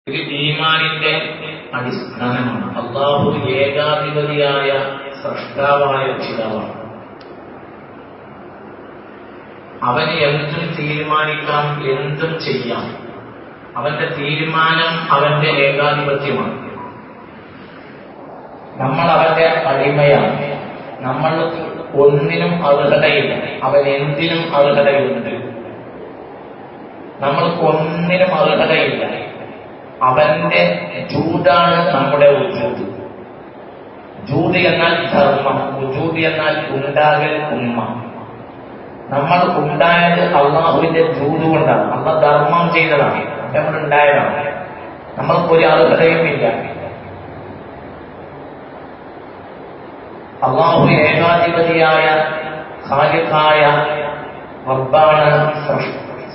ഇത് ഈമാനിന്റെ അടിസ്ഥാനമാണ്. അല്ലാഹു ഏകാധിപതിയായ സ്രഷ്ടാവായ രക്ഷിതാവാണ്. അവന് എന്തും തീരുമാനിക്കാം, എന്തും ചെയ്യാം. അവന്റെ തീരുമാനം അവന്റെ ഏകാധിപത്യമാണ്. നമ്മൾ അവന്റെ അടിമയാണ്. നമ്മൾ ഒന്നിനും അർഹതയില്ല, അവൻ എന്തിനും അർഹതയുണ്ട്. നമ്മൾക്ക് ഒന്നിനും അർഹതയില്ല. അവന്റെ ജൂദാണ് നമ്മുടെ ഉജൂദ്. ജൂദ് എന്നാൽ ധർമ്മം, ഉജൂദ് എന്നാൽ ഉണ്ടാകൽ, ഉമ്മ. നമ്മൾ ഉണ്ടായത് അള്ളാഹുവിന്റെ ജൂദ് കൊണ്ടാണ്. അള്ള ധർമ്മം ചെയ്തതാണ്, നമ്മൾ ഉണ്ടായതാണ്. നമ്മൾക്കൊരു അർഹതയുമില്ല. അള്ളാഹു ഏകാധിപതിയായ ഖാലിഖായ റബ്ബാണ്,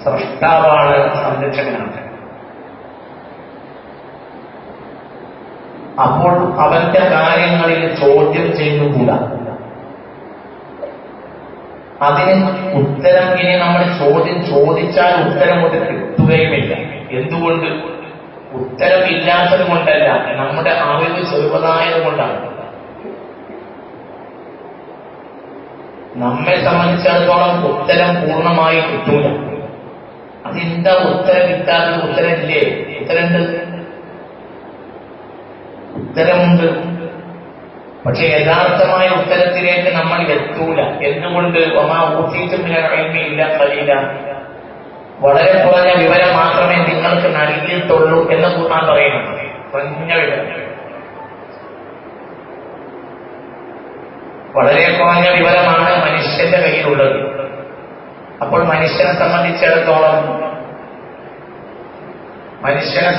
സ്രഷ്ടാവാണ്, സംരക്ഷകനാണ്. അപ്പോൾ അവന്റെ കാര്യങ്ങളിൽ ചോദ്യം ചെയ്തുകൂടാ. അതിന് ഉത്തരം ഇനി നമ്മൾ ചോദിച്ചാൽ ഉത്തരം കൊണ്ട് കിട്ടുകയുമില്ല. എന്തുകൊണ്ട്? ഉത്തരം ഇല്ലാത്തത് കൊണ്ടല്ല, നമ്മുടെ അറിവ് ചെറുതായത് കൊണ്ടാണ്. നമ്മെ സംബന്ധിച്ചിടത്തോളം ഉത്തരം പൂർണ്ണമായി കിട്ടൂല. അതെന്താ ഉത്തരം കിട്ടാത്തത്? ഉത്തരമില്ലേ? ഉത്തരമുണ്ട്, ഉത്തരമുണ്ട്. പക്ഷെ യഥാർത്ഥമായ ഉത്തരത്തിലേക്ക് നമ്മൾ എത്തൂല. എന്തുകൊണ്ട്? ഒമാ ഊട്ടിയില്ല ഖലീല, വളരെ കുറഞ്ഞ വിവരം മാത്രമേ നിങ്ങൾക്ക് നൽകിയിട്ടുള്ളൂ എന്ന് ഖുർആൻ പറയുന്നു. കുറഞ്ഞ വിവരം, വളരെ കുറഞ്ഞ വിവരമാണ് മനുഷ്യന്റെ കയ്യിലുള്ളത്. അപ്പോൾ മനുഷ്യനെ സംബന്ധിച്ചിടത്തോളം ഇങ്ങോട്ട് മനുഷ്യനെ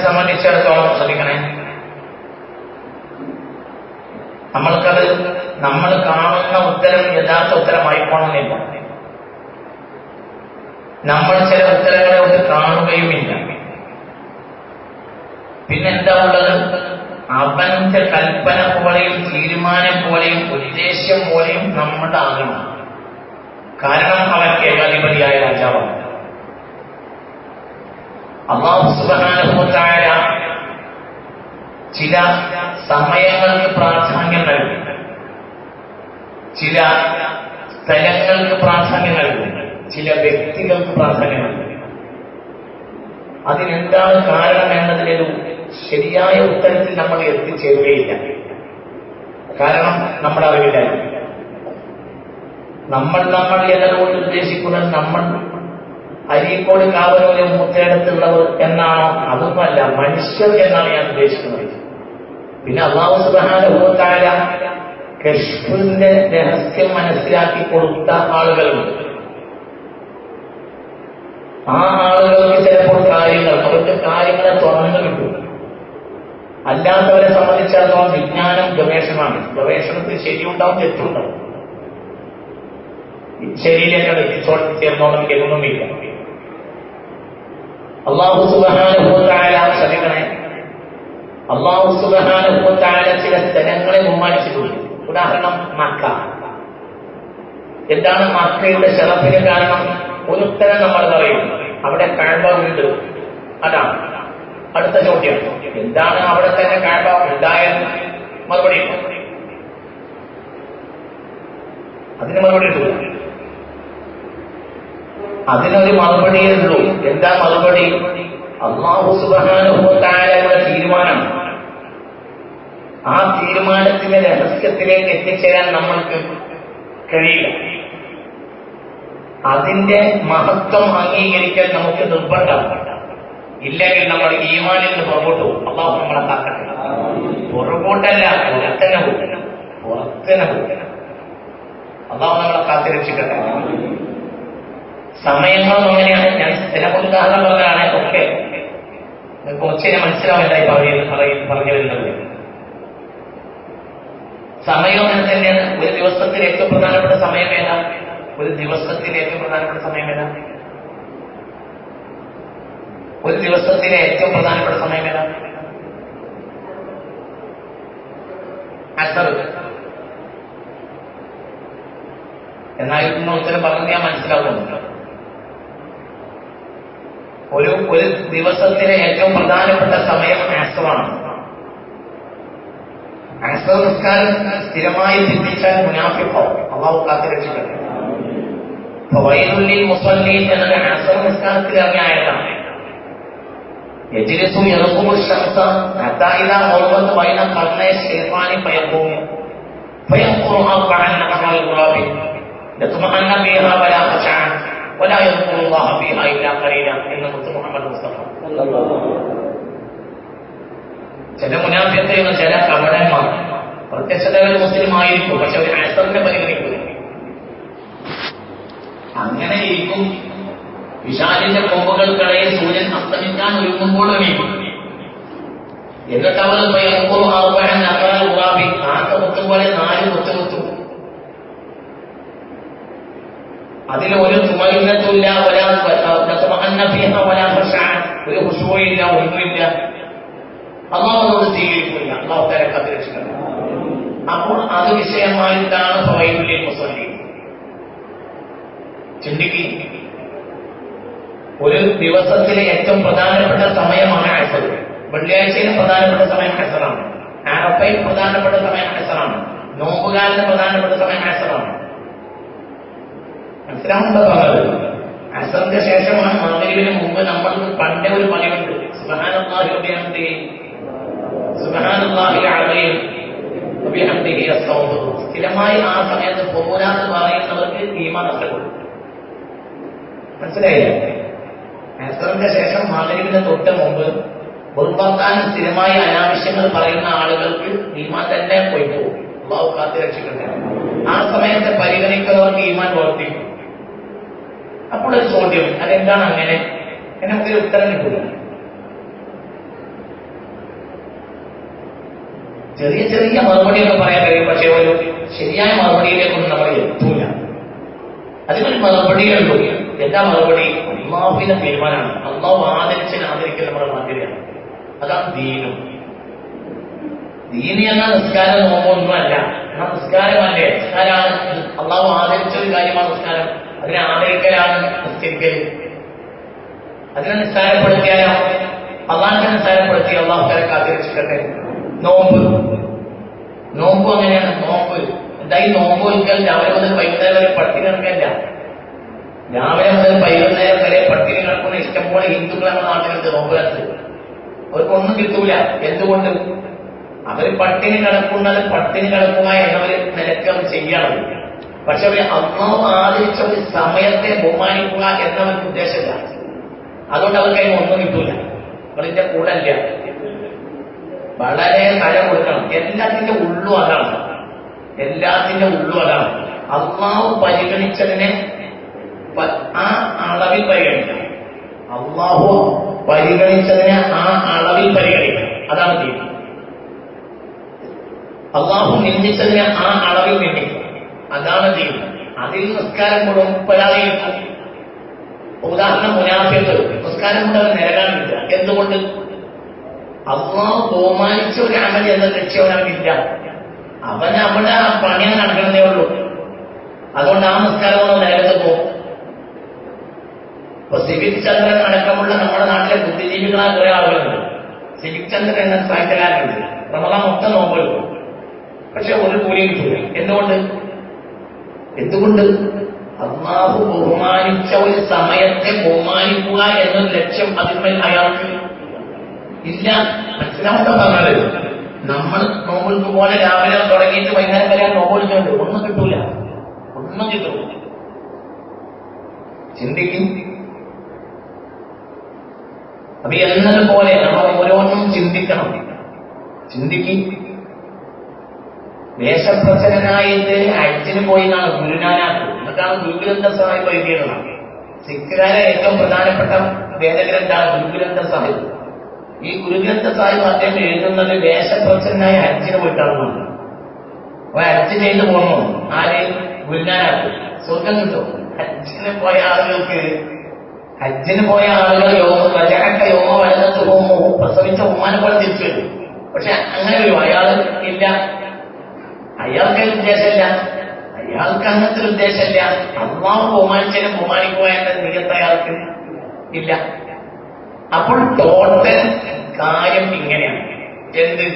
സംബന്ധിച്ചിടത്തോളം ശ്രദ്ധിക്കണേ. നമ്മൾ കാണുന്ന ഉത്തരം യഥാർത്ഥ ഉത്തരമായിക്കോണമെന്നില്ല. നമ്മൾ ചില ഉത്തരങ്ങളെ ഒന്ന് കാണുകയുമില്ല. പിന്നെന്താ ഉള്ളത്? അവന്റെ കൽപ്പന പോലെയും തീരുമാനം പോലെയും ഉദ്ദേശ്യം പോലെയും നമ്മുടെ ആകണം. കാരണം അവൻ ഏകാധിപതിയായ രാജാവാണ്. അല്ലാഹു സുബ്ഹാനഹു വ തആല ചില സമയങ്ങൾക്ക് പ്രാധാന്യം നൽകും, ചില സ്ഥലങ്ങൾക്ക് പ്രാധാന്യം നൽകും, ചില വ്യക്തികൾക്ക് പ്രാധാന്യം നൽകും. അതിനെന്താണ് കാരണം എന്നതിനൊരു ശരിയായ ഉത്തരത്തിൽ നമ്മൾ എത്തിച്ചേരുകയില്ല. കാരണം നമ്മുടെ അറിവില്ലായിരുന്നു. നമ്മൾ എന്നതുകൊണ്ട് ഉദ്ദേശിക്കുന്നത് നമ്മൾ അരീക്കോട് കാവലൂര് മൂത്തേടത്തുള്ളവർ എന്നാണോ? അതൊന്നുമല്ല, മനുഷ്യർ എന്നാണ് ഞാൻ ഉദ്ദേശിക്കുന്നത്. പിന്നെ അല്ലാഹു സുബ്ഹാനഹു വ തആല കശ്ഫിന്റെ രഹസ്യം മനസ്സിലാക്കി കൊടുത്ത ആളുകളുണ്ട്. ആ ആളുകൾക്ക് ചിലപ്പോൾ അവർക്ക് കാര്യങ്ങളെ തുറന്നു കിട്ടും. അല്ലാത്തവരെ സംബന്ധിച്ചിടത്തോളം വിജ്ഞാനം ഗവേഷണമാണ്. ഗവേഷണത്തിൽ ശരിയുണ്ടാവും, തെറ്റുണ്ടാവും. ശരിയിലേക്ക് എത്തിച്ചേർന്നോളം എന്നൊന്നുമില്ല. അല്ലാഹു സുബ്ഹാനഹു വ തആല ശ്രദ്ധിക്കണേ. അല്ലാഹു സുബ്ഹാനഹു വ തആല ചില സ്ഥലങ്ങളെ ബഹുമാനിച്ചിട്ടുണ്ട്. ഉദാഹരണം മക്ക. എന്താണ് മക്കയുടെ ശറഫിന് കാരണം? ഒരു ഉത്തരം നമ്മൾ പറയും, അവിടെ കഅബ ഉണ്ട്. അതാണ് അടുത്ത ചോദ്യം. എന്താണ് അവിടെ തന്നെ കഅബ ഉണ്ടായത്? മറുപടി, അതിന് മറുപടി ഇട്ടില്ല. അതിനൊരു മറുപടിയേ ഉള്ളൂ. എന്താ മറുപടി? അല്ലാഹു സുബ്ഹാനഹു വ തആലയുടെ തീരുമാനം. ആ തീരുമാനത്തിന്റെ രഹസ്യത്തിലേക്ക് എത്തിച്ചേരാൻ നമ്മൾക്ക് കഴിയില്ല. അതിന്റെ മഹത്വം അംഗീകരിക്കാൻ നമുക്ക് നിർബന്ധമാണ്. ഇല്ലെങ്കിൽ നമ്മൾ ഈമാനിൽ നിന്ന് പുറകോട്ട് പോകും. അല്ലാഹു നമ്മളെ കാക്കട്ടെ. പുറകോട്ടല്ല, പുറത്തന്നെ പോകും. അല്ലാഹു നമ്മളെ കാത്തിരക്ഷിക്കട്ടെ. സമയങ്ങളും അങ്ങനെയാണ്. ഞാൻ ചില ഉദാഹരണം പറഞ്ഞാണ്. ഒക്കെ കൊച്ചിനെ മനസ്സിലാവില്ല പറഞ്ഞു വരുന്നത്. സമയം അങ്ങനെ തന്നെയാണ്. ഒരു ദിവസത്തിൽ ഏറ്റവും പ്രധാനപ്പെട്ട സമയം ഏതാ? ഒരു ദിവസത്തിലെ ഏറ്റവും പ്രധാനപ്പെട്ട സമയം ഏതാ? ഒരു ദിവസത്തിലെ ഏറ്റവും പ്രധാനപ്പെട്ട സമയം ഏതാ? അസർ. എന്നാലും ഉത്തരം പറഞ്ഞ് ഞാൻ മനസ്സിലാവുന്നുണ്ട്. ഒരു ദിവസത്തിലെ ഏറ്റവും പ്രധാനപ്പെട്ട സമയം അസ്റാണ്. അസ്ർ നിസ്കാരം സ്ഥിരമായി ചിന്തിച്ചാൽ മുനാഫിഖാവും. അള്ളാഹു കാത്തുരക്ഷിക്കട്ടെ. ഫവൈലുൽ മുസല്ലീൻ എന്നത് അസ്ർ നിസ്കാരത്തിൽ ഇറങ്ങിയ ആയതാണ്. യജ്ലിസു യർഖുബു ശംസ ഹത്താ ഇദാ ഖറബത് ബൈന ഖർനൈ ശൈത്താനി ഫയഖൂം ഫയഖുറു അർബഅൻ നഹറൽ ഖുറാബി ലതുമഅന്ന ബിഹാ വലാ ഖശഅൻ വലാ യദ്കുറുല്ലാഹ ഫീഹാ ഇല്ലാ ഖലീല എന്ന് മുഹമ്മദ് മുസ്തഫ. ചില മുനാഫിഖുകൾ, ചില കപടന്മാർ പ്രത്യക്ഷതകൾ മുസ്ലിം ആയിരിക്കും, പക്ഷെ ഒരു അസ്റിനെ പരിഗണിക്കുക. അങ്ങനെ ഇരിക്കും. വിശാലിന്റെ കൊമ്പുകൾക്കിടയിൽ സൂര്യൻ അസ്തമിക്കാൻ ഒരുങ്ങുമ്പോൾ എണീക്കും. എന്നിട്ട് അവർ ആക്ക കുത്തും പോലെ 4 കുത്തു കുത്തും. അതിൽ ഒരു തുമലിനത്തില്ല, ഒരു ഹുശൂഇല്ല, ഒന്നുമില്ല. അള്ളാഹുവോട് സ്വീകരിക്കില്ല. അള്ളാഹു തആല കാത്തുരക്ഷിക്കണം. അപ്പോൾ അത് വിഷയമായിട്ടാണ് ഫവൈലുൽ മുസല്ലീൻ. ചിന്തിക്കുക, ഒരു ദിവസത്തിലെ ഏറ്റവും പ്രധാനപ്പെട്ട സമയമാണ് അസ്ർ. വെള്ളിയാഴ്ചയിലെ പ്രധാനപ്പെട്ട സമയം അസ്റാണ്. അറഫയിൽ പ്രധാനപ്പെട്ട സമയം അസ്റാണ്. നോമ്പുകാലിന് പ്രധാനപ്പെട്ട സമയം അസ്റാണ്. മനസ്സിലാവുന്നുണ്ടോ പറഞ്ഞത്? അസ്റിന്റെ ശേഷമാണ് മഗ്‌രിബിന് മുമ്പ് നമ്മൾക്ക് പണ്ടേ ഒരു പണിയുണ്ട്. സുബ്ഹാനല്ലാഹി വബിഹംദിഹി സുബ്ഹാനല്ലാഹിൽ അസീം വബിഹംദിഹി അസ്തഗ്ഫിർ. സ്ഥിരമായി ആ സമയത്ത് പോരാന്ന് പറയുന്നവർക്ക് ഈമാൻ നഷ്ടപ്പെടും. മനസ്സിലായില്ലേ? അസ്റിന്റെ ശേഷം മഗ്‌രിബിന് തൊട്ട് മുമ്പ് ബുർബത്താൻ സ്ഥിരമായി അനാവശ്യങ്ങൾ പറയുന്ന ആളുകൾക്ക് ഈമാൻ തന്നെ പോയി പോകും. അള്ളാഹു കാത്തുരക്ഷിക്കട്ടെ. ആ സമയത്ത് പരിഗണിക്കുന്നവർക്ക് ഈമാൻ വർദ്ധിക്കും. അപ്പോൾ ഒരു ചോദ്യം, അതെന്താണ് അങ്ങനെ? നമുക്കൊരു ഉത്തരം കിട്ടില്ല. ചെറിയ ചെറിയ മറുപടിയൊക്കെ പറയാൻ കഴിയും, പക്ഷെ ഒരു ശരിയായ മറുപടിയിലേക്കൊന്നും നമ്മൾ എത്തൂല. അതിനൊരു മറുപടിയുള്ളൂ. എന്താ മറുപടി? അള്ളാഹുവിന്റെ തീരുമാനമാണ്. അള്ളാഹു ആദരിക്കൽ നമ്മുടെ മാതിരിയാണ്. അതാണ് ദീനും. ദീനി എന്ന നിസ്കാരം നോമ്പൊന്നുമല്ല. എന്നാൽ നിസ്കാരമല്ലേ? നിസ്കാരമാണ്. അള്ളാഹു ആദരിച്ച ഒരു കാര്യമാണ് നിസ്കാരം. അതിനെ ആദരിക്കലാണ് നിസ്കരിക്കൽ. അതിനെ നിസ്സാരപ്പെടുത്തിയാലോ? അള്ളാഹിനെ നിസ്സാരപ്പെടുത്തി അള്ളാഹു തആല കാത്തുരക്ഷിക്കട്ടെ. നോമ്പ് അങ്ങനെയാണ്. നോമ്പ് എന്താ? ഈ നോമ്പ് ഒരിക്കൽ രാവിലെ മുതൽ വൈകുന്നേരം വരെ പട്ടിണി കിടക്കല്ല. രാവിലെ മുതൽ വൈകുന്നേരം വരെ പട്ടിണി കിടക്കുന്ന ഇഷ്ടംപോലെ ഹിന്ദുക്കൾ നമ്മുടെ നാട്ടിലുണ്ട്. നോമ്പ് കാലത്ത് അവർക്കൊന്നും കിട്ടൂല. എന്തുകൊണ്ട്? അവര് പട്ടിണി കിടക്കുന്നത് പട്ടിണി കിടക്കുക എന്നവര് നിലക്ക് അവർ ചെയ്യണം. പക്ഷെ അവര് അള്ളാഹു ആദരിച്ച ഒരു സമയത്തെ ബഹുമാനിക്കുക എന്നവർക്ക് ഉദ്ദേശമില്ല. അതുകൊണ്ട് അവർക്ക് അതിന് ഒന്നും കിട്ടൂല. അവരിന്റെ കൂടെ അല്ല. വളരെ തല കൊടുക്കണം. എല്ലാത്തിന്റെ ഉള്ളും അതാണ്. അള്ളാഹു പരിഗണിച്ചതിനെ ആ അളവിൽ പരിഗണിക്കണം. അള്ളാഹു പരിഗണിച്ചതിനെ ആ അളവിൽ പരിഗണിക്കണം. അതാണ് ദീൻ. അള്ളാഹു നിന്ദിച്ചതിനെ ആ അളവിൽ നിന്ദിക്കണം. അതാണ് ദീൻ. അതിൽ നിസ്കാരം കൊടുപ്പരാതെ കിട്ടും. ഉദാഹരണം, മുനാഫിഖ് നിസ്കാരം കൊണ്ട് അവൻ നിരകാനില്ല. എന്തുകൊണ്ട്? അള്ളാഹു ബഹുമാനിച്ച ഒരു അമൽ എന്ന ലക്ഷ്യം അവനില്ല. അവന് അവിടെ ആ പണിയെ നടക്കണതേ ഉള്ളൂ. അതുകൊണ്ട് ആ നിസ്കാരം കൊണ്ട് നരകത്ത് പോകും. ഇപ്പൊ സിവിക് ചന്ദ്രൻ അടക്കമുള്ള നമ്മുടെ നാട്ടിലെ ബുദ്ധിജീവികളായ കുറെ ആളുകളുണ്ട്. സിവിക് ചന്ദ്രൻ എന്ന സാഹിത്യകാരനുണ്ട്. റമദാൻ മൊത്തം നോമ്പെടുക്കും. പക്ഷെ ഒരു കൂലിയും കിട്ടില്ല. എന്തുകൊണ്ട്? അള്ളാഹു ബഹുമാനിച്ച ഒരു സമയത്തെ ബഹുമാനിക്കുക എന്നൊരു ലക്ഷ്യം അതിന്മേൽ അയാൾക്ക് ഇല്ല. മനസ്സിലാവുന്ന പറഞ്ഞത്, നമ്മൾ നോമ്പെടുക്കും പോലെ രാവിലെ തുടങ്ങിയിട്ട് വൈകുന്നേരം വരെ നോമ്പെടുക്കുന്നുണ്ട്. ഒന്നും കിട്ടൂല. ചിന്തിക്കും. അപ്പൊ എന്നതുപോലെ നമ്മൾ ഓരോന്നും ചിന്തിക്കണം. വേഷപ്രസരനായിട്ട് ഹജ്ജിന് പോയി എന്നാണ് ഗുരുനാനാക്ക്. എന്നിട്ടാണ് ഗുരുഗ്രന്ഥ സാഹിബ് എഴുതിയത്. സിഖുകാരെ ഏറ്റവും പ്രധാനപ്പെട്ട വേദഗ്രന്ഥമാണ് ഗുരുഗ്രന്ഥ സാഹിബ്. ഈ ഗുരുഗ്രന്ഥ സാഹിബ് അദ്ദേഹം എഴുതുന്നത് വേഷപ്രസരനായ ഹജ്ജിന് പോയിട്ടാണെന്നാണ്. അപ്പൊ ഹജ്ജ് ചെയ്ത് പോകണോ? ആര്? ഗുരുനാനാക്ക്. സ്വർഗം കിട്ടും. ഹജ്ജിന് പോയ ആളുകൾ യോമ വലത്ത് പോകുമ്പോ പ്രസവിച്ച ഉമ്മാനെ പോലെ തിരിച്ചു വരും. പക്ഷെ അങ്ങനെ വരും. അയാൾ ഇല്ല. അയാൾക്ക് ഉദ്ദേശമില്ല. അയാൾക്ക് അങ്ങനത്തെ ഒരു ഉദ്ദേശമില്ല. അള്ളാഹു ബഹുമാനിച്ചതിനെ ബഹുമാനിക്കുക എന്ന നിയത്ത് അയാൾക്ക് ഇല്ല. അപ്പോൾ ടോട്ടൽ കാര്യം ഇങ്ങനെയാണ്. എന്ത്?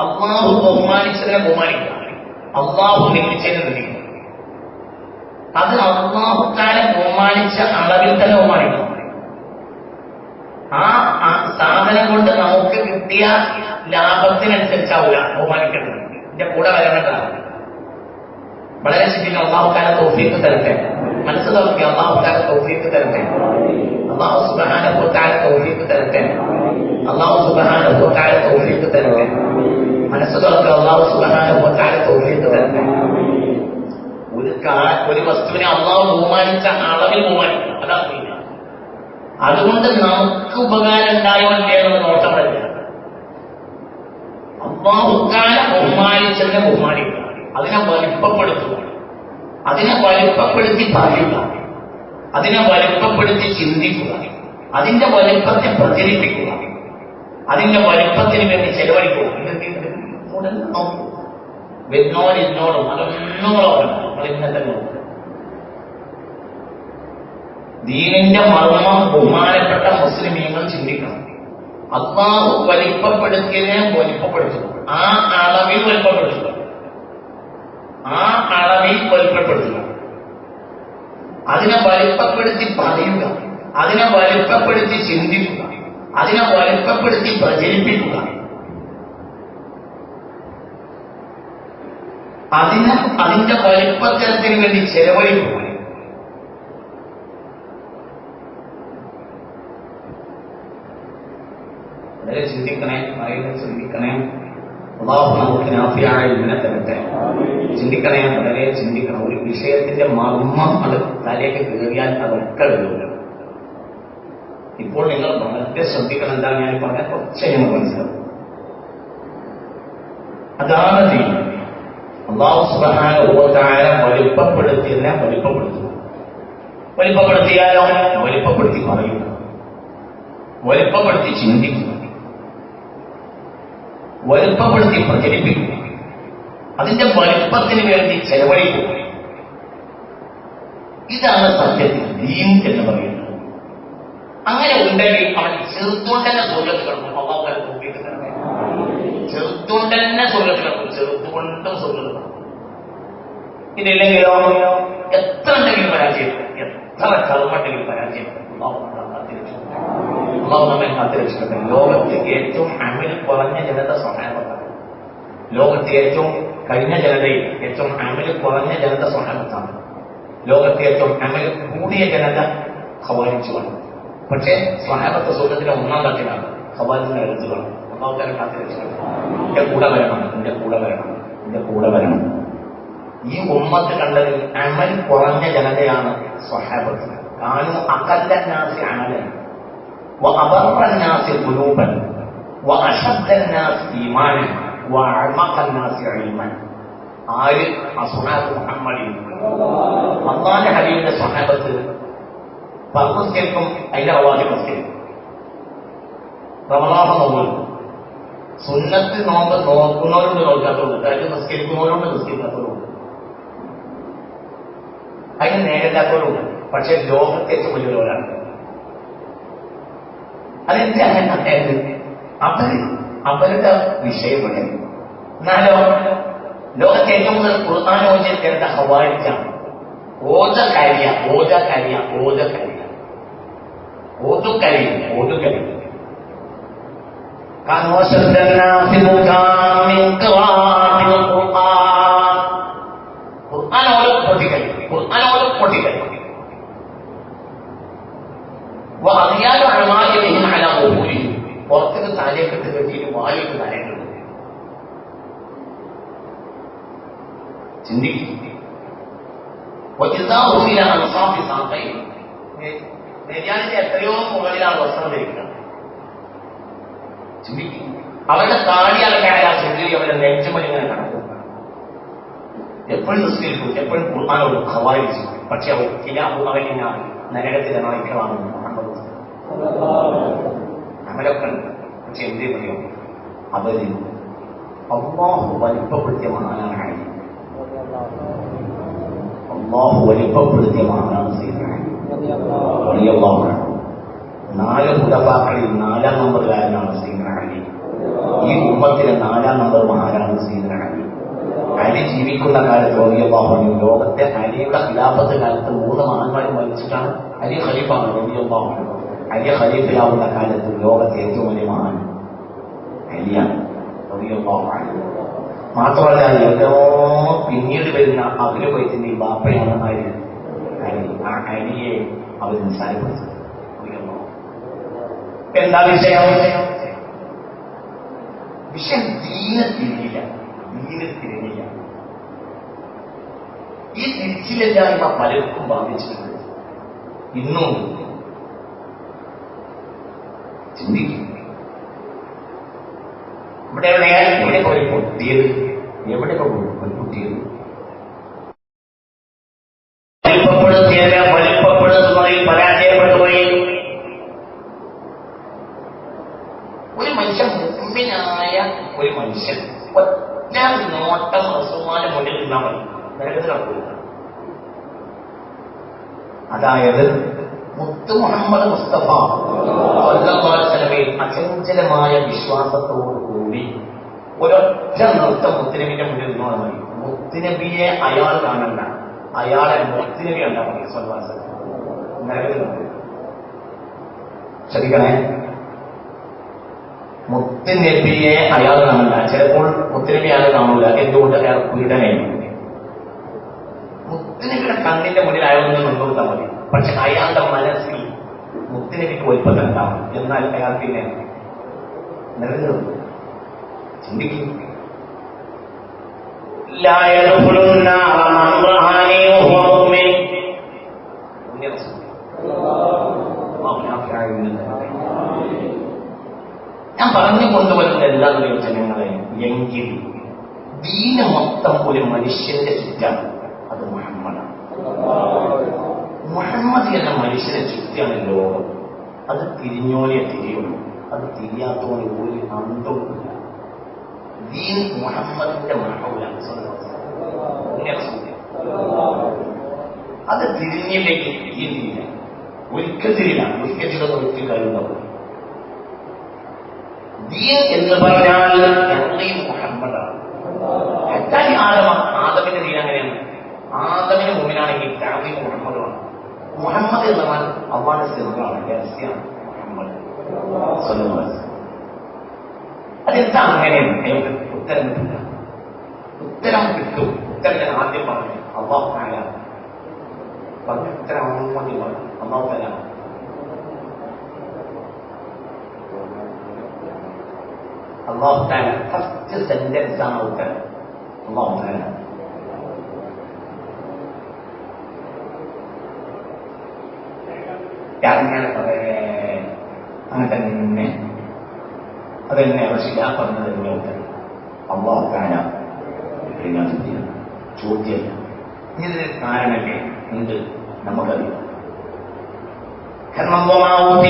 അള്ളാഹു ബഹുമാനിച്ചതിനെ ബഹുമാനിക്കുക, അള്ളാഹു നിയമിച്ചതിനെ നിയമിക്കുക. അത് അള്ളാഹുക്കാരെ ബഹുമാനിച്ച അളവിൽ തന്നെ ബഹുമാനിക്കണം. ആ സാധനം കൊണ്ട് നമുക്ക് കിട്ടിയ ലാഭത്തിനനുസരിച്ചാവില്ല ബഹുമാനിക്കേണ്ടത്. എന്റെ കൂടെ വരേണ്ടതാണ്. വളരെ ശരിക്കും അള്ളാഹുക്കാരെ തൗഫീഖ് തരട്ടെ. മനസ്സ് തുറക്കുക, അള്ളാഹുക്കാരെ തൗഫീഖ് തരട്ടെ. അള്ളാഹു സുബ്ഹാനഹു വ തആല തൗഫീഖ് തരട്ടെ. അള്ളാഹു സുബ്ഹാനഹു വ തആല തൗഫീഖ് തരട്ടെ. മനസ്സ് തുറക്കുക, അള്ളാഹു സുബ്ഹാനഹു വ തആല തൗഫീഖ് തരട്ടെ. ഒരു വസ്തുവിനെ അള്ളാഹു ബഹുമാനിച്ച അളവിൽ ബഹുമാനിക്കണം. അതാണ്. അതുകൊണ്ട് നമുക്ക് ഉപകാരം ഉണ്ടായോ ഇല്ലേ എന്നുള്ള നോട്ടം വരില്ല. അള്ളാഹുക്കാരെ ബഹുമാനിച്ചതിനെ ബഹുമാനിക്കുക, അതിനെ വലിപ്പപ്പെടുത്തുക, അതിനെ വലിപ്പപ്പെടുത്തി പറയുക, അതിനെ വലിപ്പപ്പെടുത്തി ചിന്തിക്കുക, അതിന്റെ വലിപ്പത്തെ പ്രചരിപ്പിക്കുക, അതിന്റെ വലിപ്പത്തിന് വേണ്ടി ചെലവഴിക്കുക. വരുന്നോരിന്നോടും അതൊന്നും ഇന്നത്തെ നോക്കുക. ദീനിന്റെ മർമ്മം ബഹുമാനപ്പെട്ട മുസ്ലിമീങ്ങൾ ചിന്തിക്കണം. അള്ളാഹു വലിപ്പപ്പെടുത്തിയതിനെ വലിപ്പപ്പെടുത്തുക, ആ അളവിൽ വലിപ്പപ്പെടുത്തുക, ആ അളവിൽ വലിപ്പപ്പെടുത്തുക, അതിനെ വലിപ്പപ്പെടുത്തി പറയുക, അതിനെ വലിപ്പപ്പെടുത്തി ചിന്തിക്കുക, അതിനെ വലിപ്പപ്പെടുത്തി പ്രചരിപ്പിക്കുക, അതിന്റെ വലിപ്പത്തരത്തിന് വേണ്ടി ചെലവഴിക്കുക. വളരെ ചിന്തിക്കണേ, വളരെ ചിന്തിക്കണേ. അല്ലാഹു നമുക്ക് നാഫിയായ ഇൽമിനെ തരട്ടെ. ചിന്തിക്കണേ, വളരെ ചിന്തിക്കണം. ഒരു വിഷയത്തിന്റെ മർമ്മം അത് തലേക്ക് കയറിയാൽ അതൊക്കെ വരില്ല. ഇപ്പോൾ നിങ്ങൾ വളരെ ശ്രദ്ധിക്കണം. എന്താണ് ഞാൻ പറഞ്ഞാൽ കുറച്ച് നിങ്ങൾ മനസ്സിലാവും. അതാണ് ദീൻ. അല്ലാഹു സുബ്ഹാനഹു വ തആല വലിപ്പപ്പെടുത്തിയതിനെ വലിപ്പപ്പെടുത്തുക. വലിപ്പപ്പെടുത്തിയാലോ വലിപ്പപ്പെടുത്തി പറയുക, വലിപ്പപ്പെടുത്തി ചിന്തിക്കുക, വലിപ്പപ്പെടുത്തി പ്രചരിപ്പിക്കുക, അതിന്റെ വലിപ്പത്തിന് വേണ്ടി ചെലവഴിക്കുക. ഇതാണ് സത്യത്തിൽ ദീൻ എന്ന് പറയുന്നത്. അങ്ങനെ ഉണ്ടെങ്കിൽ അവൻ ചെറുത്തുകൊണ്ടന്നെ സ്വർഗ്ഗത്തിൽ കിടക്കും. അല്ലാഹു തആല തൗഫീഖ് തരട്ടെ. ചെറുത്തുകൊണ്ടന്നെ സ്വർഗ്ഗത്തിൽ കിടക്കും, ചെറുത്തുകൊണ്ടും സ്വർഗ്ഗത്തിൽ കിടക്കും. ഇതില്ലെങ്കിലോ എത്ര ഉണ്ടെങ്കിലും പരാജയപ്പെടും, എത്ര കർമ്മണ്ടെങ്കിലും പരാജയപ്പെടും. അല്ലാഹു നമ്മെ കാത്തുരക്ഷിക്കട്ടെ. ലോകത്ത് ഏറ്റവും അമൽ കുറഞ്ഞ ജനത സ്വഹാബത്താണ്. ലോകത്ത് ഏറ്റവും കഴിഞ്ഞ ജനതയിൽ ഏറ്റവും അമൽ കുറഞ്ഞ ജനത സ്വഹാബത്താണ്. ലോകത്തെ ഏറ്റവും അമൽ കൂടിയ ജനത ഖവാരിജുമാണ്. പക്ഷേ സ്വഹാബത്ത് സ്വർഗ്ഗത്തിലെ ഒന്നാം തട്ടിലാണ്, ഖവാരിജിന്റെ എഴുത്തുകൾ. അല്ലാഹു തആല കാത്തുരക്ഷിക്കട്ടെ. എന്റെ കൂടെ വരണം, എന്റെ കൂടെ വരണം, എന്റെ കൂടെ വരണം. ഈ ഉമ്മത്ത് കണ്ടതിൽ അമൽ കുറഞ്ഞ ജനതയാണ് സ്വഹാബത്ത്. കാനൂ അഖല്ല നാസി അമലൻ وأبر الناس قلوبا وأشد الناس إيمانا وأعمق الناس علما. ആര്? അസ്ഹാബ് മുഹമ്മദി. അല്ലാഹുവിന്റെ ഹബീബിന്റെ സ്വഹാബത്ത് പർവ്വതത്തിൽക്കും അതിന്റെ അവാദി മസ്ജിദ് റമളാൻ നോമ്പ് സുന്നത്ത് നോമ്പ് നോക്കുന്നവരുണ്ട്, നോക്കാത്തവരുണ്ട്. അതായത് നിസ്കരിക്കുന്നവരുണ്ട്, നിസ്കരിക്കാത്തവരുണ്ട്. അതിന് നേരിടാത്തവരുണ്ട്. പക്ഷെ ലോകത്തെ ഏറ്റവും വലിയവരാണ്. അതെന്താ അവരുടെ വിഷയമാണ്. എന്നാലോ ലോകത്തെ ഏറ്റവും കൂടുതൽ ഖുർആൻ ഓതിയത് ഖവാരിജാണ്. ഓതക്കരിയ പുറത്തിന് തലയെക്കെട്ട് കെട്ടിയിട്ട് വാലിട്ട് തലയെക്കെട്ട് ചിന്തിക്കും. എത്രയോ മുകളിലാണ് വസ്ത്രം ധരിക്കുന്നത്. ചിന്തിക്കും. അവരുടെ താടി അലക്കായ ആ സുന്ദരി അവരുടെ നെഞ്ചുമലിങ്ങനെ നടക്കും. എപ്പോഴും നിസ്കരിക്കും, എപ്പോഴും ഖുർആനോട് ഖവാരിജ്. പക്ഷെ അവർ അവരിങ്ങനെ നരകത്തിലെ നായ്ക്കളാണെന്ന് അമലൊക്കെ ഉണ്ട്. പക്ഷെ എന്തേ പറയും, അവര് അല്ലാഹു വലിപ്പപ്പെടുത്തിയ മഹാനാണ്. അള്ളാഹു വലിപ്പപ്പെടുത്തിയ മഹാനാണ് സയ്യിദുന അലി റളിയല്ലാഹു അൻഹു. 4 ഖുലഫാക്കളിൽ 4-ാം നമ്പറുകാരനാണ് സയ്യിദുന അലി. ഈ ഉമ്മത്തിലെ 4-ാം നമ്പർ മഹാനാണ് സയ്യിദുന അലി. അലി ജീവിക്കുന്ന കാലത്ത് റളിയല്ലാഹു അൻഹു ലോകത്തെ അലിയുടെ ഖിലാഫത്ത് കാലത്ത് 3 മഹാന്മാർ മരിച്ചിട്ടാണ് അലി ഖലീഫാണ് റളിയല്ലാഹു അൻഹു. അലി ഖലീഫയാവുന്ന കാലത്ത് ലോകത്തെ ഏറ്റവും വലിയ മഹാൻ അലിയാണ് റളിയല്ലാഹു അൻഹു. മാത്രമല്ല എല്ലോ പിന്നീട് വരുന്ന അഹ്ലുബൈത്തിന്റെ ബാപ്പയാണ് അലി. ആ അലിയെ അവർ നിസ്സാരപ്പെടുത്തി. എന്താ വിഷയം? വിഷയം ദീനെ തിരിഞ്ഞില്ല. ഈ തിരിച്ചില്ലായ്മ പലർക്കും ബാധിച്ചിട്ടുണ്ട്. ഇന്നും ചിന്തിക്കും. എവിടെ പോയി പൊട്ടിയത്? എവിടെ പോയി പൊട്ടിയത്? വലിപ്പപ്പെടുത്തുന്നതിൽ പരാജയപ്പെട്ടു പോയി. ഒരു മനുഷ്യൻ മുമ്പിനായ ഒരു മനുഷ്യൻ ഒറ്റ നോട്ടം റസൂലുള്ളാഹിന്റെ മുന്നിൽ നിന്നാൽ മതി, നരകത്തിൽ നടക്കില്ല. അതായത് മുത്ത് മുഹമ്മദ് മുസ്തഫ സ്വല്ലല്ലാഹു അലൈഹി വസല്ലമയിൽ അചഞ്ചലമായ വിശ്വാസത്തോടുകൂടി ഒരൊറ്റ നൃത്തം മുത്തുനബിന്റെ മുന്നിൽ നിന്നാൽ മതി. മുത്തുനബിയെ അയാൾ കാണണ്ട, അയാളെ മുത്തുനബി കണ്ടാൽ മതി. സ്വല്ലല്ലാഹു അലൈഹി വസല്ലം നരകത്തിൽ നടക്കില്ല. ശ്രദ്ധിക്കണേ, മുത്തുനബിയെ അയാൾ കാണില്ല. ചിലപ്പോൾ മുത്തുനബി അയാൾ കാണൂല. എന്തുകൊണ്ട്? അയാൾ പീഡനയാണ്. മുത്തുനബിയുടെ കണ്ണിന്റെ മുന്നിൽ അയാളൊന്ന് നിന്നോട്ടാൽ മതി. പക്ഷെ അയാളുടെ മനസ്സിൽ മുത്തുനബിക്ക് വലിപ്പത്തിൽ ഉണ്ടാവും. എന്നാൽ അയാൾ പിന്നെ നിറഞ്ഞു ചിന്തിക്കും. ഞാൻ പറഞ്ഞു കൊണ്ടുവരുന്ന എല്ലാ ജനങ്ങളെ എങ്കിൽ ദീന മൊത്തം ഒരു മനുഷ്യന്റെ ചുറ്റാണ്. അത് മുഹമ്മദാണ്. മുഹമ്മദ് എന്ന മനുഷ്യനെ ചുറ്റാണ് ലോകം. അത് തിരിഞ്ഞോലെ തിരിയുള്ളൂ. അത് തിരിയാത്തോലെ ഒരു അന്തവുമില്ല. ദീൻ മുഹമ്മദിന്റെ മഹൗലാണ്. അത് തിരിഞ്ഞില്ലെങ്കിൽ തിരിയില്ല. ഒരിക്കൽ തിരിയില്ല. ഒരിക്കൽ ചിലത് ഒരിക്കൽ കഴിയുന്നവർ ദീൻ എന്ന് പറഞ്ഞാൽ ഞങ്ങളെയും മുഹമ്മദാണ്. എത്താൻ ആദമിന്റെ ദീൻ അങ്ങനെയാണ്. ആദമിന് മുമ്പിനാണെങ്കിൽ താബി മുഹമ്മദാണ്. മുഹമ്മദ് എന്ന് പറഞ്ഞാൽ അള്ളാഹുവിന്റെ സിറാണ്, രഹസ്യമാണ് മുഹമ്മദ് സ്വല്ലല്ലാഹു അലൈഹി വസല്ലം. അതെന്താ അങ്ങനെയാണ്? അയാൾക്ക് ഉത്തരം കിട്ടില്ല. ഉത്തരം കിട്ടും. ഉത്തരം ഞാൻ ആദ്യം പറഞ്ഞു അല്ലാഹു തആല പറഞ്ഞ ഉത്തരം അങ്ങോട്ട് പറഞ്ഞു. അല്ലാഹു തആല അല്ലാഹു തആല ഫസ്റ്റ് സെന്റൻസ് ആണ് ഉത്തരം. അല്ലാഹു തആല അങ്ങനെ തന്നെ അതെന്നെ പക്ഷെ ഞാൻ പറഞ്ഞത് ഉത്തരം അല്ലാഹു തആല ചോദ്യമല്ല. ഇതിന് കാരണമല്ലേ ഉണ്ട്, നമുക്കറിയാം. കാരണം മുഹമ്മദ്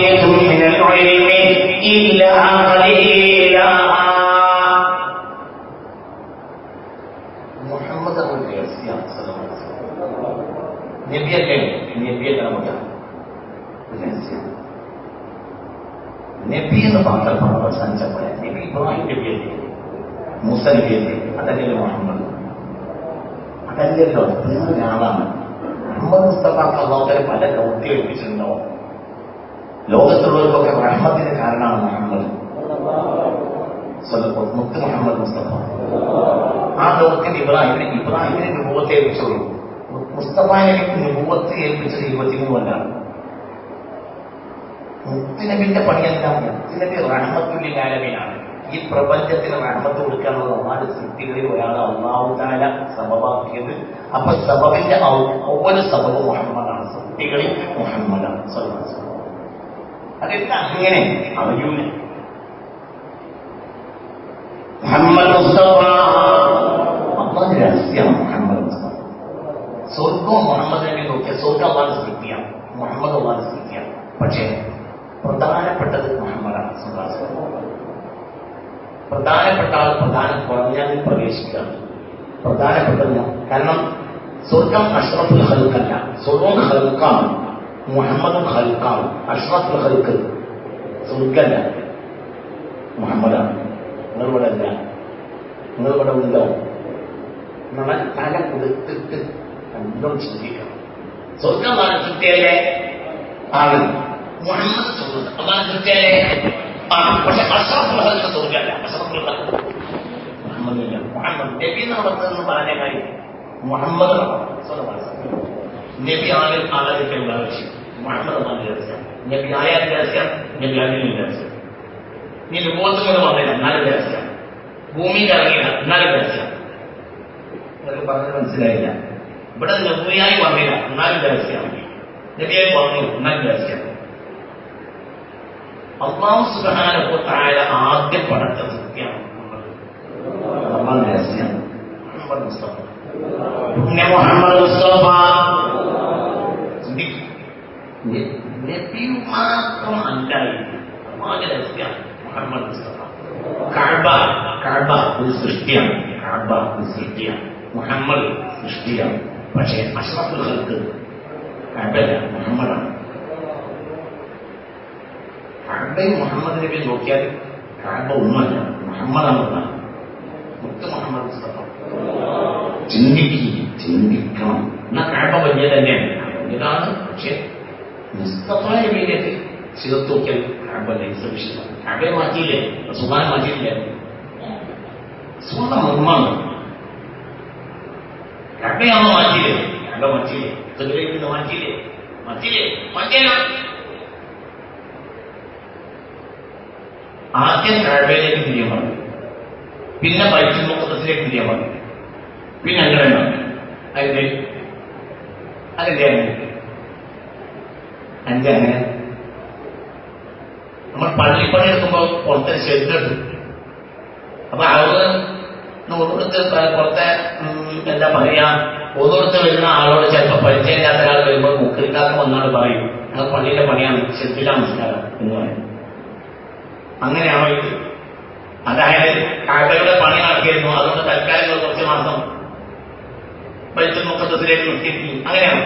നബിയല്ലേ? നബിയല്ല നമുക്ക് നബി എന്ന് മാത്രം അവസാനിച്ചപ്പോൾ നബി ഇബ്രാഹിം നബിയല്ലേ? മൂസ നബിയല്ലേ? അതല്ലല്ലോ മുഹമ്മദ്. അതല്ലല്ലോ, വേറൊരാളാണ്. മുഹമ്മദ് മുസ്തഫാക്ക് അല്ലാഹു തആല പല ദൗത്യം ഏൽപ്പിച്ചിട്ടുണ്ടോ? ലോകത്തുള്ളവർക്കൊക്കെ റഹ്മത്തിന് കാരണമാണ് മുഹമ്മദ് മുത്ത് മുഹമ്മദ് മുസ്തഫ. ആ ദൗത്യം ഇബ്രാഹിമിന് നുബുവത്ത് ഏൽപ്പിച്ചുള്ളൂ. മുസ്തഫ നബിക്ക് നുബുവത്ത് ഏൽപ്പിച്ചത് 23 കൊല്ലാണ്. മുത്തുനബിന്റെ പണിയെല്ലാം മുത്തുനബി റഹ്മത്തുൽ ലിൽ ആലമീനാണ്. ഈ പ്രപഞ്ചത്തിന് റഹ്മത്ത് കൊടുക്കാനുള്ള ഒന്നാല് സൃഷ്ടികളിൽ ഒരാൾ അല്ലാഹു തആല സബബാക്കിയത്. അപ്പൊ സബബിന്റെ ഒவ்வொരു സബബ് മുഹമ്മദാണ്. സൃഷ്ടികളിൽ മുഹമ്മദാണ് സ്വല്ലല്ലാഹു അലൈഹി വസല്ലം. അതെല്ലാം അങ്ങനെ അറിയൂല. മുഹമ്മദ് മുസ്തഫ അള്ളാഹുവിന്റെ രഹസ്യമാണ്. മുഹമ്മദ് മുസ്തഫ സ്വർഗവും മുഹമ്മദ് നബി നോക്കിയ സ്വർഗം അള്ളാഹുവിന്റെ സൃഷ്ടിയാണ്, മുഹമ്മദ് അള്ളാഹുവിന്റെ സൃഷ്ടിയാണ്. പക്ഷേ പ്രധാനപ്പെട്ടത് മുഹമ്മദാണ് സ്വല്ലല്ലാഹു അലൈഹി വസല്ലം. പ്രധാനപ്പെട്ട ആൾ പ്രധാനം കുറഞ്ഞാൽ പ്രവേശിക്കുകയാണ്. പ്രധാനപ്പെട്ടത് കാരണം സ്വർഗം അഷ്റഫുൽ ഖൽഖല്ല, സ്വർഗം ഖൽഖാണ്, മുഹമ്മദും ഖൽഖാണ്. അഷ്റഫുൽ ഖൽഖ് സ്വർഗല്ല, മുഹമ്മദാണ്. നിങ്ങളിവിടെ അല്ല, നിങ്ങളിവിടെ ഉണ്ടോ എന്നുള്ള തല കൊടുത്തിട്ട് എന്തോ ചിന്തിക്കണം. സ്വർഗം സൃഷ്ടിയല്ലേ ആണ്, മുഹമ്മദ് അതാണ് സൃഷ്ടിയല്ലേ ആണ്. പക്ഷെ അഷ്റഫുൽ ഖൽഖ് സ്വർഗല്ല, അഷ്റഫുൽ ഖൽഖ് മുഹമ്മദില്ല. മുഹമ്മദ് നബി നടത്തുന്ന പറഞ്ഞ കാര്യം മുഹമ്മദ് നബി ആദ്യം ആരാധിക്കേണ്ട ആവശ്യം മുഹമ്മദ് രഹസ്യം. നബി ആയാലും രഹസ്യം, നബി ആദ്യം രഹസ്യം. നീ ലോകത്തും കൊണ്ട് വന്നില്ല എന്നാലും രഹസ്യം, ഭൂമിയിൽ ഇറങ്ങിയില്ല എന്നാലും രഹസ്യം. അതൊക്കെ പറഞ്ഞത് മനസ്സിലായില്ല. ഇവിടെ നബിയായി വന്നില്ല എന്നാലും രഹസ്യം, നബിയായി വന്നു എന്നാലും രഹസ്യം. അല്ലാഹു സുബ്ഹാനഹു വ തആല ആദ്യം പഠിച്ച സത്യമാണ് അല്ലാഹു രഹസ്യം. മുഹമ്മദ് മുസ്തഫ, മുഹമ്മദ് മുസ്തഫ നബി മാത്രം അല്ലാതെ രഹസ്യം മുഹമ്മദ് മുസ്തഫ. കഅബ, കഅബ ഒരു സൃഷ്ടിയാണ്, കഅബ ഒരു സൃഷ്ടിയാണ്, മുഹമ്മദ് സൃഷ്ടിയാണ്. പക്ഷേ അഷ്റഫുൽ ഖൽഖ് കഅബല്ല, മുഹമ്മദാണ്. കഅബയും മുഹമ്മദ് നബി നോക്കിയാൽ കഅബ ഒന്നുമല്ല, മുഹമ്മദാണ്. മുത്ത് മുഹമ്മദ് മുസ്തഫ. ചിന്തിക്കണം. എന്നാൽ കഅബ വലിയ തന്നെയാണ്, ഇതാണ്. പക്ഷെ മുസ്തഫ നബിയിലേക്ക് ചേർത്ത് നോക്കിയാൽ കഅബ ലൈസവിഷയം. കഅബയെ മാറ്റിയില്ലേ, സുബ്ഹാന മാറ്റിയില്ലേ, സുബ്ഹാന മുഹമ്മദ്. കഅബയാണോ മാറ്റിയില്ലേ, കഅബ മാറ്റിയില്ലേ, ഖിബ്ലയിൽ മാറ്റിയില്ലേ, മാറ്റിയില്ല. ആദ്യം കഅബയിലേക്ക് തിരിയമാണ്, പിന്നെ ബൈത്തുൽ മുഖദ്ദസിലേക്ക് തിരിയമാണ്, പിന്നെ അങ്ങനെയാണ്. അതിന്റെ അങ്ങനെ നമ്മൾ പള്ളിപ്പണി എടുക്കുമ്പോൾ പുറത്തെ ഷെഡ്, അപ്പൊ അവിടെ പുറത്തെ എന്താ പറയാ, ഓരോരുത്ത വരുന്ന ആളോട് ചിലപ്പോൾ പരിചയമില്ലാത്ത ഒരാൾ വരുമ്പോൾ മുക്കരിക്കാർക്ക് വന്നാൾ പറയും ഞങ്ങൾ പള്ളിയിലെ പണിയാണ്, ഷെഡിലാണ് നമസ്കാരം എന്ന് പറയും. അങ്ങനെയാണോ ഇത്? അതായത് കഅബയുടെ പണി നടത്തിയിരുന്നു, അതുകൊണ്ട് തൽക്കാലം കുറച്ച് മാസം ബൈത്തുൽ മുഖദ്ദസിലേക്ക് നിർത്തിയിരുന്നു. അങ്ങനെയാണ്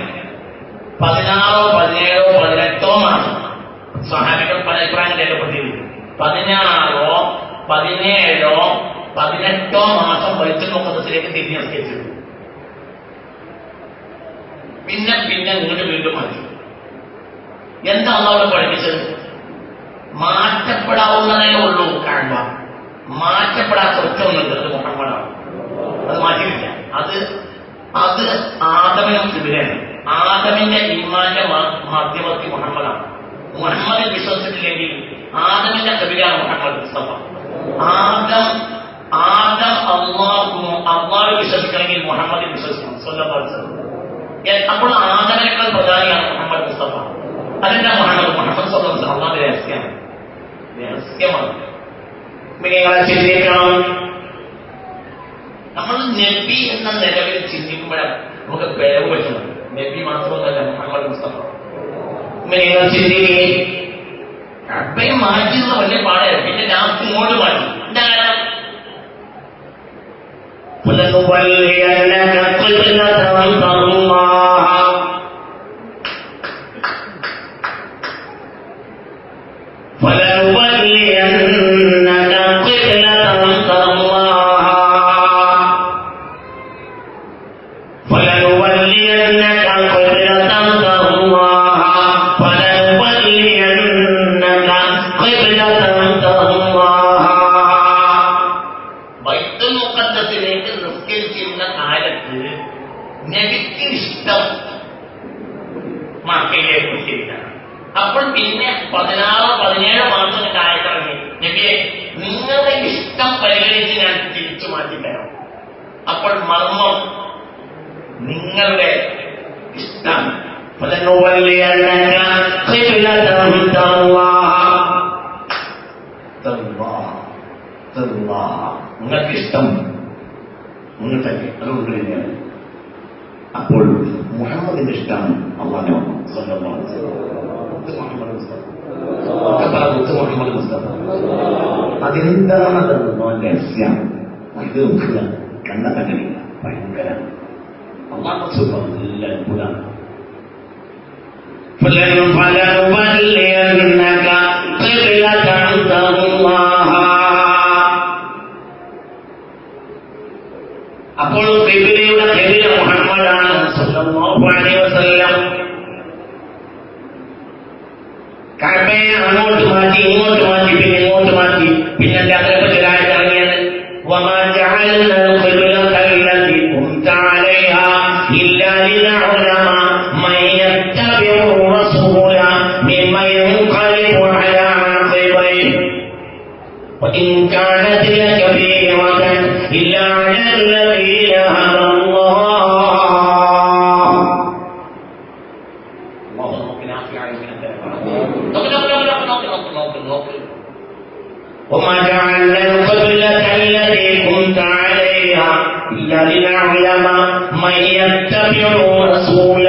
16, 17, 18 മാസം സ്വഹാബികൾ പല അഭിപ്രായം രേഖപ്പെട്ടിരുന്നു. 16, 17, 18 മാസം ബൈത്തുൽ മുഖദ്ദസിലേക്ക് തിരിഞ്ഞ് നിസ്കരിച്ചിരുന്നു. പിന്നെ വീണ്ടും മതി. എന്താണ് അവിടെ പഠിപ്പിച്ചത്? മാറ്റപ്പെടാവുന്നതേ ഉള്ളൂ കഅബ, മാറ്റപ്പെടാത്ത ഒറ്റൊന്നുണ്ട്, അത് മുഹമ്മദാണ്. അത് മാറ്റിയില്ല. അത് ആദമിനും കിബിലാണ്. ആദമിന്റെ ഈമാന്റെ മധ്യവർത്തി മുഹമ്മദാണ്. മുഹമ്മദിൽ വിശ്വസിച്ചില്ലെങ്കിൽ ആദമിന്റെ കിബിലാണ് മുഹമ്മദ് മുസ്തഫ. ആദം അള്ളാഹു വിശ്വസിക്കണമെങ്കിൽ മുഹമ്മദിൽ വിശ്വസിക്കണം സ്വല്ലല്ലാഹു അലൈഹി വസല്ലം. അപ്പോൾ ആദമിനേക്കാൾ പ്രധാനിയാണ് മുഹമ്മദ് മുസ്തഫ. അതിന്റെ മുഹമ്മദ് സ്വല്ലല്ലാഹു അലൈഹി വസല്ലം അള്ളാഹുവിന്റെ രഹസ്യമാണ്. നിങ്ങളെ ചിന്തിക്കണം. നമ്മൾ നബി എന്ന നിലവിൽ ചിന്തിക്കുമ്പോഴാണ് നമുക്ക് പിഴവ് പറ്റുന്നത്. നബി മാത്രമല്ല മുഹമ്മദ് മുസ്തഫ. നിങ്ങൾ ചിന്തിക്കുകയെ കഅബയെ മാറ്റിയുള്ള വലിയ പാടാണ്. പിന്നെ ലാസ്റ്റ് ഇങ്ങോട്ട് മാറ്റി. എന്താണ്? അപ്പോൾ പിന്നെ 16, 17 മാസം കാലത്തിറങ്ങി നബിയെ നിങ്ങളുടെ ഇഷ്ടം പരിഗണിച്ച് ഞാൻ തിരിച്ചു മാറ്റിത്തരാം. അപ്പോൾ മർമ്മം നിങ്ങളുടെ ഇഷ്ടം. നിങ്ങൾക്ക് ഇഷ്ടം നിങ്ങൾ തന്നെ, അതുകൊണ്ട് തന്നെയാണ്. അപ്പോൾ മുഹമ്മദിന്റെ ഇഷ്ടമാണ് അള്ളാഹു സ്വല്ലല്ലാഹു അലൈഹി വസല്ലം. മുഹമ്മദ് മുസ്തഫ അതെന്താണെന്ന് രഹസ്യം. ഇത് നോക്കുക, കണ്ട തന്നില്ല, ഭയങ്കര അള്ളാഹു നല്ല അത്ഭുതമാണ്. അപ്പോൾ ഖിബ്ലയുടെ ഖിബ്ല മുഹമ്മദാണ് സല്ലല്ലാഹു അലൈഹി വസല്ലം. കഅബയെ അങ്ങോട്ട് മാറ്റി ഇങ്ങോട്ട് മാറ്റി പിന്നെ ഇങ്ങോട്ട് മാറ്റി. പിന്നെ അതിനെപ്പറ്റി ഇറങ്ങിയത് വമാ ജഅൽനാ ഖിബ്ലത അല്ലതി കുൻത അലൈഹാ ഇല്ലാ ലിനഅലമ മൻ യത്തബിഉ റസൂല മിമ്മൻ യൻഖലിബു അലാ അഖിബൈഹി വഇൻ കാനത് ലകബീറതൻ ഇല്ലാ അലല്ലദീന ഹദല്ലാഹ്. അല്ലാഹു നമുക്ക് നാഫിയായി وما جعلنا القبلة التي كنت عليها إلا لنعلم من يتبع الرسول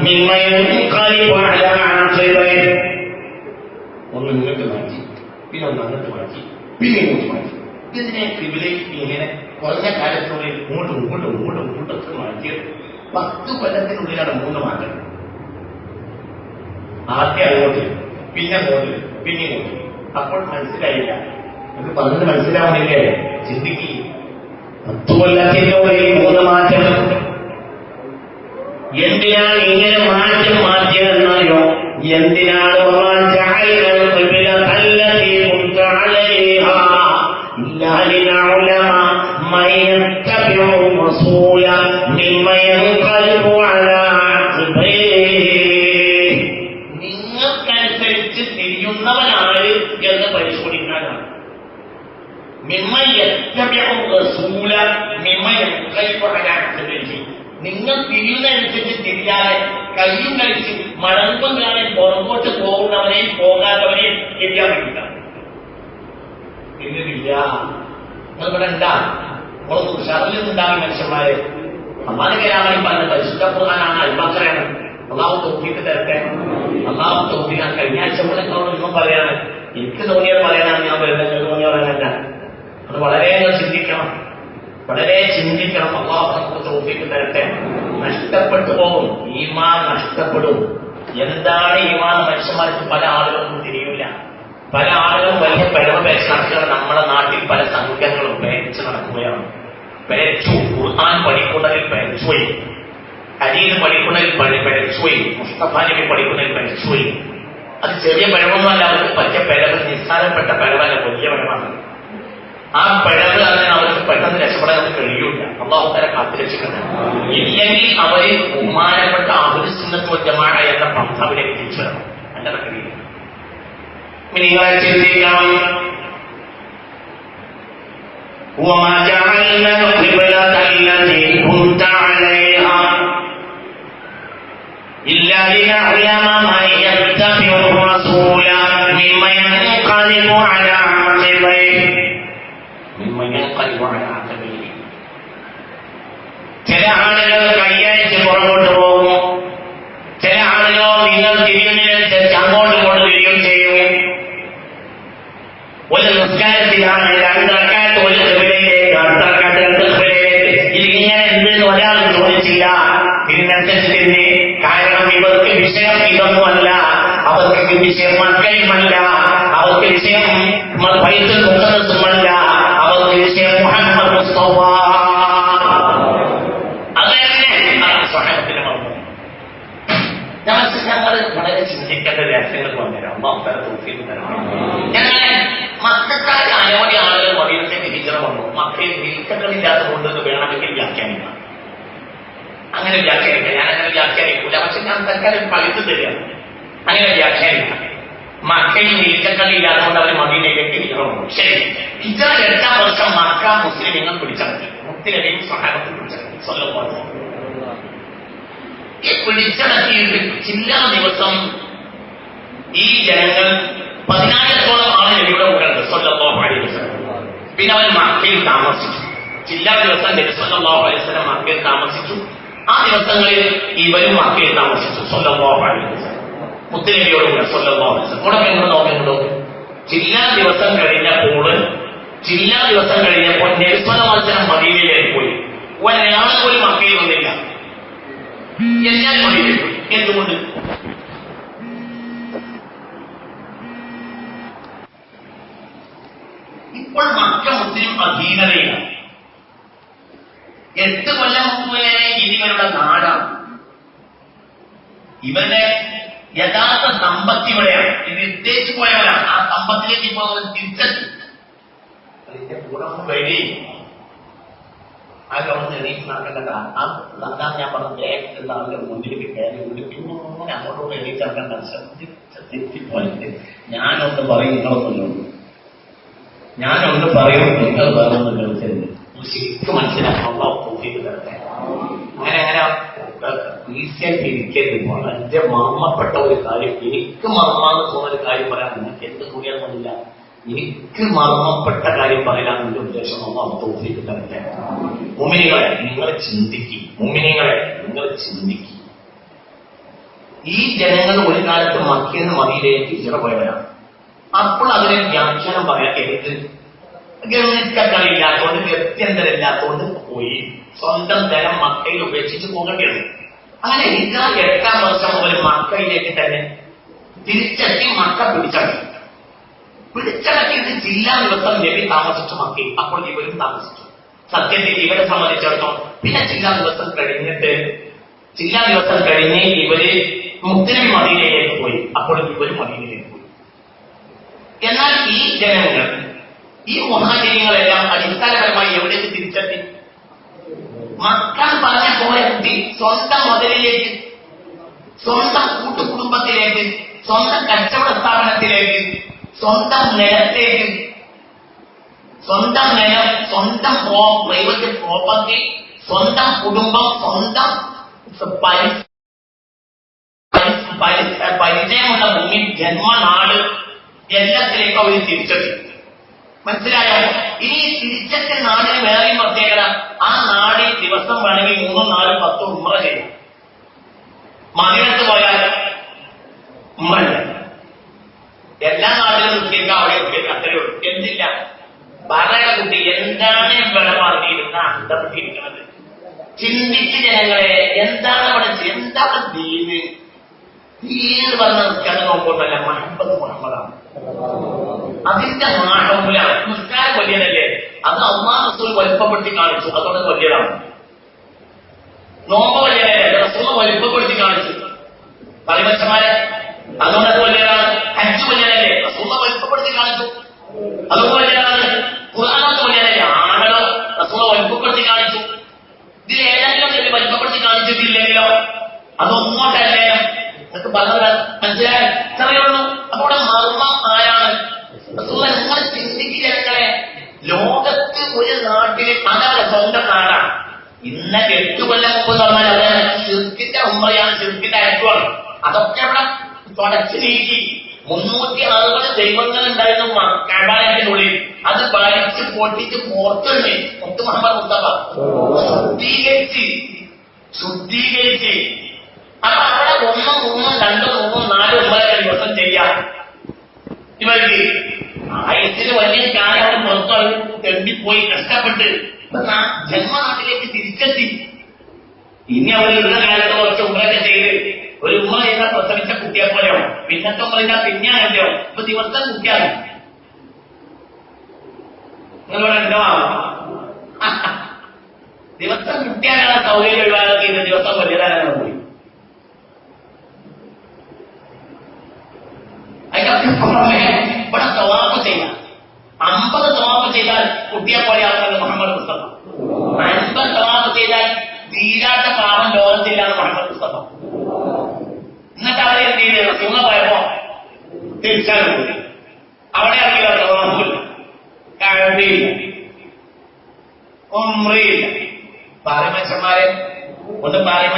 ممن ينقلب على عقبيه. ഒന്ന് ഇങ്ങോട്ട് മാറ്റി പിന്നെ ഒന്ന് അങ്ങോട്ട് മാറ്റി പിന്നെ ഇങ്ങോട്ട് മാറ്റി. ഇതിനെ ഖിബ്ലയിൽ ഇങ്ങനെ കുറഞ്ഞ കാലത്തിനുള്ളിൽ ഇങ്ങോട്ടും ഇങ്ങോട്ടും ഇങ്ങോട്ടും ഇങ്ങോട്ടൊക്കെ മാറ്റിയത് 10 കൊല്ലത്തിനുള്ളിലാണ് 3 മാറ്റം. ആദ്യം അങ്ങോട്ട് പിന്നെ അങ്ങോട്ട് പിന്നെ ഇങ്ങോട്ട്. അപ്പോൾ മനസ്സിലായില്ല. നമുക്ക് പറഞ്ഞത് മനസ്സിലാവുന്നില്ലേ? ചിന്തിക്ക്. 10 കൊല്ലത്തിനുള്ളിൽ 3 മാറ്റം. എന്തിനാണ് ഇങ്ങനെ മാറ്റം മാറ്റിയതെന്നറിയോ? എന്തിനാണ് നിങ്ങൾക്കനുസരിച്ച് തിരിയുന്നവനാണ് എന്ന് പരിശോധിക്കാനാണ്. നിങ്ങൾ തിരിയുന്നതനുസരിച്ച് തിരിയാതെ കയ്യും കഴിച്ച് മടങ്ങും കാണാൻ പുറകോട്ട് പോകുന്നവനെയും പോകാത്തവനെയും തിരിയാൻ പറ്റില്ല. തിരിഞ്ഞിട്ടില്ല. നിങ്ങളിവിടെ ഉണ്ടാ പുറത്ത് ഷറിലുണ്ടാകും മനുഷ്യന്മാരെ. അമ്മാനകരാമണി പറഞ്ഞ പരിശുദ്ധ ഖുർആനാണ് അൽബഖറയാണ്. അള്ളാഹു തൗഫീഖ് തരട്ടെ. അള്ളാഹു തൗഫീഖ്. കഴിഞ്ഞ ആഴ്ച കൂടെ ഒന്നും പറയാണ്. എനിക്ക് തോന്നിയത് പറയാനാണ് ഞാൻ വരുന്നത്. തോന്നിയ പറയാനല്ല. അത് വളരെ ചിന്തിക്കണം, വളരെ ചിന്തിക്കണം. അള്ളാഹു നമുക്ക് തൗഫീഖ് തരട്ടെ. നഷ്ടപ്പെട്ടു പോകും. ഈമാൻ നഷ്ടപ്പെടും. എന്താണ് ഈമാൻ? മനുഷ്യന്മാർക്ക് പല ആളുകൾക്കും തിരിയില്ല. പല ആളുകളും വലിയ പിഴവ് പേച്ച് നടക്കുകയാണ്. നമ്മുടെ നാട്ടിൽ പല സംഘങ്ങളും പേച്ച് നടക്കുകയാണ്. പേച്ചു. ഖുർആൻ പഠിക്കുന്നതിൽ പേച്ചുപോയി, ഹദീസ് പഠിക്കുന്നതിൽ പേച്ചുപോയി, മുസ്തഫ നബി പഠിക്കുന്നതിൽ പേച്ചുപോയി. അത് ചെറിയ പിഴവൊന്നുമല്ല. അവർക്ക് പറ്റിയ പിഴവ് നിസ്സാരപ്പെട്ട പിഴവല്ല, വലിയ പിഴവാണ്. ആ പിഴവ് അതിന് അവർക്ക് പെട്ടെന്ന് രക്ഷപ്പെടാൻ നമുക്ക് കഴിയൂല. അള്ളാഹു തആല കാത്തുരക്ഷിക്കണം. ഇല്ലെങ്കിൽ അവര് ബഹുമാനപ്പെട്ട അഹ്ലു സുന്നത്ത് വൽ ജമാഅ എന്ന പന്ഥാവിലേക്ക് തിരിച്ചു വരണം. അങ്ങനെ കഴിയില്ല. നിങ്ങളെ ചിന്തിക്കണം. وما جعلنا القبلة التي كنت عليها إلا لنعلم من يتبع الرسول ممن ينقلب على عقبيه. ചില ആളുകൾ കൈയടിച്ച് പുറകോട്ട് പോകും. ചില ആളുകൾ നിങ്ങൾ തിരിയുന്നതിനനുസരിച്ച് അങ്ങോട്ട് കൊണ്ട് തിരിയും ചെയ്യും. ഒരു നിസ്കാരത്തിലാണ് 2 റക്അത്ത് ഒരു ഖിബ്ലയിലേക്ക്, അടുത്ത റക്അത്ത് 2 ഖിബ്ലയിലേക്ക്. ഇതിങ്ങനെ എന്തെന്ന് ഒരാൾ ചോദിച്ചില്ല. ഇതിനനുസരിച്ച് തിരിഞ്ഞ്. കാരണം ഇവർക്ക് വിഷയം ഇതൊന്നുമല്ല. അവർക്ക് വിഷയം മക്കയുമല്ല. അവർക്ക് വിഷയം ബൈത്തുൽ മുഖദ്ദസുമല്ല. അവർക്ക് വിഷയം മുഹമ്മദ് മുസ്തഫ. അതന്നെ സ്വഹാബത്തിന്റെ മർമ്മം. ഞങ്ങൾ വളരെ ചിന്തിക്കേണ്ട രഹസ്യങ്ങൾ പറഞ്ഞുതരാം. അല്ലാഹു തആല തൗഫീഖ് തരട്ടെ. ഞങ്ങളെ മക്കക്കാർ അനവധി ആളുകൾ മദീനത്തേക്ക് ഹിജ്റ വന്നു. മക്കയിൽ വിൽക്കകളില്ലാത്തത് കൊണ്ട് വേണമെങ്കിൽ വ്യാഖ്യാനിക്കാം. അങ്ങനെ വ്യാഖ്യാനിക്കാം. ഞാനങ്ങനെ വ്യാഖ്യാനിക്കൂല. പക്ഷെ ഞാൻ തൽക്കാലം പഴുത്ത് തരികയാണ്. അങ്ങനെ വ്യാഖ്യാനിക്കാം. മക്കയിൽ വിൽക്കകളില്ലാത്തതുകൊണ്ട് അവർ മദീനയിലേക്ക് ഹിജ്റ വന്നു. ശരി. ഹിജ്റ 8-ാം വർഷം മക്ക മുസ്ലിമീങ്ങൾ പിടിച്ചടക്കി. മുത്തിനബിയും സ്വഹാബത്തും പിടിച്ചടക്കി. സ്വല്ലല്ലാഹു അലൈഹി വസല്ലം ഈ പിടിച്ചടക്കിയിട്ട് ചില ദിവസം ഈ ജനങ്ങൾ 10,000-ഓളം ആളുകൾ ഇവിടെ ഉണ്ട്. സ്വല്ലല്ലാഹു അലൈഹി വസല്ലം. പിന്നെ അവർ മക്കയിൽ താമസിച്ചു. ചില ദിവസം നബി സ്വല്ലല്ലാഹു അലൈഹി വസല്ലം മക്കയിൽ താമസിച്ചു. ആ ദിവസങ്ങളിൽ ഇവരും മക്കയിൽ താമസിച്ചു. സ്വല്ലല്ലാഹു അലൈഹി വസല്ലം മുത്തുനബിയോടുകൂടെ സ്വല്ലല്ലാഹു അലൈഹി വസല്ലം. കൂടെ നിങ്ങൾ നോക്കുന്നുണ്ടോ? ചില ദിവസം കഴിഞ്ഞപ്പോൾ നബി സ്വല്ലല്ലാഹു അലൈഹി വസല്ലം മദീനയിലേക്ക് പോയി. ഒരാൾ പോലും മക്കയിൽ വന്നില്ല. എല്ലാം മൊഴിയിലേക്ക്. എന്തുകൊണ്ട്? ഇപ്പോൾ മക്ക മുസ്ലിം അധീനതയിലാണ്. 8 കൊല്ലം മുമ്പ് വരെ ഇവരുടെ നാടാണ്. ഇവരുടെ യഥാർത്ഥ സമ്പത്ത് ഇവിടെയാണ്. ഇത് വിദേശിച്ചു പോയവരാണ്. ആ സമ്പത്തിലേക്ക് ഇപ്പോൾ അവർ തിരിച്ചെത്തി. അതിന്റെ കൂടെ വഴി ആ ഗവൺമെന്റ് എണീറ്റ് നടക്കേണ്ട അതാണ് ഞാൻ പറഞ്ഞ ബാഗിലുള്ള ആളുകൾ മുന്നിലേക്ക് കയറി പിന്നെ അങ്ങനെ അങ്ങോട്ടോട് എണീറ്റ് നടക്കേണ്ട തെറ്റിപ്പോയിട്ട് ഞാനൊന്ന് പറയും നിങ്ങളൊന്നുമില്ല, ഞാനൊന്ന് പറയും നിങ്ങൾ വേറൊന്നും കളിച്ചത് ശരിക്കും മനസ്സിലാക്കാൻ തരട്ടെ. അങ്ങനെ ഈസിയായിട്ട് ഇരിക്കരുത്. വളരെ മർമ്മപ്പെട്ട ഒരു കാര്യം, എനിക്ക് മർമ്മാന്ന് തോന്നുന്ന കാര്യം പറയാൻ നിങ്ങൾക്ക് എന്ത് കൂടിയാണെന്നില്ല, എനിക്ക് മർമ്മപ്പെട്ട കാര്യം പറയാൻ എന്റെ ഉദ്ദേശം തൗഫീഖ് തരട്ടെ. മുഅ്മിനീങ്ങളെ നിങ്ങൾ ചിന്തിക്കും, മുഅ്മിനീങ്ങളെ നിങ്ങൾ ചിന്തിക്കും. ഈ ജനങ്ങൾ ഒരു കാലത്ത് മക്കയിൽ നിന്ന് മദീനയിലേക്ക് ഹിജ്റ പോയവരാണ്. അപ്പോൾ അതിനെ വ്യാഖ്യാനം പറയാൻ എന്ത് ഗണിക്കക്കളില്ലാത്തോണ്ട് ഗത്യന്തരമില്ലാത്തോണ്ട് പോയി സ്വന്തം ധനം മക്കയിൽ ഉപേക്ഷിച്ച് പോകേണ്ടിയാണ്. അങ്ങനെ ഹിജ്റ 8-ാം വർഷം മുതൽ മക്കയിലേക്ക് തന്നെ തിരിച്ചെത്തി മക്ക പിടിച്ചടക്കിയിട്ട് ജില്ലാ ദിവസം നബി താമസിച്ചു മക്കയിൽ. അപ്പോൾ ഇവരും താമസിച്ചു. സത്യത്തിൽ ഇവരെ സംബന്ധിച്ചിടത്തോളം പിന്നെ ജില്ലാ ദിവസം കഴിഞ്ഞ് ഇവര് മുസ്ലിം മദീനയിലേക്ക് പോയി. അപ്പോൾ ഇവരും മദീനയിലേക്ക് പോയി. എന്നാൽ ഈ ജനങ്ങൾ, ഈ മുഹാജിരികളെല്ലാം അടിസ്ഥാനപരമായി എവിടേക്ക് തിരിച്ചെത്തി? മക്ക പറഞ്ഞ പോലെ എത്തി. സ്വന്തം മുതലിലേക്ക്, സ്വന്തം കൂട്ടുകുടുംബത്തിലേക്ക്, സ്വന്തം കച്ചവട സ്ഥാപനത്തിലേക്ക്, സ്വന്തം നിലത്തേക്ക്, സ്വന്തം നിലം, സ്വന്തം പ്രൈവറ്റ് പ്രോപ്പർട്ടി, സ്വന്തം കുടുംബം, സ്വന്തം പരിചയമുള്ള ഭൂമി, ജന്മനാട്, എല്ലാത്തിലേക്കും അവർ തിരിച്ചെത്തി. മനസ്സിലായോ? ഇനി തിരിച്ചെത്തിയ നാടിന് വേറെയും പ്രത്യേകത, ആ നാടിൽ ദിവസം വേണമെങ്കിൽ 3, 4, 10 ഉംറ ചെയ്യും. മദീനത്ത് പോയാൽ ഉമ്മല്ല. എല്ലാ നാട്ടിലും നിൽക്കുക, അവിടെ അത്രയേ ഉള്ളൂ. എന്തില്ല പറയണ കുട്ടി എന്താണ് ഇവിടെ പറഞ്ഞിരുന്ന അന്തപ്പെട്ടിരിക്കുന്നത്? ചിന്തിച്ച് ജനങ്ങളെ, എന്താണ് അവിടെ ദീന്? ദീന് പറഞ്ഞ നിൽക്കാതെ നോക്കുമ്പോഴല്ല മുഹമ്മദാണ്. അതിന്റെ മാഹബിലാണ്. നിസ്കാരം വലിയതല്ലേ? അത് അല്ലാഹു റസൂൽ വലിപ്പപ്പെടുത്തി കാണിച്ചു, അതുകൊണ്ട് വലിയതാണ്. നോമ്പ് വലിയതല്ലേ? റസൂൽ വലിപ്പപ്പെടുത്തി കാണിച്ചു. കളിമച്ചമാരെ അതുകൊണ്ട് വലിയതാണ്. ഹജ്ജ് വലിയതല്ലേ? റസൂൽ വലിപ്പപ്പെടുത്തി കാണിച്ചു, അതുകൊണ്ട് വലിയതാണ്. ഖുർആനൊക്കെ വലിയതല്ലേ? ആണല്ലോ, റസൂൽ വലിപ്പപ്പെടുത്തി കാണിച്ചു. ഇതിൽ ഏതെങ്കിലും വലിപ്പപ്പെടുത്തി കാണിച്ചിട്ടില്ലെങ്കിലോ അതൊന്നോട്ടല്ലേ നിങ്ങൾക്ക് പറഞ്ഞത് മനസ്സിലായി? ഇത്രയുള്ളൂ. അപ്പോൾ മർമ്മം ആരാണ്? നിങ്ങൾ ചിന്തിക്കുകകളെ, ലോകത്ത് ഒരു നാട്ടില് അതാണ് സ്വന്തം നാടാണ്. ഇന്ന് 8 കൊല്ലം മുമ്പ് പറഞ്ഞാൽ അതാണ് ശിർക്കിന്റെ ഉമ്മയാണ്, ശിർക്കിന്റെ അയറ്റുമാണ്. അതൊക്കെ അവിടെ തുടച്ചു നീക്കി 360 ദൈവങ്ങൾ ഉണ്ടായിരുന്നു കഅബാലയത്തിനുള്ളിൽ. അത് വലിച്ച് പൊട്ടിച്ച് പുറത്തുണ്ട് മുത്ത് മുഹമ്മദ് മുസ്തഫ ശുദ്ധീകരിച്ച്. അപ്പൊ അവിടെ 1, 3, 2, 3, 4 ഉമ്മയൊക്കെ ദിവസം ചെയ്യാം. ഇവർക്ക് ആയത്തിന് വലിയ കാലം പുറത്ത് തെണ്ടിപ്പോയി കഷ്ടപ്പെട്ട് ജന്മനാട്ടിലേക്ക് തിരിച്ചെത്തി. ഇനി അവരുള്ള കാലത്ത് കുറച്ച് ഉമ്മയൊക്കെ ചെയ്ത് ഒരു ഉമ്മ ചെയ്താൽ പ്രസവിച്ച കുട്ടിയെ പോലെയാവും. പിന്നത്തെ ഉമ്മ ചെയ്താൽ പിന്നെയാണല്ലോ. ഇപ്പൊ ദിവസം കുട്ടിയാണ്. നിങ്ങളിവിടെ ഉണ്ടോ? ദിവസം കുട്ടിയാകാൻ സൗകര്യം ഒഴിവാക്കി ഇന്ന് ദിവസം വലിയതാകാൻ പോയി. അതിനൊക്കെ പുറമെ ഇവിടെ തവാഫ് ചെയ്യാം. 50 തവാഫ് ചെയ്താൽ കുട്ടിയെ പോലെയാണെന്ന് മുഹമ്മദ് മുസ്തഫ. 50 തവാഫ് ചെയ്താൽ തീരാത്ത പാപം ലോകത്തില്ലാന്ന് മുഹമ്മദ് മുസ്തഫ. എന്നിട്ട് അവരെ എന്ത് ചെയ്ത് റസൂൽ പോയപ്പോ തിരിച്ചാൽ കൂടി അവിടെ അറിയില്ല, തവാഫില്ല, കഅബയില്ല, ഉംറയില്ല. പാരമനുഷ്യന്മാരെ ഒന്ന് പറയും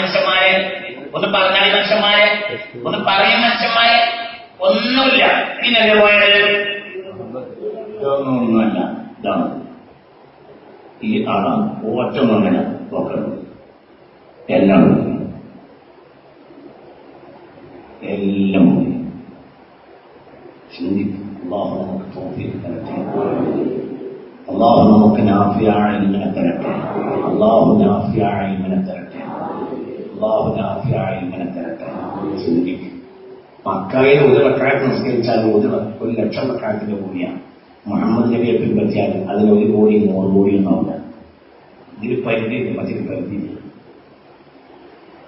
മനുഷ്യന്മാരെ ഒന്നുമില്ല. പിന്നെ പോയത് ഒന്നുമല്ല. ഇതാണ് ഈ ആളാണ്. ഒറ്റൊന്നും അങ്ങനെ നോക്കണം. എല്ലാം ചിന്തിക്കും. അല്ലാഹു നമുക്ക് തൗഫീഖ് തരട്ടെ. അല്ലാഹു നമുക്ക് നാഫിയായ ഇൽമിനെ തരട്ടെ. അല്ലാഹു നാഫിയായ ഇൽമിനെ തരട്ടെ. അള്ളാഹു നാഫിയായ ഇങ്ങനെ തരട്ടെ. ചിന്തിക്കും. മക്കയിൽ ഒരു റക്അത്ത് നിസ്കരിച്ചാൽ 1,00,000 റക്അത്തിന്റെ കൂലിയാണ്. മുഹമ്മദ് നബിയെ പിൻപറ്റിയാൽ അതിൽ 1 കോടി 100 കോടി ഒന്നാവില്ല. ഇതിൽ പരിധിയില്ല, മറ്റൊരു പരിധിയില്ല.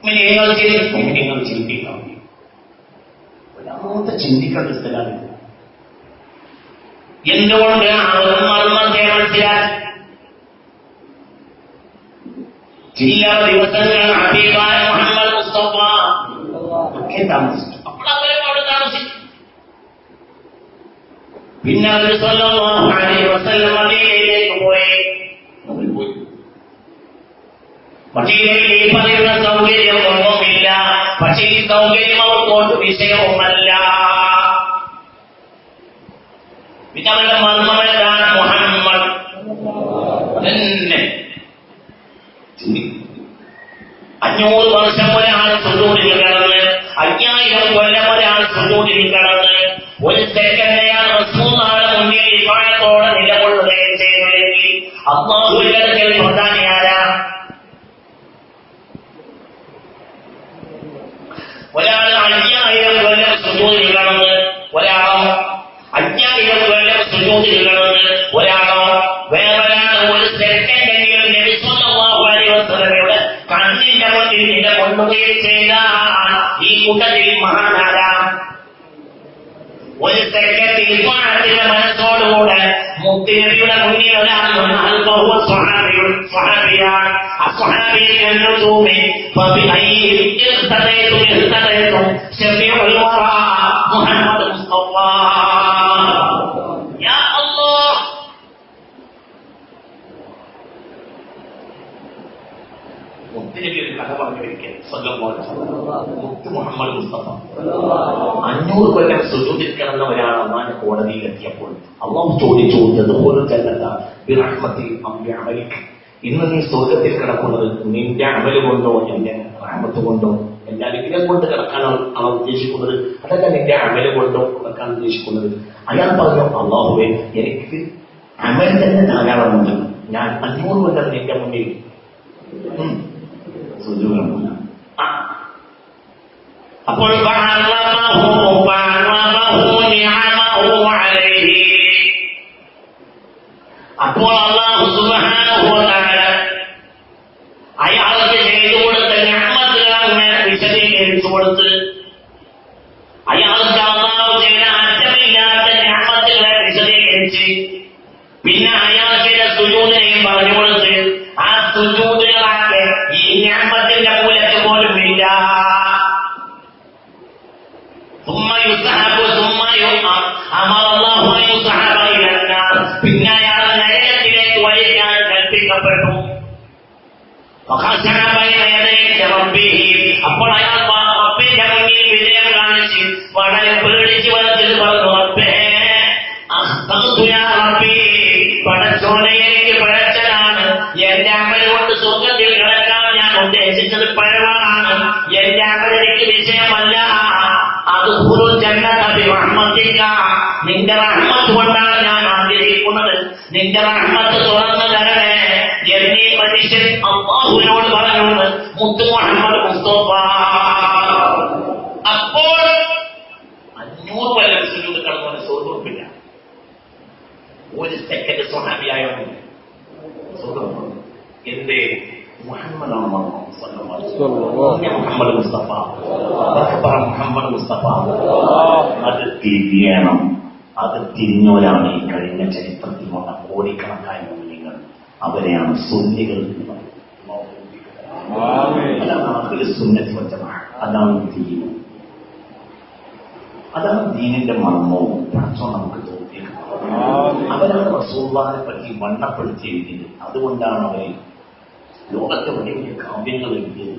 നിങ്ങൾ ചിന്തിക്കണം. വല്ലാത്ത ചിന്തിക്കേണ്ട സ്ഥലമാണ്. എന്തുകൊണ്ട് മനസ്സിലാക്കി ചില ദിവസങ്ങൾ ഹബീബായ മുഹമ്മദ് മുസ്തഫ ഒക്കെ താമസിച്ചു. അപ്പോഴവരും അവിടെ താമസിച്ചു. പിന്നെ അവർ സ്വല്ലല്ലാഹു അലൈഹി വസല്ലം മദീനയിലേക്ക് പോയി. മദീനയിൽ ഈ പറയുന്ന സൗകര്യം ഒന്നുമില്ല. പക്ഷേ ഈ സൗകര്യം അവർക്കോട്ട് വിഷയവുമല്ല. പിന്നെ അവരുടെ മർമ്മമെന്താണ്? മുഹമ്മദ് തന്നെ. 500 വർഷം ഒരാൾ സുജൂദിൽ കിടന്ന്, 5000 കൊല്ലം ഒരാൾ സുജൂദിൽ കിടന്ന്, ഒരു സെക്കൻഡ് അയാൾ റസൂലുള്ളാഹിയുടെ മുന്നിൽ ഇബാദത്തോടെ നിലകൊള്ളുകയും ചെയ്തെങ്കിൽ അല്ലാഹുവിന്റെ അടുക്കൽ പ്രധാനി ആരാ? ഒരാൾ 5000 കൊല്ലം സുജൂദിൽ കിടന്ന്, ഒരാളോ 5000 കൊല്ലം സുജൂദിൽ കിടന്ന്, ഒരാളോ വേറൊരാൾ ഒരു സെക്കൻഡെങ്കിലും നബി സ്വല്ലല്ലാഹു അലൈഹി വസല്ലമയുടെ കണ്ണിന്റെ മുന്നിൽ നിലകൊള്ളുകയും ചെയ്ത ഈ കൂട്ടത്തിൽ മഹാനാരാ? ഒരു സെക്കൻഡ് ഇസ്ലാമിന്റെ മനസ്സോടുകൂടെ മുത്തുനബിയുടെ മുന്നിൽ ഒരാൾ സ്വഹാബിയാണ്. മുഹമ്മദ് മുസ്തഫ. യാ അല്ലാഹ്, മുത്തുനബി ഒരു കഥ പറഞ്ഞു ഒരിക്കൽ. മുത്ത് മുഹമ്മദ് മുസ്തഫ 500 കൊല്ലം സുജൂദിൽ കിടന്ന ഒരാൾ അള്ളാന്റെ കോടതിയിൽ എത്തിയപ്പോൾ അള്ളാഹു ചോദിച്ചു, ഇന്ന് നീ സ്വർഗത്തിൽ കിടക്കുന്നത് നിന്റെ അമല് കൊണ്ടോ എന്റെ റഹ്മത്ത് കൊണ്ടോ? എന്റെ അനുഗ്രഹം കൊണ്ട് കിടക്കാനാണ് അവൻ ഉദ്ദേശിക്കുന്നത്, അതല്ല നിന്റെ അമല് കൊണ്ടോ കിടക്കാൻ ഉദ്ദേശിക്കുന്നത്? അയാൾ പറഞ്ഞു, അള്ളാഹുവേ, എനിക്ക് അമൽ തന്നെ ധാരാളമുണ്ട്. ഞാൻ 500 കൊല്ലം നിന്റെ മുന്നിൽ സുജൂദിലാണ്. അപ്പോൾ അപ്പോൾ അല്ലാഹു സുബ്ഹാനഹു വ തആല അയാൾക്ക് ചെയ്തു കൊടുത്ത നിഅമത്തുകളെ വിശദീകരിച്ചു കൊടുത്ത്, അയാൾക്ക് അല്ലാഹു ചെയ്ത അറ്റമില്ലാത്ത നിഅമത്തുകളെ വിശദീകരിച്ച്, പിന്നെ അയാൾക്ക് സുജൂദിനെയും പറഞ്ഞു കൊടുത്ത്, ആ സുജൂദുകളാകെ ഈ നിഅമത്തിന്റെ മൂലത്ത് പോലും ഇല്ല. പിന്നെ അയാൾ നരകത്തിലേക്ക് വലിക്കാൻ കൽപ്പിക്കപ്പെട്ടു. അപ്പോൾ അയാൾ റബ്ബിന്റെ മുന്നിൽ വിജയം കാണിച്ച് വളരെ പേടിച്ച് വലത്തിൽ പറഞ്ഞു, പടച്ചോനെ, എനിക്ക് പിഴച്ചതാണ്. എന്റെ അമൽ കൊണ്ട് സ്വർഗത്തിൽ കിടക്കാൻ ഞാൻ ഉദ്ദേശിച്ചത് പഴവാണ്. എന്റെ അമൽ എനിക്ക് വിഷയമല്ല. അത് നിന്റെ റഹ്മത്ത് കൊണ്ടാണ് ഞാൻ ആഗ്രഹിക്കുന്നത്. നിന്റെ റഹ്മത്ത് തുറന്നു തരണേ എന്നീ മനുഷ്യൻ അല്ലാഹുവിനോട് പറഞ്ഞു. മുത്ത് മുഹമ്മദ് മുസ്തഫ അപ്പോൾ 500 കൊല്ലം സുജൂദ് കിടന്നുകൊണ്ട് സ്വർഗ്ഗമില്ല. ഒരു സെക്കൻഡ് സ്വഹാബിയായോണ്ട് സ്വർഗ്ഗം. എന്തേ? മുഹമ്മദാണ് മുഹമ്മദ് മുസ്തഫ. മുഹമ്മദ് മുസ്തഫ. അത് തിരിയണം. അത് തിരിഞ്ഞവരാണ് ഈ കഴിഞ്ഞ ചരിത്രത്തിൽ വന്ന കോടിക്കണക്കായ മൂല്യങ്ങൾ. അവരെയാണ് സുന്നികൾ എന്ന് പറയുന്നത്. അതാണ് സുന്നത്ത് വജമാഅ. അതാണ് ദീൻ. അതാണ് ദീനിന്റെ മർമ്മവും. പഠിച്ചോ നമുക്ക് തോന്നിയത്. അവരാണ് റസൂലുള്ളാഹിനെ പറ്റി വണ്ണപ്പെടുത്തി എഴുതിയത്. അതുകൊണ്ടാണ് അവരെ ലോകത്തെ വലിയ വലിയ കാവ്യങ്ങൾ എഴുതിയത്.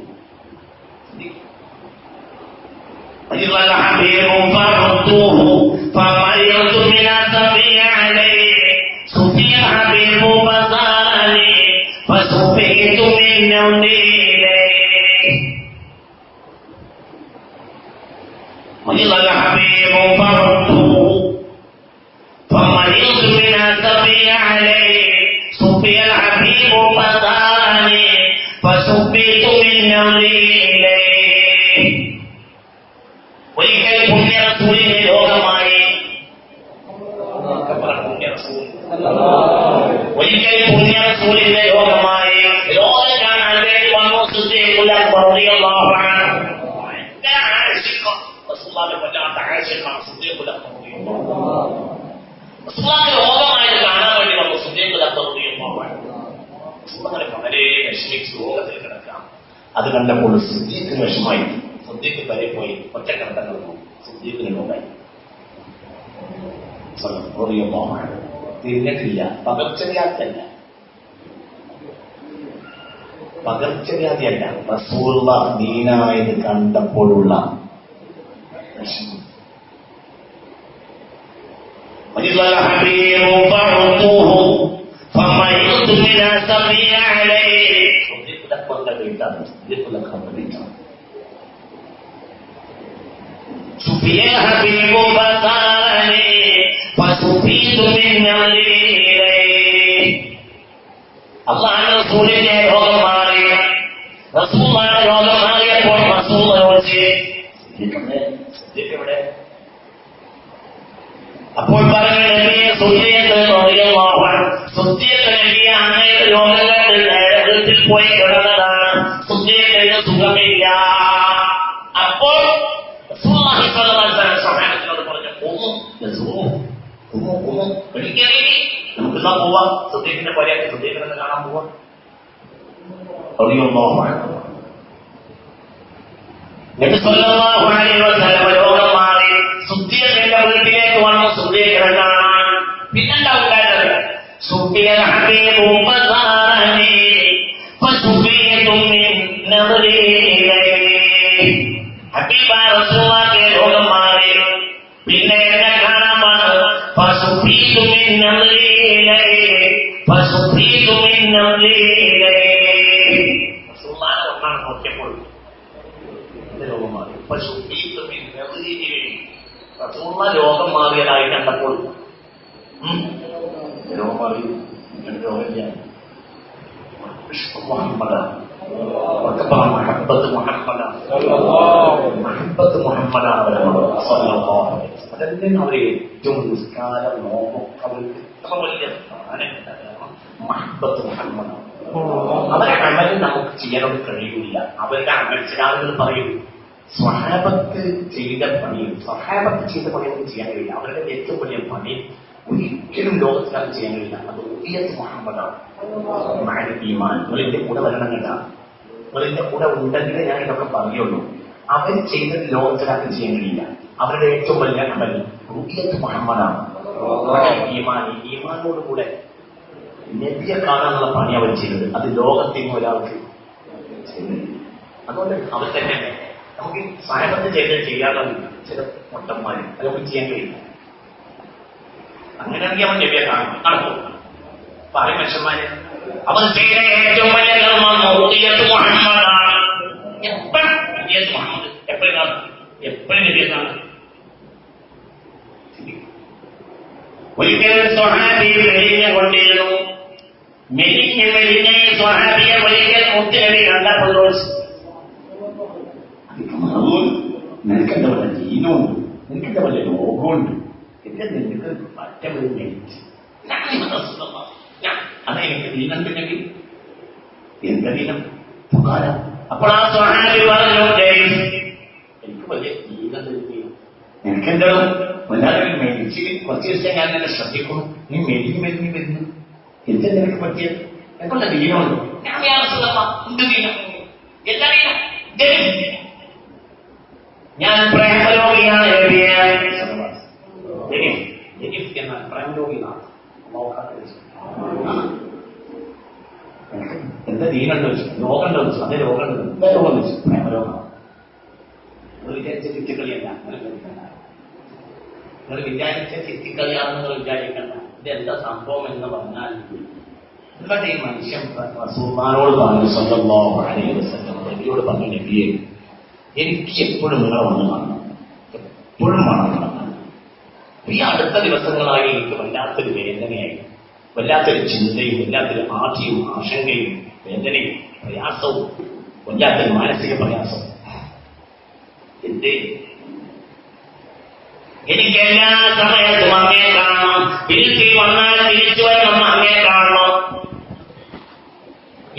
فسئل ഒരിക്കൽ പുണ്യ റസൂലിന്റെ രോഗമായി. ഒരിക്കൽ പുണ്യ റസൂലിന്റെ രോഗമായി. രോഗം കാണാൻ വേണ്ടി വന്നു സിദ്ദീഖുൽ അക്ബർ റളിയല്ലാഹു അൻഹു. രോഗമായിട്ട് കാണാൻ വേണ്ടി വന്നു സിദ്ദീഖുൽ അക്ബർ റളിയല്ലാഹു അൻഹു. വളരെ വിഷമിച്ച് രോഗത്തിൽ കിടക്കാം. അത് കണ്ടപ്പോൾ സിദ്ദീഖിന് വിഷമായി. സിദ്ദീഖ് വരെ പോയി ഒറ്റ കിടന്നു. സിദ്ദീഖിന് രോഗമായി. തിരിഞ്ഞിട്ടില്ല. പകർച്ചവ്യാധിയല്ല, പകർച്ചവ്യാധിയല്ല. റസൂലുള്ള ദീനായത് കണ്ടപ്പോഴുള്ള വിഷമം. അള്ളാഹുവിന്റെ റസൂലിന്റെ രോഗം മാറി. റസൂലുള്ളാഹിന്റെ രോഗം മാറിയപ്പോൾ റസൂൽ ചോദിച്ചു, എവിടെ? അപ്പോൾ പറഞ്ഞു, നബിയെ സുദ്ദീഖ് റളിയല്ലാഹു അൻഹു. സുദ്ദീഖ് നബിയെ അങ്ങയുടെ രോഗങ്ങൾ വീട്ടിൽ പോയി കിടന്നതാണ്. സുദ്ദീഖിന് സുഖമില്ല. അപ്പോൾ റസൂലുള്ളാഹി സ്വല്ലല്ലാഹു അലൈഹി വസല്ലം സ്വഹാബത്തിനോട് പറഞ്ഞു, ഒരിക്കലും നമുക്കെല്ലാം പോവാം. സുദ്ദീഖിന്റെ പോലെയൊക്കെ സുദ്ദീഖിനെ കാണാൻ പോവാം. റളിയല്ലാഹു അൻഹു. നബി സ്വല്ലല്ലാഹു അലൈഹി വസല്ലം രോഗം മാറി. സുദ്ദീഖിന്റെ വീട്ടിലേക്ക് വന്നു സുദ്ദീഖിനെ കാണാൻ. പിന്നെന്താ ഉണ്ടായത്? സുദ്ദീഖ് ഹബീബു ഫസാറനി ഫസുബീതു മിൻ നദരി ഇലൈഹി. ഹബീബായ റസൂലുള്ളാഹിന്റെ രോഗം മാറി. പിന്നെ എന്നെ കാണാൻ വന്നു. ഫസുബീതു മിൻ നദരി ഇലൈഹി ഫസുബീതു മിൻ നദരി ഇലൈഹി. റസൂലുള്ളാഹിനെ ഒന്നാണ് നോക്കിയപ്പോൾ രോഗം മാറി. റസൂലുള്ളാ രോഗം മാറിയതായി കണ്ടപ്പോൾ രോഗം മാറി. രോഗമില്ല. മുഹമ്മദാണ്. അതന്നെ അവരെ ഏറ്റവും നിസ്കാരം നോമ്പൊക്കെ അവർക്ക് എത്ര വലിയ മഹബത്ത് മുഹമ്മദാണ്. അവരെ അമൽ നമുക്ക് ചെയ്യാൻ കഴിയില്ല. അവരുടെ അമൽ ചില ആളുകൾ പറയും, സ്വഹാബത്ത് ചെയ്ത പണിയും നമുക്ക് ചെയ്യാൻ കഴിയില്ല. അവരുടെ ഏറ്റവും വലിയ പണി ഒരിക്കലും ലോകത്തിനത് ചെയ്യാൻ കഴിയില്ല. അത് ഉദിയത്ത് മുഹമ്മദാണ്. ഈമാൻ. നിങ്ങളെന്റെ കൂടെ വരണം കണ്ട, നിങ്ങളെന്റെ കൂടെ ഉണ്ടെങ്കിലേ ഞാൻ ഇതൊക്കെ പറയുള്ളൂ. അവർ ചെയ്തത് ലോകത്തിനത് ചെയ്യാൻ കഴിയില്ല. അവരുടെ ഏറ്റവും വലിയ അമൽ ഉദിയത്ത് മുഹമ്മദാണ്. ഈമാനോടുകൂടെ നബിയെ കാണാനുള്ള പണി അവർ ചെയ്തത്. അത് ലോകത്തിന് ഒരാൾക്ക് ചെയ്യുന്നില്ല. അതുകൊണ്ട് അവർ തന്നെ നമുക്ക് സാഹബത്ത് ചെയ്ത് ചെയ്യാതെ ചില മൊട്ടന്മാര് അത് നമുക്ക് ചെയ്യാൻ കഴിയില്ല. അങ്ങനെയാണെങ്കിൽ അവൻ നബിയെ കാണും. നടക്കും. പറയും മനുഷ്യന്മാര് അവർ ചെയ്ത ഏറ്റവും വലിയ കർമ്മം ഉദിയത്ത് മുഹമ്മദാണ്. എപ്പോഴും ഉദിയത്ത് മുഹമ്മദ് എപ്പോഴും കാണും. എപ്പോഴും നബിയെ കാണും. ഒരിക്കൽ സ്വഹാബി മെലിഞ്ഞുകൊണ്ടിരുന്നു. മെലിഞ്ഞ സ്വഹാബിയെ ഒരിക്കൽ മുത്തുനബി കണ്ടപ്പോൾ നിനക്കെന്താ വല്ല ജീനുണ്ട്, നിനക്കെന്താ വല്ല ലോകമുണ്ട്, എന്റെ നിനക്ക് പറ്റം മെലിച്ച് അതാ എനിക്ക് ദീനുണ്ടെങ്കിൽ എന്താ ദീനം പുകാര. അപ്പോൾ ആ സ്വഹാബി പറഞ്ഞു, എനിക്ക് വലിയ ദീനുണ്ട്, നിനക്കെന്താ വല്ലാതെ മെലിച്ച് കുറച്ച് ദിവസം ഞാൻ എന്നെ ശ്രദ്ധിക്കുന്നു, നീ മെലിഞ്ഞ് വരുന്നു, എന്താ നിനക്ക് പറ്റിയത്? എനിക്കുള്ള ദീനമുണ്ട്. എന്ത് ദീനം? എന്താ ദീനം? ഞാൻ പ്രേമരോഗിയാണ്. എന്നാൽ പ്രേമരോഗിയാണ്. എന്താ ദീനുണ്ടോ വെച്ചു, രോഗമുണ്ടോ വെച്ചു, അതേ രോഗമുണ്ട്. എന്താ രോഗം വെച്ചു? പ്രേമരോഗമാണ്. നിങ്ങൾ വിചാരിച്ച ചിത്തിക്കളിയല്ല. നിങ്ങൾ വിചാരിച്ച ചിത്തിക്കളിയാണെന്ന് നിങ്ങൾ വിചാരിക്കണ്ട. ഇതെന്താ സംഭവം എന്ന് പറഞ്ഞാൽ നിങ്ങളുടെ ഈ മനുഷ്യൻ റസൂലുള്ളാഹിനോട് പറഞ്ഞു, സ്വല്ലല്ലാഹു അലൈഹി വസല്ലം നബിയോട് പറഞ്ഞു, നബിയെ എനിക്ക് എപ്പോഴും നിങ്ങളെ വന്ന് കാണണം, എപ്പോഴും വേണം കാണണം. ഈ അടുത്ത ദിവസങ്ങളായി എനിക്ക് വല്ലാത്തൊരു വേദനയായി, വല്ലാത്തൊരു ചിന്തയും വല്ലാത്തൊരു ആധിയും ആശങ്കയും വേദനയും പ്രയാസവും വല്ലാത്തൊരു മാനസിക പ്രയാസം. എന്ത് എനിക്ക് എല്ലാ സമയത്തും അങ്ങേ കാണണം, വീട്ടിൽ വന്നാൽ തിരിച്ചു വരണം അങ്ങേ കാണണം.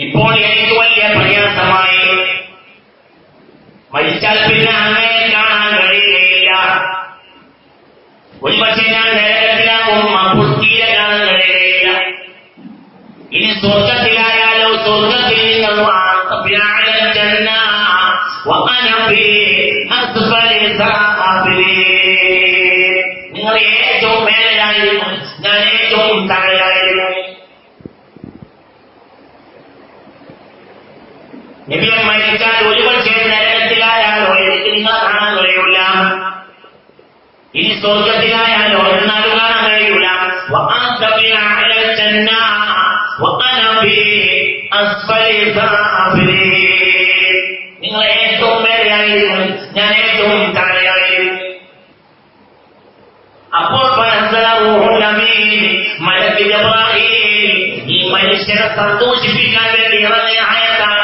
ഇപ്പോൾ എനിക്ക് വലിയ പ്രയാസമായി. മരിച്ചാൽ പിന്നെ അങ്ങേ കാണാൻ കഴിയുകയില്ല. ഒരുപക്ഷെ ഞാൻ നരകത്തിലാകും, അപ്പോൾ തീരെ കാണാൻ കഴിയുകയില്ല. ഇനി സ്വർഗത്തിലായാലോ സ്വർഗത്തിൽ നിന്നും നിങ്ങൾ ഏറ്റവും മേലായിരുന്നു, ഞാൻ ഏറ്റവും താഴെയായിരുന്നു. നബിയെ മരിച്ചാൽ ഒരുപക്ഷെ നരകത്തിലായാലോ എനിക്ക് നിങ്ങൾ കാണാൻ കഴിയൂല. ഇനി സ്വർഗത്തിലായാലോ എന്നാലും കാണാൻ കഴിയൂല. നിങ്ങൾ ഏറ്റവും മേലെയായിരുന്നു, ഞാൻ ഏറ്റവും താഴെയായിരുന്നു. അപ്പോൾ മലക്ക് ജിബ്രീൽ ഈ മനുഷ്യനെ സന്തോഷിപ്പിക്കാൻ വേണ്ടി ഇറങ്ങിയ ആയത്താണ്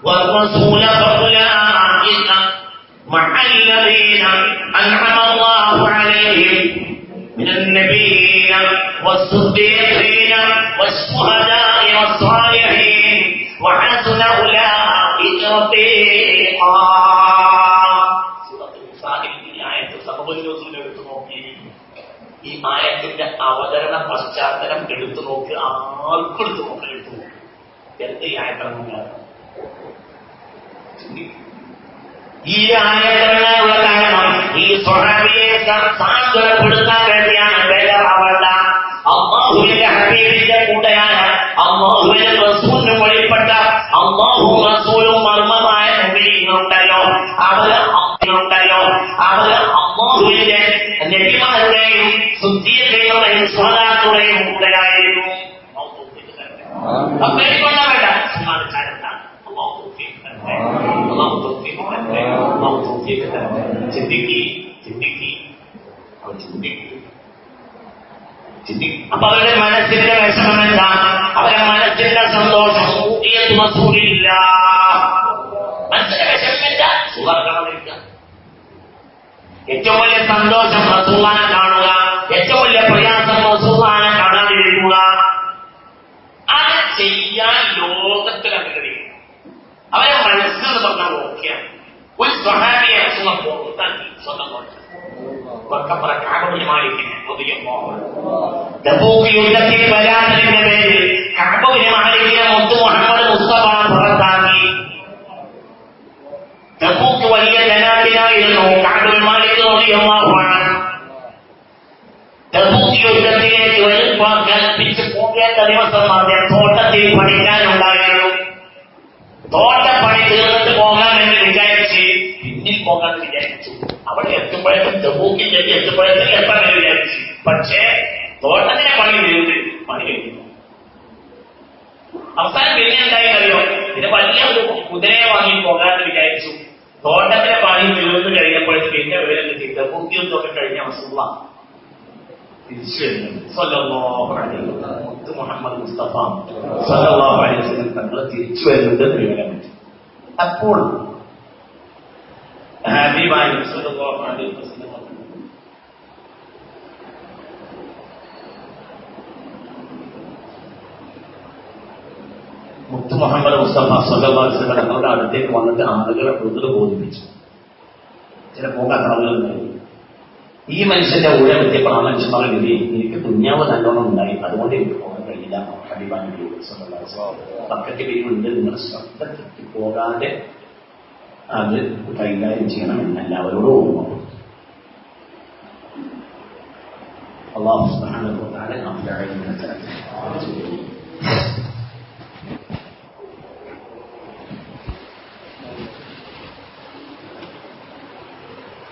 والرسول فأولئك مع الذين أنعم الله عليهم من النبيين والصديقين والشهداء والصالحين وحسن أولئك رفيقا. ഈ ആയത്തിന്റെ അവതരണ പശ്ചാത്തലം എടുത്തു നോക്ക്, ആർക്കും എടുത്തു നോക്കാൻ എടുത്തു നോക്ക്. എന്ത് ഈ ആയത്തിറങ്ങുകയാണ്? ഈ ആയത്തിറങ്ങാനുള്ള കാരണം ഈ സ്വഹാബിയെ സാന്ത്വനപ്പെടുത്താൻ വേണ്ടിയാണ്. വേദാവണ്ട അല്ലാഹുവിന്റെ ഹബീബിന്റെ കൂടെയാണ്, അല്ലാഹുവിന്റെ റസൂലിന് വഴിപ്പെട്ട അല്ലാഹുവും റസൂലും മർമ്മമായ നബിയുണ്ടല്ലോ, അവര് അല്ലാഹുവിന്റെ നബിമാരുടെയും സുദ്ദീഖീങ്ങളുടെയും സ്വഹാബികളുടെയും കൂടെയായിരുന്നു. അപ്പൊ അവരുടെ മനസ്സിന്റെ വിഷമം എന്താ? അവരുടെ മനസ്സിന്റെ സന്തോഷം റസൂലില്ല. മനസ്സിന്റെ വിഷമമില്ല, സുഖമില്ല. ഏറ്റവും വലിയ സന്തോഷം റസൂലിനെ കാണുക, ഏറ്റവും വലിയ പ്രയാസം റസൂലിനെ കാണാതിരിക്കുക. അത് ചെയ്യാൻ ലോകത്തിൽ അനുഗ്രഹിക്കും. അവരെ മനസ്സിൽ പറഞ്ഞാൽ ഓക്കെയാണ്. ഒരു സ്വഹാബിയെ റസൂലിനെ പുറത്താക്കി സ്വന്തം യുദ്ധത്തിൽ വരാത്തതിന്റെ പേരിൽ കഅബിനെ മാലിക്കിനെ മുത്ത് മുഹമ്മദ് മുസ്തഫ പുറത്താക്കി. തബൂക്ക് വലിയ ജനാബിനായിരുന്നു കഅബിൽ മാലിക് റളിയല്ലാഹു അൻഹു. തബൂക്ക് യുദ്ധത്തിലേക്ക് കൽപ്പിച്ച് പോകേണ്ട ദിവസം അദ്ദേഹം തോട്ടത്തിൽ പഠിക്കാനുണ്ടായിരുന്നു. തോട്ടപ്പണി തീർന്നിട്ട് പോകാമെന്ന് വിചാരിച്ച് പിന്നിൽ പോകാൻ വിചാരിച്ചു. അവിടെ എത്തുമ്പോഴേക്കും തബൂക്കിലേക്ക് എത്തുമ്പോഴേക്കും എത്താമെന്ന് വിചാരിച്ചു. പക്ഷേ തോട്ടത്തിനെ പണി കഴിഞ്ഞു. അവസാനം പിന്നെ എന്തായിട്ടറിയോ, പിന്നെ വലിയ ഒരു കുതിരയെ വാങ്ങി പോകാമെന്ന് വിചാരിച്ചു. തോട്ടത്തിലെ പണി തീർന്നു കഴിഞ്ഞപ്പോഴേക്കും പിന്നെ വിവരം കിട്ടി. തബൂക്കിയൊക്കെ കഴിഞ്ഞ റസൂലുള്ളാഹ് തിരിച്ചു വരുന്നത് സ്വല്ലല്ലാഹു അലൈഹി വസല്ലം, മുത്ത് മുഹമ്മദ് മുസ്തഫ സ്വല്ലല്ലാഹു അലൈഹി വസല്ലം തങ്ങൾ തിരിച്ചു വരുന്നത് വിവരം കിട്ടി. അപ്പോൾ ഹബീബായ സ്വല്ലല്ലാഹു അലൈഹി വസല്ലം മുത്ത് മുഹമ്മദ് മുസ്തഫ സ്വല്ലല്ലാഹു അലൈഹി വസല്ലം തങ്ങളുടെ അടുത്തേക്ക് വന്നിട്ട് ആളുകളെ കൂടുതൽ ബോധിപ്പിച്ചു. ചില പോകാത്ത ആളുകളുണ്ടായി. ഈ മനുഷ്യന്റെ ഊഴം എത്തിയപ്പോൾ ആ മനുഷ്യൻ പറഞ്ഞത് എനിക്ക് ദുന്യാവ് നല്ലോണം ഉണ്ടായി, അതുകൊണ്ട് എനിക്ക് പോകാൻ കഴിയില്ല. ഹബീബായ പക്കറ്റ് പേരുണ്ട്, നിങ്ങൾ ശ്രദ്ധ പോകാതെ അത് കൈകാര്യം ചെയ്യണം എന്ന് എല്ലാവരോടും ഓർമ്മ. അല്ലാഹു സുബ്ഹാനഹു വ തആല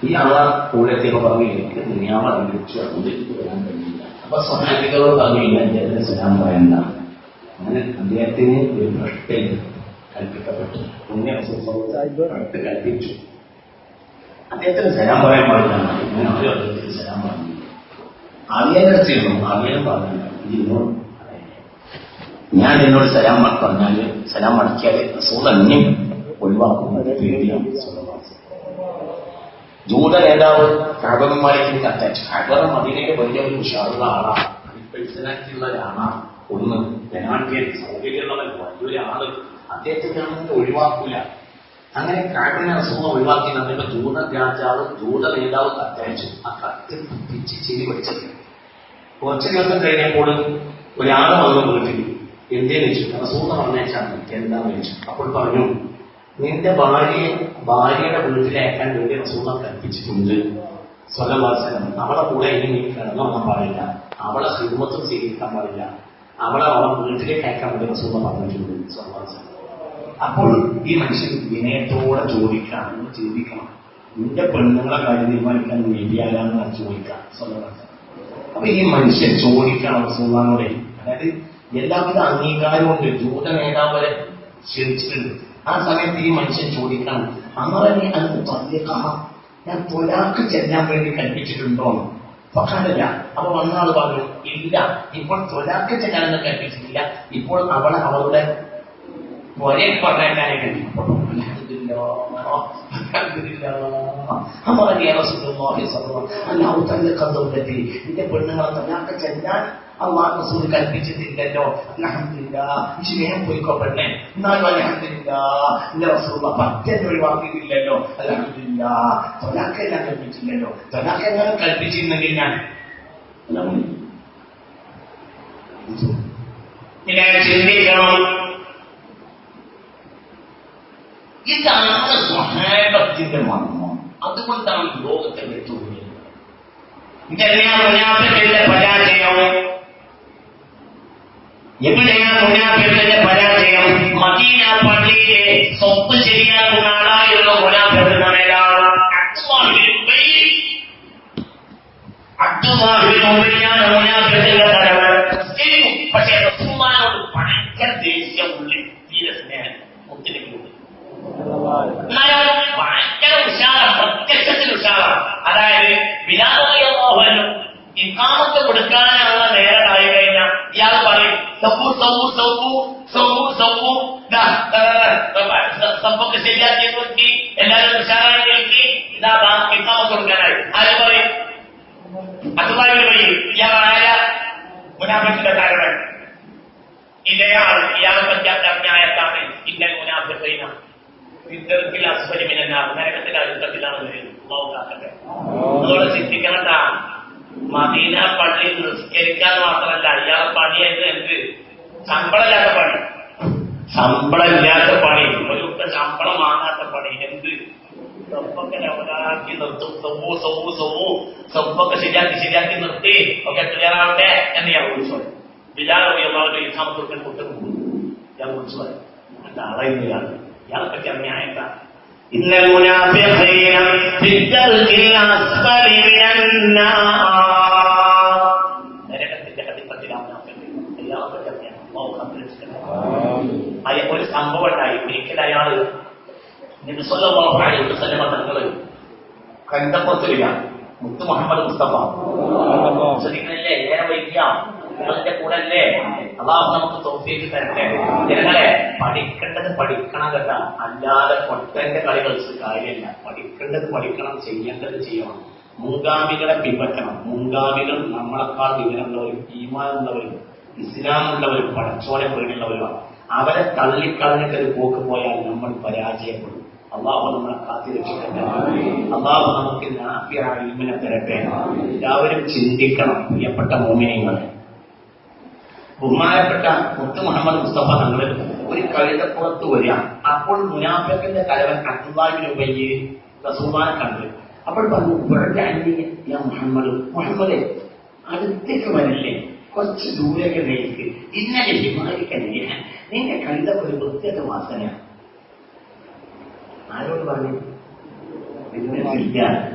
ഈ ആളെ കൂടെത്തിയപ്പോ പറഞ്ഞു എനിക്ക് ദുനിയാവ് അനുഭവിച്ചു, അതുകൊണ്ട് എനിക്ക് വരാൻ കഴിയില്ല. അപ്പൊ സ്വഹാബികളോട് പറഞ്ഞില്ല അദ്ദേഹത്തിന് സലാം പറയണ്ട. അങ്ങനെ അദ്ദേഹത്തിന് ഒരു ഭ്രഷ്ടയിൽ കൽപ്പിക്കപ്പെട്ടു, കൽപ്പിച്ചു. അദ്ദേഹത്തിന് സലാം പറയാൻ പാടില്ല. ഇങ്ങനെ ആരും അദ്ദേഹത്തിന് സലാം പറഞ്ഞു. ആവിയാനെ ചെയ്യണം, ആവിയാനും പറഞ്ഞില്ല. ഇതിനോട് ഞാൻ എന്നോട് സലാം പറഞ്ഞാല് സലാം മടക്കിയാല് റസൂൽ എന്നെ ഒഴിവാക്കുന്നത് പേടിയാണ്. ജൂത നേതാവ് കഅബമാലിക്കിന് കത്തയച്ചു. കഅബ മദീനയിലെ വലിയ ഒരു ഉഷാറുള്ള ആളാണ്, പേഴ്സണാലിറ്റിയുള്ള ഒരാളാണ്. ഒന്ന് പെനാൾട്ടിയ സൗകര്യമുള്ള വലിയൊരാള്, അദ്ദേഹത്തെ ഒഴിവാക്കൂല. അങ്ങനെ കഅബനെ റസൂൽ ഒഴിവാക്കി നമ്മളുടെ ജൂത രാജാവ് ജൂത നേതാവ് കത്തയച്ചു. ആ കത്ത് പിച്ച് ചെയ്ത് വെച്ചത് കുറച്ചു ദിവസം കഴിഞ്ഞപ്പോൾ ഒരാൾ വന്നു വീട്ടിൽ. എന്തേന്ന് വെച്ചു? റസൂൽ പറഞ്ഞേച്ചാണ്. എന്താന്ന് വെച്ചു? അപ്പോൾ പറഞ്ഞു, നിന്റെ ഭാര്യയുടെ വീട്ടിലേക്കാൻ വേണ്ടി റസൂൽ കൽപ്പിച്ചിട്ടുണ്ട്. സ്വലവാസനം അവളെ കൂടെ ഇനി നീ കിടന്നുറങ്ങാൻ പാടില്ല, അവളെ ഹിദ്മത്തും സ്വീകരിക്കാൻ പാടില്ല, അവളെ വീട്ടിലേക്ക് അയക്കാൻ വേണ്ടി റസൂൽ പറഞ്ഞിട്ടുണ്ട്. സ്വലവാസനം. അപ്പോൾ ഈ മനുഷ്യൻ വിനയത്തോടെ ചോദിക്കണം, ചിന്തിക്കണം, നിന്റെ പെണ്ണുങ്ങളെ കാര്യം തീരുമാനിക്കാൻ വേണ്ടിയാലാന്ന് ചോദിക്കാം. സ്വലവാസനം. അപ്പൊ ഈ മനുഷ്യൻ ചോദിക്കണം റസൂലിനോട്. അതായത് എല്ലാവിധ അംഗീകാരവും ഉണ്ട്, ജൂത നേതാവ് വരെ ക്ഷണിച്ചിട്ടുണ്ട്. ആ സമയത്ത് ഈ മനുഷ്യൻ ചോദിക്കണം, അമറനി അത് തല്ലിക്കഹ, ഞാൻ തൊലാക്ക് ചെല്ലാൻ വേണ്ടി കൽപ്പിച്ചിട്ടുണ്ടോ? പക്ഷല്ല. അപ്പൊ വന്നാൾ പറഞ്ഞു, ഇല്ല, ഇപ്പോൾ തൊലാക്ക് ചെല്ലാനൊന്നും കൽപ്പിച്ചിട്ടില്ല, ഇപ്പോൾ അവളുടെ ഒരേ പറഞ്ഞേക്കാനേ കഴിയും. നിന്റെ പെണ്ണുങ്ങളെ തൊലാക്ക് ചെല്ലാൻ അള്ളാഹു റസൂൽ കൽപ്പിച്ചിട്ടില്ലല്ലോ. അൽഹംദുലില്ലാഹ്, വേഗം പോയിക്കോ പെണ്ണെ. എന്നാലും അൽഹംദുലില്ലാഹ് റസൂൽ പറ്റന്നെ ഒഴിവാക്കിയിട്ടില്ലല്ലോ. അൽഹംദുലില്ലാഹ് തൊലാക്കെല്ലാം കൽപ്പിച്ചില്ലല്ലോ. തൊലാക്കെല്ലാം കൽപ്പിച്ചിരുന്നെങ്കിൽ ഞാൻ ചിന്തിക്കണം. ഇതാണ് സ്വഹാബത്തിന്റെ മർമ്മം. അതുകൊണ്ടാണ് ലോകത്തെ വെച്ചുകൊണ്ടിരുന്നത്. ഇതെല്ലാം മുനാഫിഖിന്റെ പരാജയം. എവിടെയാണ് മുനാഫിഖിന്റെ പരാജയം? മദീന പള്ളിയിലെ സ്വത്ത് ശരിയാക്കുന്ന ആളായിരുന്നു മുനാഫിഖ് നേതാവ് അബ്ദുല്ലാഹിബ്നുബൈയാണ് മുനാഫിഖിന്റെ തലവൻ. പക്ഷേ റസൂലുള്ളാഹിയോട് ഭയങ്കര ദേഷ്യമുള്ള തീരെ സ്നേഹം ഒത്തിരി എന്നാലും ഭയങ്കര ഉഷാറാണ്, പ്രത്യക്ഷത്തിൽ ഉഷാറാണ്. അതായത് ബിലാൽ ഇഖാമത്ത് കൊടുക്കാനുള്ള നേരമായി കഴിഞ്ഞാൽ ഇയാൾ പറയും, സമ്പൊക്കെ ശരിയാക്കി നോക്കി, എല്ലാവരും ഉഷാറായി നോക്കി, ഇതാ ഇഖാമത്ത് കൊടുക്കാനായി. ആരും പറയും അതുമായി പറയും, ഇയാൾ ആയ മുനാഫിഖിന്റെ കാരണം ഇയാളെ പറ്റി അന്യായത്താണ്. ഇന്നൽ മുനാഫിഖീന യുദ്ധത്തിൽ അസ്ഫലിമിനാണ്, നരകത്തിന്റെ അഴുത്തത്തിലാണ് നോക്കാക്കട്ടെ. അതോടെ ചിന്തിക്കണ മദീന പള്ളിയിൽ നിസ്കരിക്കാൻ മാത്രമല്ല, ഇയാളെ പണിയായിരുന്നു എന്ത്? ശമ്പളമില്ലാത്ത പണി. ശമ്പളമില്ലാത്ത പണി, ഒരു ശമ്പളം വാങ്ങാത്ത പണി. എന്ത്? സൊപ്പൊക്കെ ലെവലാക്കി നിർത്തും. സൊപ്പൊക്കെ ശരിയാക്കി നിർത്തി ഒക്കെ ക്ലിയറാവട്ടെ എന്ന് ഞാൻ വിളിച്ചു പറയും. ബിലാൽ റളിയല്ലാഹു ഇഖാമത്ത് കൊടുത്തു ഞാൻ വിളിച്ചു പറയും. ആളായിരുന്നു ഇയാളെ പറ്റി അന്യായത്താ. ഇന്നൽ മുനാഫിഖീന ഫിദ്ദർകിൽ അസ്ഫലി മിനന്നാർ, നരകത്തിന്റെ കടിപ്പത്തിലാണ് മുനാഫിഖ്. ഇയാളെ പറ്റി അന്യായം. ഒരു സംഭവം ഉണ്ടായി. ഒരിക്കൽ അയാള് നബി സല്ലല്ലാഹു അലൈഹി വസല്ലം തങ്ങള് കണ്ടപ്പത്തില്ല മുത്ത് മുഹമ്മദ് മുസ്തഫ മുസ്ലിമല്ലേ, ഏറെ വൈദ്യം നിങ്ങളുടെ കൂടെ അല്ലേ, അള്ളാഹു നമുക്ക് തൗഫീഖ് തരട്ടെ. ജനങ്ങളെ പഠിക്കേണ്ടത് പഠിക്കണം കേട്ടോ, അല്ലാതെ പൊട്ടന്റെ കളി കളിച്ച് കാര്യമില്ല. പഠിക്കേണ്ടത് പഠിക്കണം, ചെയ്യേണ്ടത് ചെയ്യണം. മുൻഗാമികളെ പിൻപറ്റണം. മുൻഗാമികൾ നമ്മളെക്കാൾ വിവരമുള്ളവരും ഈമാനുള്ളവരും ഇസ്ലാമുള്ളവരും പടച്ചോനെ പേടിയുള്ളവരുമാണ്. അവരെ തള്ളിക്കളഞ്ഞിട്ടൊരു പോക്ക് പോയാൽ നമ്മൾ പരാജയപ്പെടും. അള്ളാഹു നമ്മളെ കാത്തിരക്ഷിക്കട്ടെ. അള്ളാഹു നമുക്ക് നാഫിയായ ഇൽമിനെ തരട്ടെ. എല്ലാവരും ചിന്തിക്കണം പ്രിയപ്പെട്ട മോമിനീങ്ങളെ. ബഹുമാനപ്പെട്ട മുത്ത് മുഹമ്മദ് മുസ്തഫ തങ്ങൾ ഒരു കഴുതപ്പുറത്ത് വരിക. അപ്പോൾ മുനാഫിഖിന്റെ തലവൻ അബ്ദുല്ലാഹി ഇബ്നു ഉബയ്യ് റസൂലുള്ളാഹിനെ കണ്ടു. അപ്പോൾ പറഞ്ഞു, മുഹമ്മദ് അടുത്തേക്ക് വരില്ലേ, കുറച്ച് ദൂരേക്ക് നേരിക്ക്. ഇന്നലെ ഹിമാലിക്കല്ലേ, നിന്റെ കഴുതപ്പ് ഒരു പ്രത്യേക വാസനയാണ്. ആരോട് പറഞ്ഞു?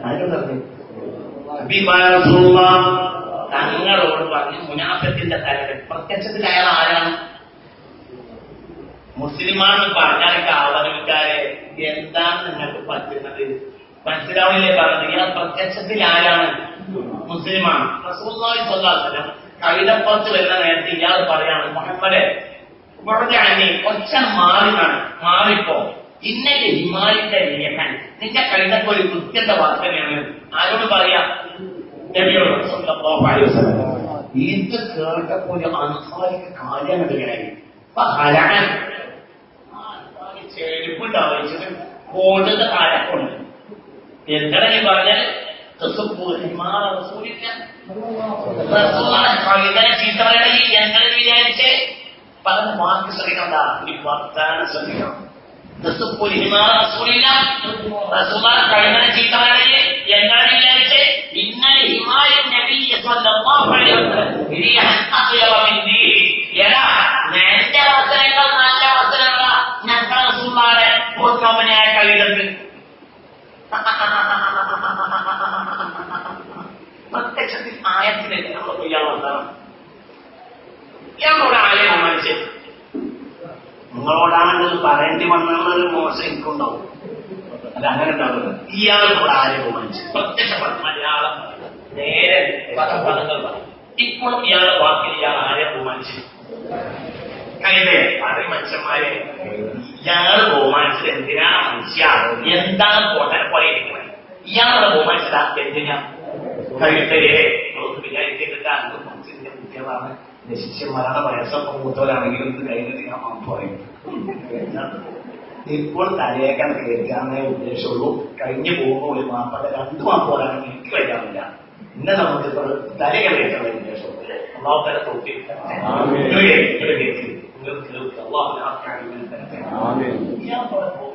ആരോട് പറഞ്ഞു? തങ്ങളോട് പറഞ്ഞു. മുനാഫിഖിന്റെ തലവൻ പ്രത്യക്ഷത്തിൽ അയാൾ ആരാണ്? മുസ്ലിമാണെന്ന് പറഞ്ഞാലൊക്കെ ആവലുകാരെ എന്താണ് നിങ്ങൾക്ക് പറ്റുന്നത്? മനസ്സിലാവില്ലേ പറഞ്ഞത്? ഇയാൾ പ്രത്യക്ഷത്തിൽ ആരാണ്? മുസ്ലിമാണ്. റസൂലുള്ളാഹി സ്വല്ലല്ലാഹു അലൈഹി വസല്ലം കഴുതപ്പുറത്ത് വരുന്ന നേരത്തെ ഇയാൾ പറയാണ്, മുഹമ്മദേ വളരെ ഒച്ച മാറിപ്പോ ഇന്നലെ ഹിമാലിന്റെ ലേഖൻ നിന്റെ കഴുതൊക്കെ ഒരു കൃത്യത വാർത്തയാണ്. ആരോട് പറയാ? ഇത് കേട്ടപ്പോ ഒരു അൻസാരിക്ക് കാര്യം എടുക്കണേ. ചെരുപ്പുണ്ടാവിച്ചത് കോടുന്ന കാലക്കൊണ്ട് എന്താണ് നീ പറഞ്ഞാൽ കവിതനെ ചീത്ത പറയണ ഞങ്ങൾ വിചാരിച്ച് പല വാക്ക് ശ്രമിക്കണ്ട. ഈ വർത്താനം ശ്രമിക്കണം. കവിതനെ ചീത്ത പറയണേ ഞങ്ങൾ വിചാരിച്ച് ഇന്നലെ ഹിമാലയൻ നബി എന്റെ വസ്ത്രങ്ങൾ നല്ല വസ്ത്രങ്ങള ഞങ്ങൾ റസൂലുള്ളാഹിയുടെ കമ്പനിയായ കവിതക്ക് പ്രത്യക്ഷത്തിൽ ആയത്തിനല്ലേ നമ്മൾ ഇയാൾ വന്നതാണ്. ഇയാളോട് ആരെ ബഹുമാനിച്ച് നിങ്ങളോടാണെന്ന് പറയേണ്ടി വന്നാൽ മോശം എനിക്കുണ്ടാവും. അത് അങ്ങനെ ഉണ്ടാവുന്നത്. ഇയാളോട് ആരെ ബഹുമാനിച്ച് പ്രത്യക്ഷ മലയാളം നേരെ പദങ്ങൾ പറയും. ഇപ്പോഴും ഇയാളുടെ വാക്കിൽ ഇയാൾ ആരെ ബഹുമാനിച്ച് കൈതേ പറയും മനുഷ്യന്മാരെ ഇയാള് ബഹുമാനിച്ചത് എന്തിനാ? മനുഷ്യ എന്താണ് പോട്ടെ പറയിരിക്കുന്നത്? ഇയാളുടെ ബഹുമാനിച്ചതാ എന്തിനാ? കൈതയെ വിചാരിച്ചിട്ട് അന്ന് മനുഷ്യന്റെ കുട്ടികളാണ് ശിഷ്യന്മാരാണ് വയസ്സൊക്കെ മൂത്തവരാണെങ്കിലും ഇത് കഴിഞ്ഞിട്ട് ഞാൻ പറയും. ഇപ്പോൾ തലയേക്കാൻ കേൾക്കാന്നേ ഉദ്ദേശമുള്ളൂ. കഴിഞ്ഞു പോകുമ്പോൾ ഒരു മാപ്പത്തെ 2 മാപ്പ് വരാണെങ്കിൽ എനിക്ക് കഴിയാമില്ല. ഇന്ന് നമുക്ക് തലയെ കേൾക്കാനുള്ള ഉദ്ദേശമുള്ളൂ. അള്ളാഹുവിനെ തൊട്ടി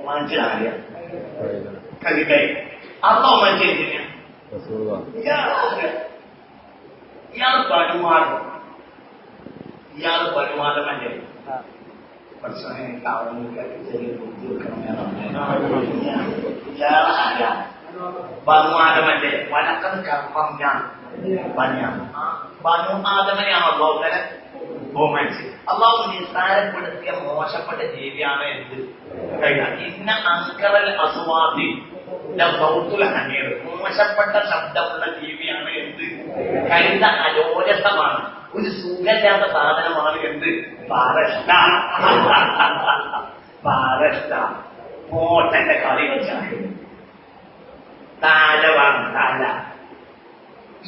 മനസ്സിലായ കവിതയെ അള്ളാഹു മനസ്സിലാക്കിയ ഇയാള് പരുമാറ്റമല്ലേ? പക്ഷേ ബഹുമാനമല്ലേ? വനക്കം കർമ്മം ഞാൻ ബഹുമാതമനെയാണ് അള്ളാഹുവിനെ ബഹുമാനിച്ച്. അള്ളാഹു നിസ്സാരപ്പെടുത്തിയ മോശപ്പെട്ട ജീവിയാണ് എന്ത്? ഇന്ന അങ്കറൽ അസുവാദി മോശപ്പെട്ട ശബ്ദമുള്ള ജീവിയാണ് എന്ത്? കഴുത അലോരസമാണ്, ഒരു സുഖമില്ലാത്ത സാധനമാണ് എന്ത്? പാരഷ്ട. പോട്ടന്റെ കളി വെച്ചാൽ താലവാണ് താല.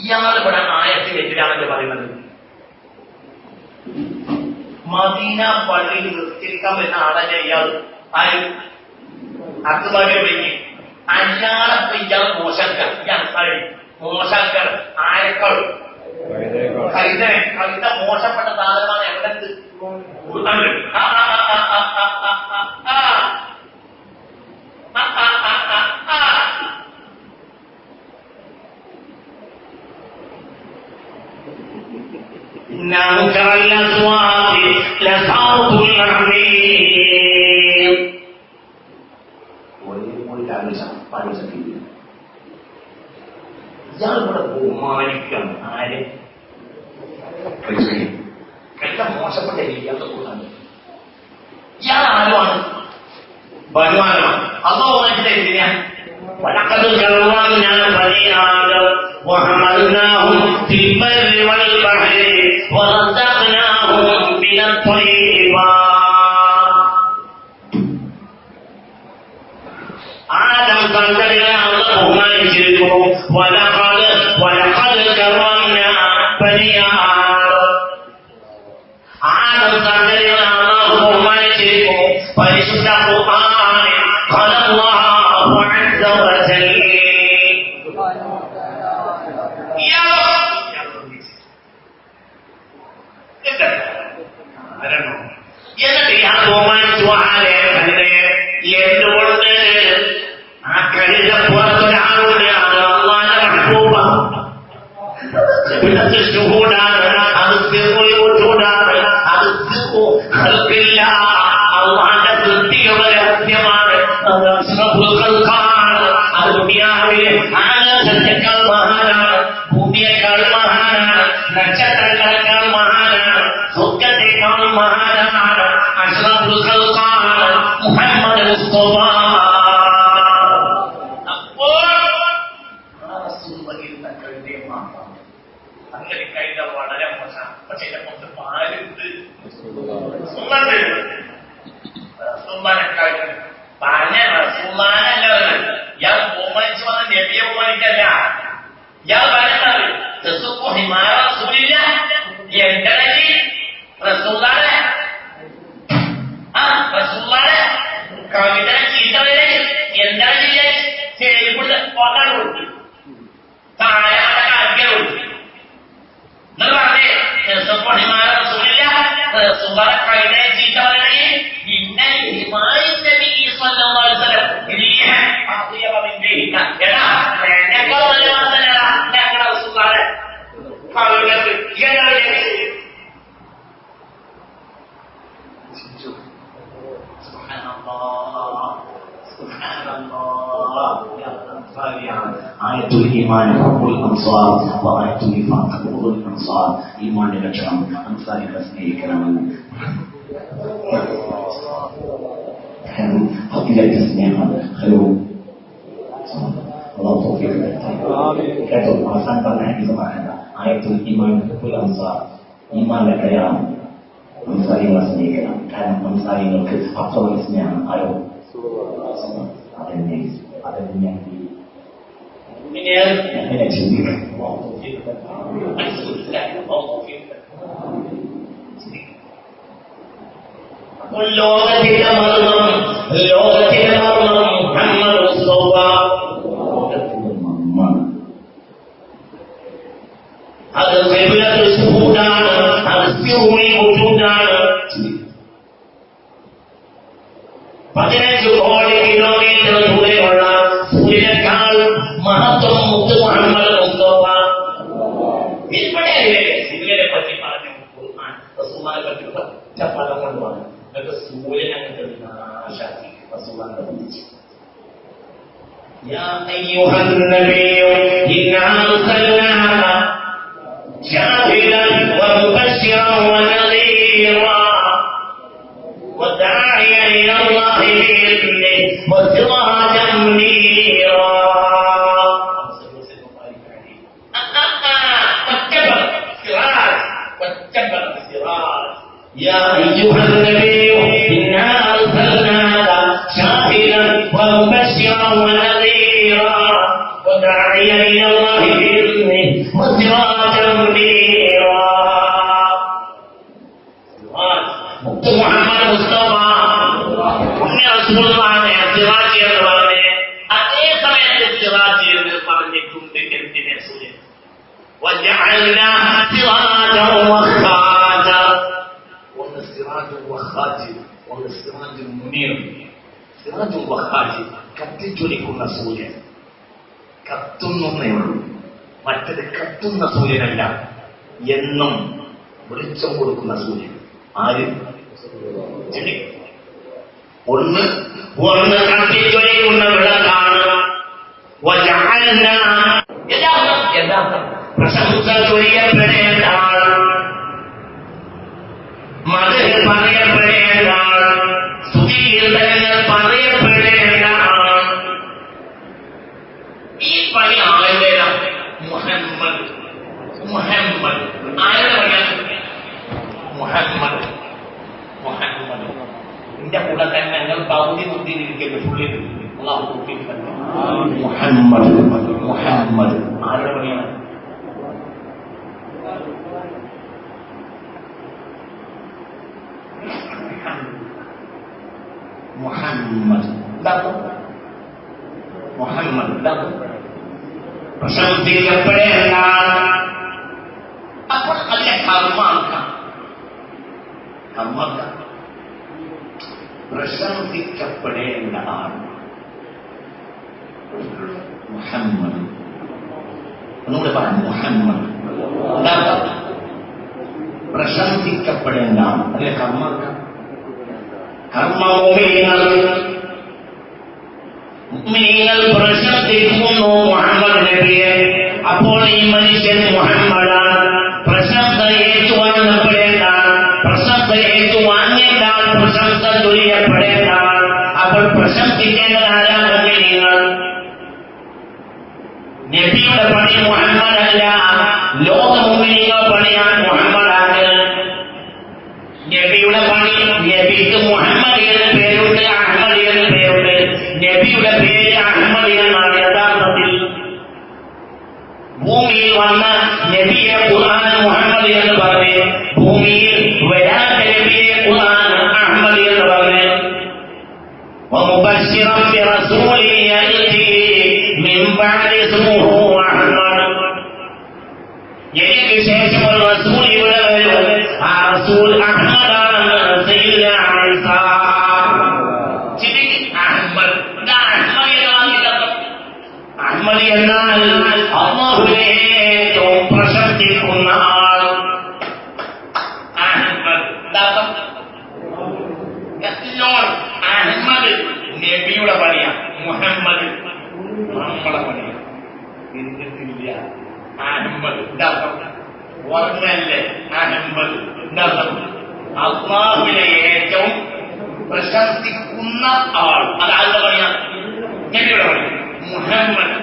ഇയാൾ ഇവിടെ ആയത്തിനെതിരാണെന്ന് പറയുന്നത്. മദീന പള്ളിയിൽ നിസ്കരിക്കാൻ വരുന്ന ആളല്ലേ ഇയാൾ? ആരും അക്ബാരെ വിളിഞ്ഞ് അയാളെ ഇയാൾ മോശക്കാർ. മോശക്കാർ ആരക്കൾ കവിത മോശപ്പെട്ട സാധനമാണ്. എവിടത്ത് ഇയാളിവിടെ ബഹുമാനിക്കണം. ആരെ? എല്ലാം മോശപ്പെട്ട രീതിയാത്ത കൂടാണ്. ഇയാൾ ആരുമാണ്? ബഹുമാനമാണ്. അള്ളാഹു മനസ്സിലെ എന്തിനാ? ولقد كرمنا بني آدم وحملناهم في البر والبحر ورزقناهم من الطيبات. ആദം സന്തതികളെ അല്ലാഹു ബഹുമാനിച്ചിരുന്നു. ولقد كرمنا بني آدم. ആദം സന്തതികളെ അല്ലാഹു ബഹുമാനിച്ചിരുന്നു. പരിശുദ്ധ ഖുർആനിൽ ഖാല അല്ലാഹു അസ്സ വജൽ എന്നിട്ട് ഇയാൾ ബഹുമാനിച്ചു. ആരെ? എന്തുകൊണ്ട്? ആ കഴുത പുറത്തൊരാളുണ്ട്. അത് അല്ലാഹുവിന്റെ മഹ്ബൂബ. ഇവിടുത്തെ ശുഹൂദാണ്. അത് സിർറുൽ അത് ഖൽഖില്ല. അല്ലാഹുവിന്റെ സൃഷ്ടിയുടെ രഹസ്യമാണ്. അത് അഷ്റഫുൽ ഖൽഖാണ്. അത് ദുനിയാവിലെ ആകാശത്തേക്കാൾ മഹാനാണ്, ഭൂമിയേക്കാൾ മഹാനാണ്, നക്ഷത്രങ്ങളെക്കാൾ മഹാനാണ്, സ്വർഗ്ഗത്തേക്കാൾ മഹാനാണ്. അഷ്റഫുൽ ഖൽഖാണ് മുഹമ്മദ് മുസ്തഫ. അങ്ങനെ കൈത വളരെ മോശം. പക്ഷെ ഇതിന്റെ പുറത്ത് പാലുണ്ട്. വേണ്ടിയിട്ടല്ല. ഇയാൾ പറയുന്നത് തസുഖു ഹിമാറ റസൂലില്ല, എന്താണ് റസൂലാണ് റസൂലാണ് കവിത ചീത്തവരെ എന്താണ് ചെടികൊണ്ട് പോകാൻ കൊടുത്തു, താഴെ കാര്യം കൊടുത്തു. നിങ്ങൾ പറഞ്ഞേ തസുഖു ഹിമാറ റസൂലില്ല, റസൂലാണ് കവിത ചീത്തവരെ ഇന്ന ഹിമായി നബി സ്വല്ലല്ലാഹു അലൈഹി വസല്ലം റീഹൻ അത്യബ മിൻ റീഹിക. എടാ ഞങ്ങൾ വല്ലവന്നല്ലടാ ഞങ്ങളുടെ റസൂലാണ് കവിതക്ക് ഇങ്ങനെ ആയത്തുൽ ഈമാൻ ഹുബ്ബുൽ അൻസാർ വആയത്തുൽ നിഫാഖ് ഹുബ്ബുൽ അൻസാർ. ഈമാനിന്റെ ലക്ഷണം അൻസാരികളെ സ്നേഹിക്കണമെന്ന്. അതിലേക്ക് സ്നേഹം. ഹലോ കേട്ടോ, അവസാനം പറഞ്ഞ ഇത് പറയണ്ട. ആയത്തുൽ ഈമാൻ ഹുബ്ബുൽ അൻസാർ, ഈമാന്റെ അടയാളം അൻസാരികളെ സ്നേഹിക്കണം. കാരണം അൻസാരികൾക്ക് അത്രയും സ്നേഹം. ആരോ അതെന്നെ അങ്ങനെ ചിന്തിക്കണം. ലോകത്തിന്റെ മർമ്മം മുഹമ്മദ് മുസ്തഫ. അത് ഖിബ്ലത്തുൽ ശുഹൂദാണ്, അത് സിറൂൽ വുജൂദാണ്. 15 കോടി കിലോമീറ്റർ ദൂരെയുള്ള സൂര്യനേക്കാൾ മഹത്വം മുത്ത് മുഹമ്മദ് മുസ്തഫ. ഇവിടെയല്ലേ സൂര്യനെ പറ്റി പറഞ്ഞു ഖുർആൻ, റസൂലിനെ പറ്റി ഒറ്റ പദം കൊണ്ട് പറഞ്ഞു. എന്നിട്ട് സൂര്യൻ അങ്ങനത്തെ നാശാക്കി റസൂലിനെ ബന്ധിച്ചു. യാ അയ്യുഹൻ നബിയ്യു ഇന്നാ അർസൽനാക ശാഹിദൻ വമുബശ്ശിറൻ വനദീറാ وداعيا الى الله باذنه وسراجا منيرا. يا ايها النبي انا ارسلناك شاهدا ومبشرا ونذيرا وداعيا الى الله باذنه وسراجا منيرا. മുഹമ്മദ് മുസ്തഫ റസൂലുള്ളാഹിനെ സിറാജ് എന്ന് പറഞ്ഞ് അതേ സമയത്ത് സിറാജ് എന്ന് പറഞ്ഞിട്ടുണ്ട്. എന്തിനെ സൂര്യൻ വജഅൽനാഹ സിറാജൻ വഖാജ. ഒന്ന് സിറാജുൽ വഖാജ്, ഒന്ന് സിറാജുൽ മുനീർ. സിറാജുൽ വഖാജ് കത്തിജ്വലിക്കുന്ന സൂര്യൻ, കത്തുന്നേ ഉള്ളൂ. മറ്റത് കത്തുന്ന സൂര്യനല്ല, എന്നും വെളിച്ചം കൊടുക്കുന്ന സൂര്യൻ. ആര്? ഒന്ന് കത്തിജ്വലിക്കുന്ന വിളക്കാണ്. പ്രശംസ ചൊരിയപ്പെടേണ്ട ആൾ, മതം പറയപ്പെടേണ്ട ആൾ, സ്തുതികീർത്തനങ്ങൾ പറയപ്പെടേണ്ട ആൾ. ഈ പണി ആളുടെ മുഹമ്മദ് മുഹമ്മദ് ആരുടെ പണിയാണ്? മുഹമ്മദ് മുഹമ്മദ്. എന്റെ കൂടെ തന്നെ ഞങ്ങൾ പകുതി കുത്തിയിരിക്കുന്നു. പുള്ളി മുഹമ്മദ് മുഹമ്മദ് ആരുടെ പണിയാണ്? മുഹമ്മദ് മുഹമ്മദ് പ്രശംസിക്കപ്പെടേണ്ട. അപ്പോൾ അതിന്റെ കർമ്മമാക്കാം. കർമ്മക്ക പ്രശംസിക്കപ്പെടേണ്ട ആൾ മുഹമ്മദ്. ഒന്നുകൂടെ പറഞ്ഞു, മുഹമ്മദ് പ്രശംസിക്കപ്പെടേണ്ട ആൾ. അതിലെ കർമ്മക്ക കർമ്മമൂമികൾ പ്രശംസിക്കുന്നു മുഹമ്മദ് നബിയെ. അപ്പോൾ ഈ മനുഷ്യൻ മുഹമ്മദാണ്. പ്രശംസ ഏറ്റുവാങ്ങപ്പെടേണ്ട, പ്രശംസ ഏറ്റുവാങ്ങേണ്ട, പ്രശംസ ചൊരിയപ്പെടേണ്ട. അപ്പോൾ പ്രശംസിക്കേണ്ടത് ആരാണ്? നിങ്ങൾ. നബിയുടെ പണി മുഹമ്മദല്ല, ലോകമുമിനിയുടെ പണിയാണ് മുഹമ്മദാണ്. നബിയുടെ പണി, നബിക്ക് മുഹമ്മദ് എന്ന് പേരുണ്ട്, അഹമ്മദ് എന്ന് പേരുണ്ട്. നബിയുടെ പേര് അഹമ്മദ് എന്നാണ് യഥാർത്ഥത്തിൽ. ഭൂമിയിൽ വന്ന നബിയെ ഖുർആൻ മുഹമ്മദ് എന്ന് പറഞ്ഞ്, ഭൂമിയിൽ വരാത്ത നബിയെ ഖുർആൻ അഹ്മദ് എന്ന് പറഞ്ഞ്, ومبشرا برسول يأتي من بعد اسمه أحمد. എനിക്ക് ശേഷം ഒരു റസൂൽ ഇവിടെ വരും, ആ റസൂൽ അഹ്മദാണ്. സയ്യിദുനാ ഈസാ അഹ്മദ്. അഹ്മദ് എന്നാൽ അല്ലാഹുവിനെ ഏറ്റവും പ്രശംസിക്കുന്ന ആൾ. അഹ്മദ് അഹ്മദ് നബിയുടെ പണിയാ, മുഹമ്മദ് നമ്മളെ പണിയാ. എന്നിട്ടില്ല അഹ്മദ് ഓർമ്മയല്ലേ അഹ്മദ്. അല്ലാഹുവിനെ ഏറ്റവും പ്രശംസിക്കുന്ന ആൾ, അതാരുടെ പണിയാ? നബിയുടെ പണി. മുഹമ്മദ്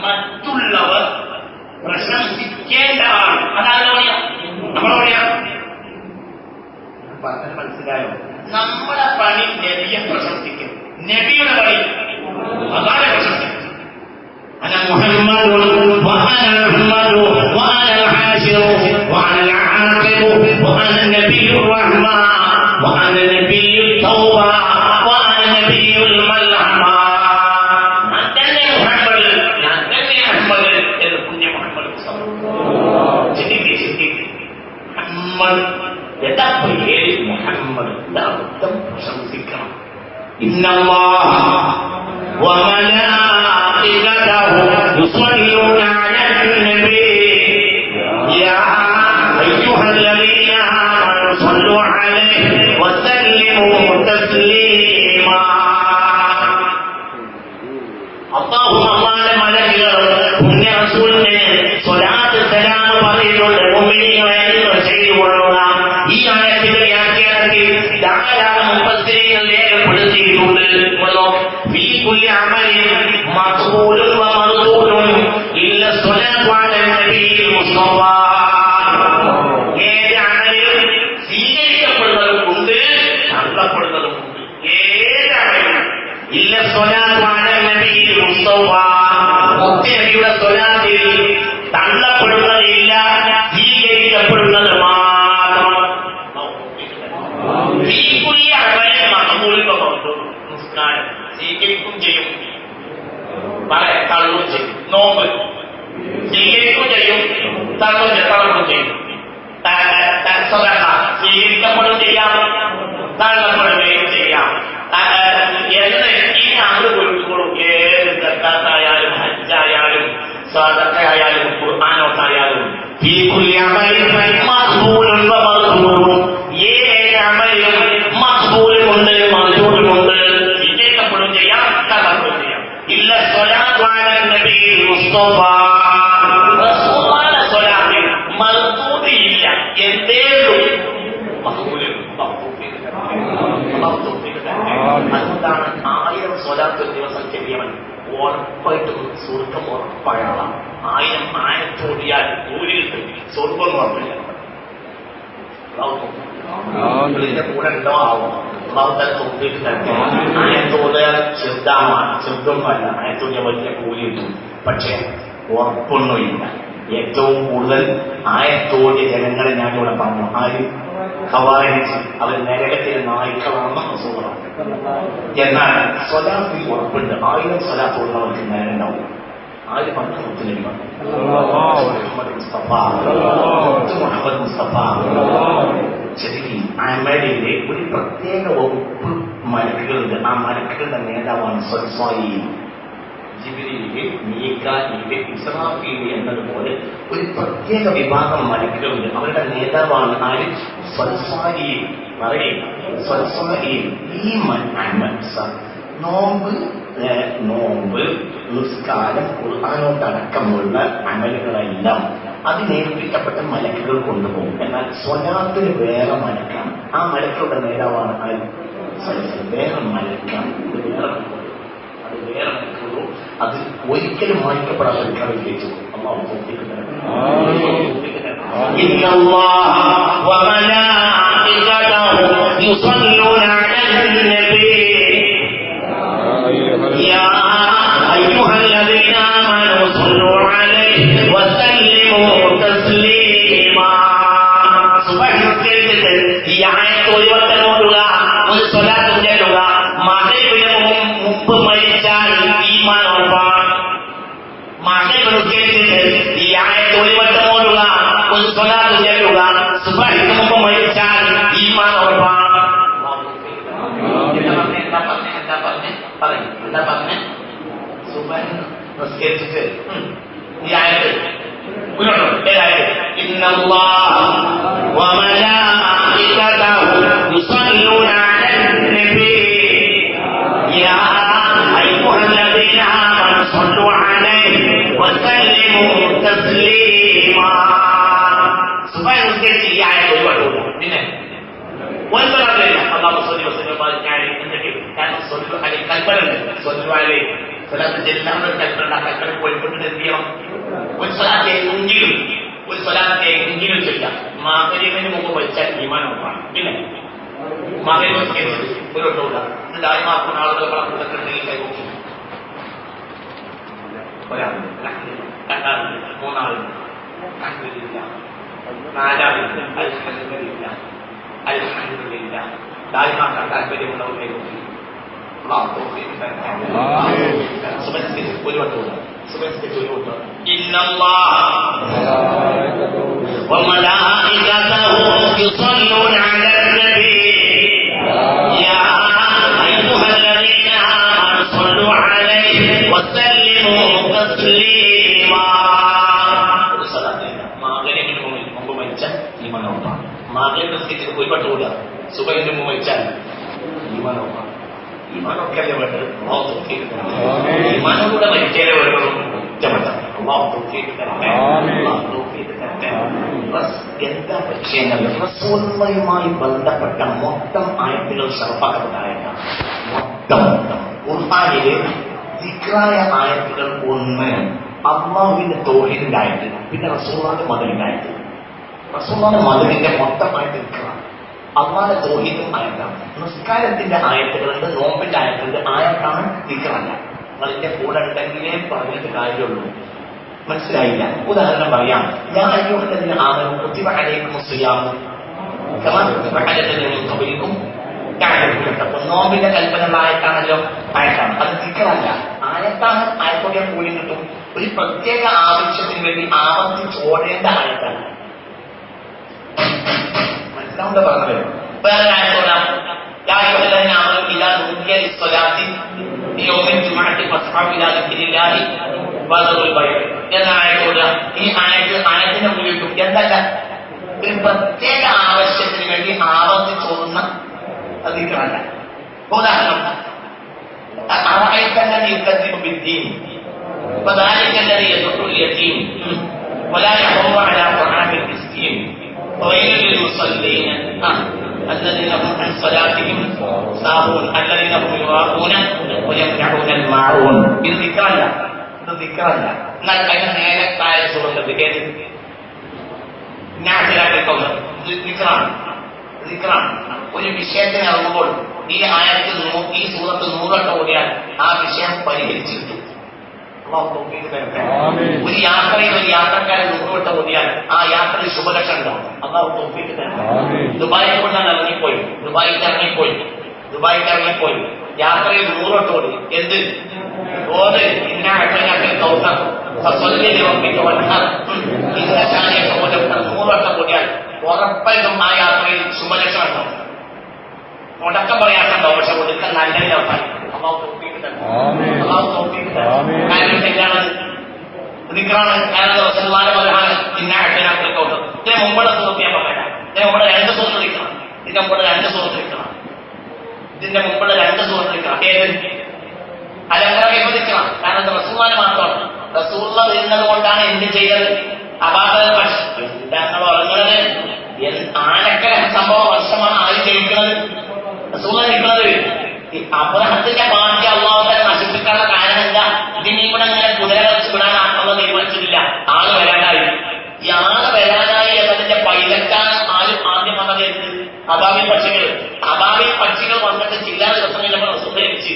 മറ്റുള്ളവർ പ്രശംസിക്കേണ്ട ആൾ, അതാരുടെ പണിയാ? നമ്മളെ പണിയാ. പറഞ്ഞത് മനസ്സിലായോ? നമ്മുടെ പണി നബിയെ പ്രശംസിക്കും, നബിയുടെ പണി അതാണ് പ്രശംസിക്കും. أنا محمد وأنا أحمد وأنا الحاشر وأنا العاقب وأنا النبي الرحمة وأنا نبي التوبة وأنا نبي الملحمة. أنتني محمد أنتني أحمد إذا كنت محمد صلى الله عليه وسلم. محمد يدعي محمد لا بدم പ്രശംസിക്കണം. إن الله وملائكته يصلون على النبي يا أيها الذين آمنوا صلوا عليه وسلموا تسليما. اللهم على ملائكته പുണ്യ റസൂലിനെ സ്വലാത്ത് സലാം പറയുന്നുണ്ട്. മുഅ്മിനീങ്ങളെ ചെയ്തുകൊള്ളുക. ഈ ആയത്തിന്റെ വ്യാഖ്യാനത്തിൽ ധാരാളം മുഫസ്സിരീങ്ങൾ രേഖപ്പെടുത്തിയിട്ടുണ്ട്. ഫീ കുല്ലി അമലിൻ മഖ്ബൂലുൻ വ മർദൂദുൻ ഇല്ല സ്വലാത്തു അലൻ നബിയിൽ മുസ്തഫ. ഏത് അമലിലും സ്വീകരിക്കപ്പെടുന്നതുമുണ്ട്, തള്ളപ്പെടുന്നതുമുണ്ട്. ഏത് അമലിലും ഇല്ല സ്വലാത്തു അലൻ നബിയിൽ മുസ്തഫ. മുത്തനബിയുടെ സ്വലാത്തിൽ തള്ളപ്പെടുന്നതില്ല, സ്വീകരിക്കപ്പെടുന്നത് മാത്രം. ഈ പുതിയ അമലിൽ മഖ്ബൂലുണ്ട്. നിസ്കാരം സ്വീകരിക്കും ചെയ്യും, തള്ളും ചെയ്യും. നോമ്പ് സ്വീകരിക്കും ചെയ്യും, തള്ളും ചെയ്യും. സ്വീകരിക്കപ്പെടും ചെയ്യാം, തള്ളപ്പെടുകയും ചെയ്യാം. ഈ അങ്ങ് കൊടുക്കും. ഏത് സക്കാത്തായാലും ഹജ്ജായാലും സദഖയായാലും ഖുർആനോത്തായാലും ഫീ കുല്ലി അമലിൻ മഖ്ബൂലുൻ വ മർദൂദുൻ. ഏത് അമലിലും മഖ്ബൂലുമുണ്ട്, മർദൂദുമുണ്ട്. സ്വീകരിക്കപ്പെടും ചെയ്യാം, തള്ളപ്പെടും ചെയ്യാം. ഇല്ല സ്വലാത്തു അലൻ നബിയിൽ മുസ്തഫ. റസൂലുള്ളാഹിന്റെ സ്വലാത്തിൽ മർദൂദ് ഇല്ല, എന്തേലും അതുകൊണ്ടാണ് 1000 സ്വലാത്ത് ഒരു ദിവസം ചെല്ലിയവൻ ഉറപ്പായിട്ടും സ്വർഗം ഉറപ്പായ ആളാണ്. 1000 ആയത്തോടിയാൽ ഊരിൽ സ്വർഗം ഉറപ്പില്ല. ഇതിന്റെ കൂടെ ഉണ്ടോ ആവും. ആയത്തോട് ചെറുതാമാണ്, ചെറുതൊന്നുമല്ല. ആയത്തോടിയ വലിയ കൂലി കിട്ടും, പക്ഷേ ഉറപ്പൊന്നുമില്ല. ഏറ്റവും കൂടുതൽ ആയത്തോടിയ ജനങ്ങളെ ഞാനിവിടെ പറഞ്ഞു. ആര്? ഖവാരിജ്. അവർ നരകത്തിലെ നായ്ക്കളാണെന്ന് റസൂലുള്ളാഹി. എന്നാൽ സ്വലാത്തിൽ ഉറപ്പുണ്ട്. 1000 സ്വലാത്തുള്ളവർക്ക് നരകമുണ്ടാവും. ആര് പറഞ്ഞു? മുത്തുനബി പറഞ്ഞു. മുഹമ്മദ് മുസ്തഫ. ശരിക്കും അമലിന്റെ ഒരു പ്രത്യേക വകുപ്പ് മലക്കുകളുണ്ട്. ആ മലക്കുകളുടെ നേതാവാണ് സ്വൽസ്വായി. ജിബ്രീൽ, മീകാഈൽ, ഇസ്രാഫീൽ എന്നതുപോലെ ഒരു പ്രത്യേക വിഭാഗം മലക്കുകളുണ്ട്. അവരുടെ നേതാവാണ് ആര്? സ്വൽസ്വായി. പറയുക സ്വൽസ്വായി. ഈ നോമ്പ്, നിസ്കാരം, ഖുർആനോടക്കമുള്ള അമലുകളെല്ലാം അതിനേൽപ്പിക്കപ്പെട്ട മലക്കുകൾ കൊണ്ടുപോകും. എന്നാൽ സ്വലാത്തിന് വേറെ മലക്കാണ്. ആ മലക്കുകളുടെ നേതാവാണ് ആര്? വേറെ മലക്കാണ്. അത് വേറെ മലക്കുള്ളൂ. അത് ഒരിക്കലും മായ്ക്കപ്പെടാൻ മലക്കാണ് വിജയിച്ചു. അല്ലാഹു തൗഫീഖ് തരട്ടെ. ഇന്നല്ലാഹ വ മലായികതഹു യുസല്ലൂന അലൻ നബി يا أيها الذين آمنوا صلوا عليه وسلموا تسليما. സുബഹി നിസ്കരിച്ചിട്ട് ഈ ആയത്ത് ഒരു വട്ടം ഓതുക, ഒരു സ്വലാത്ത് ചൊല്ലുക. മഗ്‌രിബിന് മുമ്പ് മരിച്ചാൽ ഈമാൻ ഉറപ്പാണ്. മഗ്‌രിബ് നിസ്കരിച്ചിട്ട് ഈ ആയത്ത് ഒരു വട്ടം ഓതുക, ഒരു സ്വലാത്ത് ചൊല്ലുക. സുബഹിക്ക് മുമ്പ് മരിച്ചാൽ ഈമാൻ ഉറപ്പാണ്. എന്താ പറഞ്ഞേ? സുബഹി നിസ്കരിച്ചിട്ട് ഈ ആയത്ത് ഇന്നല്ലാഹ വമലായികതഹു യുസല്ലൂന അലൻ-നബി യാ അയ്യുഹല്ലദീന ആമനൂ സ്വല്ലു അലൈഹി വസല്ലിമൂ തസ്ലീമാ. സുബഹി നിസ്കരിച്ച് ഈ ആയത്ത് ഒരുപാട് പിന്നെ ഒൻപതാമതില്ല അല്ലാഹു സ്വല്ലി വസല്ലം ബാരിക് എന്തൊക്കെ കാരണം സ്വല്ലു അലൈഹി കൽപ്പനയുണ്ട്. സ്വല്ലു അലൈഹി സ്വലാത്ത് ചെല്ലാമെന്നൊരു കൽപ്പന. ആ കൽപ്പന പോയിക്കൊണ്ടിട്ട് എന്ത് ചെയ്യണം? ഒരു സ്വലാത്തെങ്കിലും ചൊല്ലാം. മഗ്‌രിബിന് മുമ്പ് വെച്ചാൽ ഈമാൻ ഉറപ്പാണ്. പിന്നെ മഗ്‌രിബ് നിസ്കരിച്ച് ഒരു വട്ടമില്ല. ദായിമാക്കുന്ന ആളുകൾ വളർത്തുണ്ടെങ്കിൽ കൈകൊട്ടി ഒരാളുണ്ട്, രണ്ടാളുണ്ട്, മൂന്നാളുണ്ട്, നാലാളുണ്ട്, അൽഹംദുലില്ലാ. ദായിമാക്കാൻ താല്പര്യമുള്ളവർ കൈകൊട്ടി ഒരു വട്ടമില്ല. إن الله وملائكته يصلون على النبي يا أيها الذين آمنوا صلوا عليه وسلموا تسليما. മഗ്‌രിബിന് മുമ്പ് മരിച്ചാൽ ഈമാൻ ഉറപ്പാണ്. മഗ്‌രിബ് നിസ്കരിച്ചിട്ട് ഒരു വട്ടമില്ല. സുബഹിന് മുമ്പ് മരിച്ചാൽ ഈമാൻ ഉറപ്പാണ്. ഈമാനൊക്കെയല്ലേ വേണ്ടത്? ഈമാനോടെ മരിച്ചാലേ വേണ്ടത്. എന്താ വിഷയങ്ങൾ? റസൂലുള്ളാഹിയുമായി ബന്ധപ്പെട്ട മൊത്തം ആയത്തുകൾ ശറഫാക്കപ്പെട്ടതായിട്ടാണ്. മൊത്തം ഖുർആനിലെ ദിക്റായ ആയത്തുകൾ ഒന്ന് അല്ലാഹുവിന്റെ തൗഹീദിന്റെ ആയത്ത്, പിന്നെ റസൂലുള്ളാഹിന്റെ മദനിന്റെ ആയത്ത്. റസൂലുള്ളാഹിന്റെ മദനിന്റെ മൊത്തം ആയത്ത് ദിക്റാണ്. അല്ലാഹുവിന്റെ തൗഹീദും ആയത്താണ്. നിസ്കാരത്തിന്റെ ആയത്തുകളുണ്ട്, നോമ്പിന്റെ ആയത്തുണ്ട്. ആയത്താണ് ദിക്റല്ല. നിങ്ങളിന്റെ കൂടെ ഉണ്ടെങ്കിലേ പറഞ്ഞിട്ട് കാര്യമുള്ളൂ. മനസ്സിലായില്ല? ഉദാഹരണം പറയാം. ഞാൻ അയ്യുഹല്ലദീന ആമനൂ കുതിബ അലൈക്കുമുസ് സിയാമു കമാ കുതിബ അലല്ലദീന മിൻ ഖബലിക്കും ലഅല്ലക്കും തഖൂൻ. നോമ്പിന്റെ കൽപ്പന ആയത്താണല്ലോ. ആയത്താണ്, അത് ദിക്റല്ല. ആയത്താണ്. ആയത്തോടെ കൂലി കിട്ടും. ഒരു പ്രത്യേക ആവശ്യത്തിന് വേണ്ടി ആവർത്തിച്ചോടേണ്ട ആയത്താണ്. മനസ്സിലാവുന്ന പറഞ്ഞത്. വേറെ ആയത്തോടാം. യാ അയ്യുഹല്ലദീന ആമനൂ ഇദാ നുദിയ ലിസ്സലാത്തി യൗമിൽ ജുമുഅത്തി ഫസ്അഉ ഇലാ ദിക്രില്ലാഹി വദറുൽ ബൈഅ എന്ന ആയത്തോട് ഈ ആയത്തിന്റെ മുന്നിൽ എന്തല്ല ഒരു പ്രത്യേക ആവശ്യത്തിന് വേണ്ടി ആവർത്തിച്ചോടുന്ന ദിക്റല്ല. ഉദാഹരണം അറഅയ്തല്ലദീ യുകദ്ദിബു ബിദ്ദീൻ ഫദാലിക അല്ലദീ യദ്ഉൽ യതീം വലാ യഹുമ്മു അലാ തആമിൽ മിസ്കീൻ വവൈലുൽ ലിൽമുസല്ലീൻ الذين هم عن صلاتهم ساهون الذين هم يراءون ويمنعون الماعون. ഇത് ദിക്റല്ല. എന്നാൽ അതിന് നേരെ താഴെ സൂറത്തുണ്ട്. ഏത്? ദിക്റാണ്. ഒരു വിഷയത്തിന് ഇറങ്ങുമ്പോൾ ഈ ആയത്ത് ഈ സൂറത്ത് 100 വട്ടം ഓടിയാൽ ആ വിഷയം പരിഹരിച്ചിട്ടു. ഒരു യാത്രയിൽ ഒരു യാത്രക്കാരൻ 100 വട്ടം ഓടിയാൽ ആ യാത്രയിൽ ശുഭലക്ഷണം ഉണ്ടാവും. അള്ളാഹു തൗഫീഖ് തരട്ടെ. ദുബായിൽ കൊണ്ടാണ് ദുബായിക്ക് ഇറങ്ങിപ്പോയി യാത്രയിൽ 100 വട്ടം ഓടി. എന്ത് ഓത്? ഇന്നാ അഅ്തൈനാക്കൽ കൗസർ ഫസല്ലി ലിറബ്ബിക വൻഹർ ഇന്ന ശാനിയക ഹുവൽ അബ്തർ. 100 വട്ടം ഓടിയാൽ ഉറപ്പായിട്ടും ആ യാത്രയിൽ ശുഭലക്ഷണം ഉണ്ടാവും. മുടക്കം പറയാനുണ്ടാവും, പക്ഷെ ഒടുക്കം നല്ലതിന്റെ അവസാനം. അള്ളാഹു തൗഫീഖ് തരട്ടെ. കാര്യം തെറ്റാണത്. ദിക്റാണ്. കാരണം റസൂലുള്ളാഹിന്റെ മദഹാണ് ഇന്നാ അഅ്തൈനാക്കൽ കൗസർ. ഇതിന് മുമ്പുള്ള സൂറത്ത് ഞാൻ പറയാം. ഇതിന് മുമ്പുള്ള 2 സൂറത്ത് ദിക്റാണ്. ഇതിന്റെ മുമ്പുള്ള 2 സൂറത്ത് ദിക്റാണ്. ഏത്? അലങ്കറ ദിക്റാണ്. കാരണം റസൂലുള്ളാഹി മാത്രമാണ്. റസൂലുള്ളാഹി വരുന്നത് കൊണ്ടാണ് എന്ത് ചെയ്തത്? അബാദൽ ഞങ്ങൾ ഉറങ്ങുന്നത്. ആനക്കര സംഭവ വർഷമാണ് ആര് ജയിക്കുന്നത്? റസൂലുള്ളാഹി ജയിക്കുന്നത്. അബ്രഹത്തിന്റെ പാർട്ടി അല്ലാഹു തആല നശിപ്പിക്കാനുള്ള കാരണം എന്താ? ഇതിന് ഇവിടെ അങ്ങനെ കുതിര വെച്ച് വിടാൻ അള്ളാഹു തീരുമാനിച്ചിട്ടില്ല. ആള് വരാനായി. ഈ ആള് വരാനായി എന്നതിന്റെ പൈലറ്റാണ് ആദ്യം വന്നത്. അബാബിൽ പക്ഷികൾ വന്നിട്ട് ചില ദിവസം കഴിഞ്ഞപ്പോൾ റസൂലുള്ളാഹി ജനിച്ചു.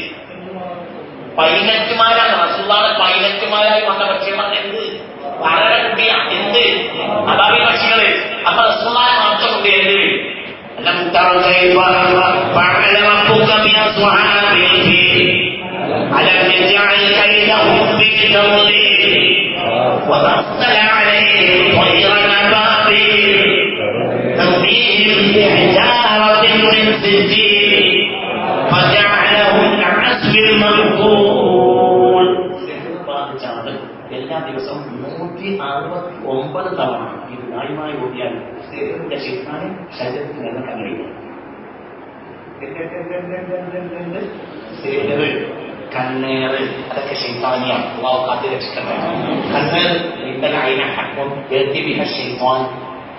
പൈലറ്റുമാരാണ് റസൂലുള്ളാഹിയുടെ പൈലറ്റുമാരായി വന്ന പക്ഷികൾ എന്ത് വളരെ കുട്ടിയ എന്ത് അബാബി പക്ഷികള്. അപ്പൊ റസൂലുള്ളാഹിയെ മാത്രമുണ്ട് എന്ത് لم تر كيف فعل ربك بأصحاب الفيل ألم يجعل كيدهم في تضليل وأرسل عليهم طيرا أبابيل ترميهم بحجارة من سجيل فجعلهم كعصف مأكول. എല്ലാ ദിവസവും 169 തവണ ഇത് ന്യായമായി ഓടിയാൽ ശരീരത്തിന്റെ ശിക്ഷാനെ ശരീരത്തിൽ നിന്നൊക്കെ കഴിയും. കണ്ണേറ് അതൊക്കെ ശൈത്താനിയാണ്. അള്ളാഹു കാത്ത് രക്ഷിക്കട്ടെ. കണ്ണേറ്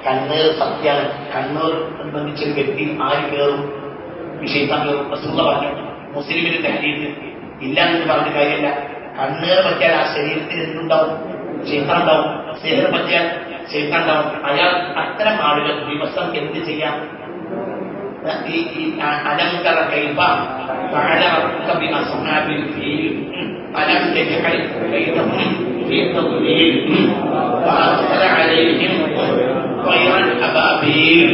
കണ്ണേറ് സത്യാണ്. കണ്ണൂർ ബന്ധിച്ചൊരു വ്യക്തി ആര് കയറും ശൈത്താൻ കയറും. റസൂലുള്ളാഹി പറഞ്ഞു മുസ്ലിമിന്റെ ഹദീസ് ഇല്ല എന്ന് പറഞ്ഞ കാര്യമല്ല. കണ്ണേറ് പറ്റിയാൽ ആ ശരീരത്തിൽ എന്തുണ്ടാവും? ശൈത്താൻ ഉണ്ടാവും. സിഹർ പറ്റിയാൽ ശൈത്താൻ ഉണ്ടാവും. അയാൾ അത്തരം ആളുകൾ ദിവസം എന്ത് ചെയ്യാം? ألم تر كيف فعل ربك بأصحاب الفيل ألم يجعل كيدهم في تضليل وأرسل عليهم طيرا أبابيل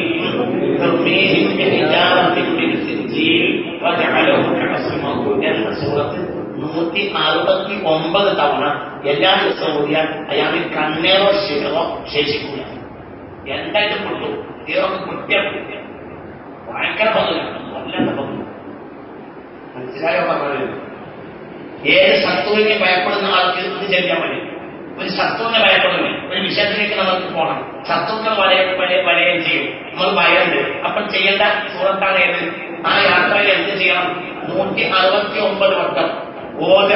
ترميهم بحجارة من سجيل وجعلهم كعصف مأكول. എന്ന സൂറത്ത് 169 തവണ എല്ലാ ദിവസവും ഓടിയാൽ അയാളിൽ കണ്ണേറോ ശിഖറോ ശേഷിക്കില്ല. എന്തായാലും കൊണ്ടു ഇതൊക്കെ കൃത്യം ഭയങ്കര പതിനാണ്. വല്ലാത്ത പതിന് മനസ്സിലായോ പറഞ്ഞത്? ഏത് ശത്രുവിനെ ഭയപ്പെടുന്ന ആൾക്ക് ഇത് ചെയ്യാൻ മതി. ഒരു ശത്രുവിനെ ഭയപ്പെടുന്നു. ഒരു വിഷയത്തിലേക്ക് നമുക്ക് പോകണം. ശത്രുക്കൾ വലയം ചെയ്യും. നമ്മൾ ഭയമുണ്ട്. അപ്പോൾ ചെയ്യേണ്ട സൂറത്താണ് ഏത്? ആ യാത്രയിൽ എന്ത് ചെയ്യണം? 169 വട്ടം ഓജ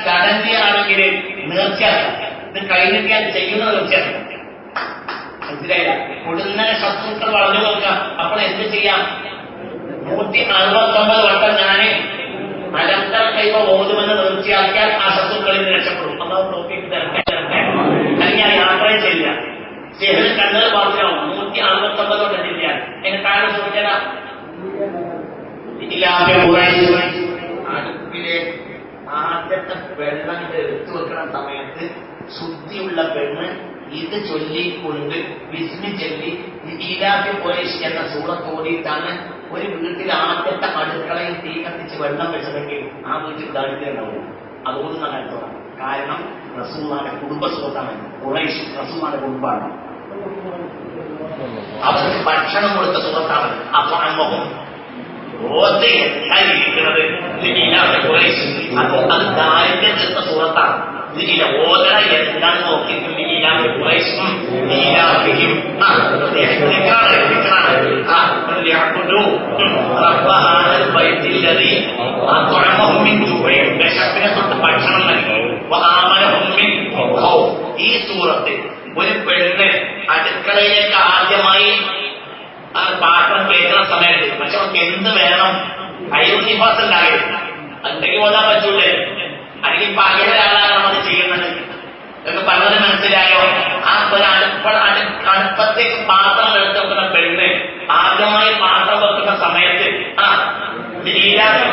തടഞ്ഞാണെങ്കിൽ നേർച്ചയാക്കാം. ഇത് കഴിഞ്ഞിട്ട് ചെയ്യുന്നത് നേർച്ചയാക്കാം. മനസ്സിലായില്ല? ഉടനെ ശത്രുക്കൾ വളഞ്ഞു നോക്കാം. അപ്പോൾ എന്ത് ചെയ്യാം? 169 വട്ടം ഞാന് അലംതർ കൈവ ഓതുമെന്ന് നേർച്ചയാക്കിയാൽ ആ ശത്രുക്കളിൽ നിന്ന് രക്ഷപ്പെടും. അല്ലാഹു തൗഫീഖ് തരട്ടെ. അല്ലെങ്കിൽ ആ യാത്രയും ചെയ്യില്ല. ശേഖരൻ കണ്ണേർ മാത്രമാവും. 169 വട്ടം ചെയ്യാൻ എന്നെ താഴെ ചോദിച്ചാൽ അടുപ്പിലെ ആദ്യത്തെ വെള്ളം എടുത്തു വെക്കുന്ന സമയത്ത് ശുദ്ധിയുള്ള പെണ്ണ് ഇത് ചൊല്ലിക്കൊണ്ട് വിസ്മി ചൊല്ലി ഈലാഫി ഖുറൈശ് എന്ന സൂറത്ത് ഓടിയിട്ടാണ് ഒരു വീട്ടിൽ ആദ്യത്തെ അടുക്കളയിൽ തീ കത്തിച്ച് വെള്ളം വെച്ചതെങ്കിൽ ആ വീട്ടിൽ ദാരിദ്ര്യം ഉണ്ടാവും. അതുകൊണ്ട് നല്ല അർത്ഥമാണ്. കാരണം റസൂലുള്ളാഹിയുടെ കുടുംബ സുഹൃത്താണ് ഖുറൈശ്. റസൂലുള്ളാഹിയുടെ കുടുംബമാണ്. അവർക്ക് ഭക്ഷണം കൊടുത്ത സുഹൃത്താണ്. അപ്പൊ അമ്മവും ഓർത്തിരിക്കുന്നത് ഖുറൈശ്. അപ്പൊ അത് ദാരിദ്ര്യം ചെറുത്ത സുഹൃത്താണ്. ഇതിന്റെ ഓദര എന്താണ് നോക്കിയിട്ടുണ്ട്? ഖുറൈശും വിശപ്പിനെ തൊട്ട് ഭക്ഷണം നൽകി. ഈ സൂറത്ത് ഒരു പെണ്ണ് അടുക്കളയിലേക്ക് ആദ്യമായി പാത്രം കേൾക്കുന്ന സമയത്ത് പക്ഷെ അവർക്ക് എന്ത് വേണം? കൈവശിഫാസ് ഉണ്ടാകരുത്. അല്ലെങ്കിൽ ഓതാൻ പറ്റൂലേ? അല്ലെങ്കിൽ പകര ഒരാളാണ് അത് ചെയ്യുന്നത് എന്ന് പറഞ്ഞത് മനസ്സിലായോ? ആ അടുപ്പത്തേക്ക് പാത്രം എടുത്ത് വെക്കുന്ന പെണ്ണ് ആദ്യമായി പാത്രം വെക്കുന്ന സമയത്ത്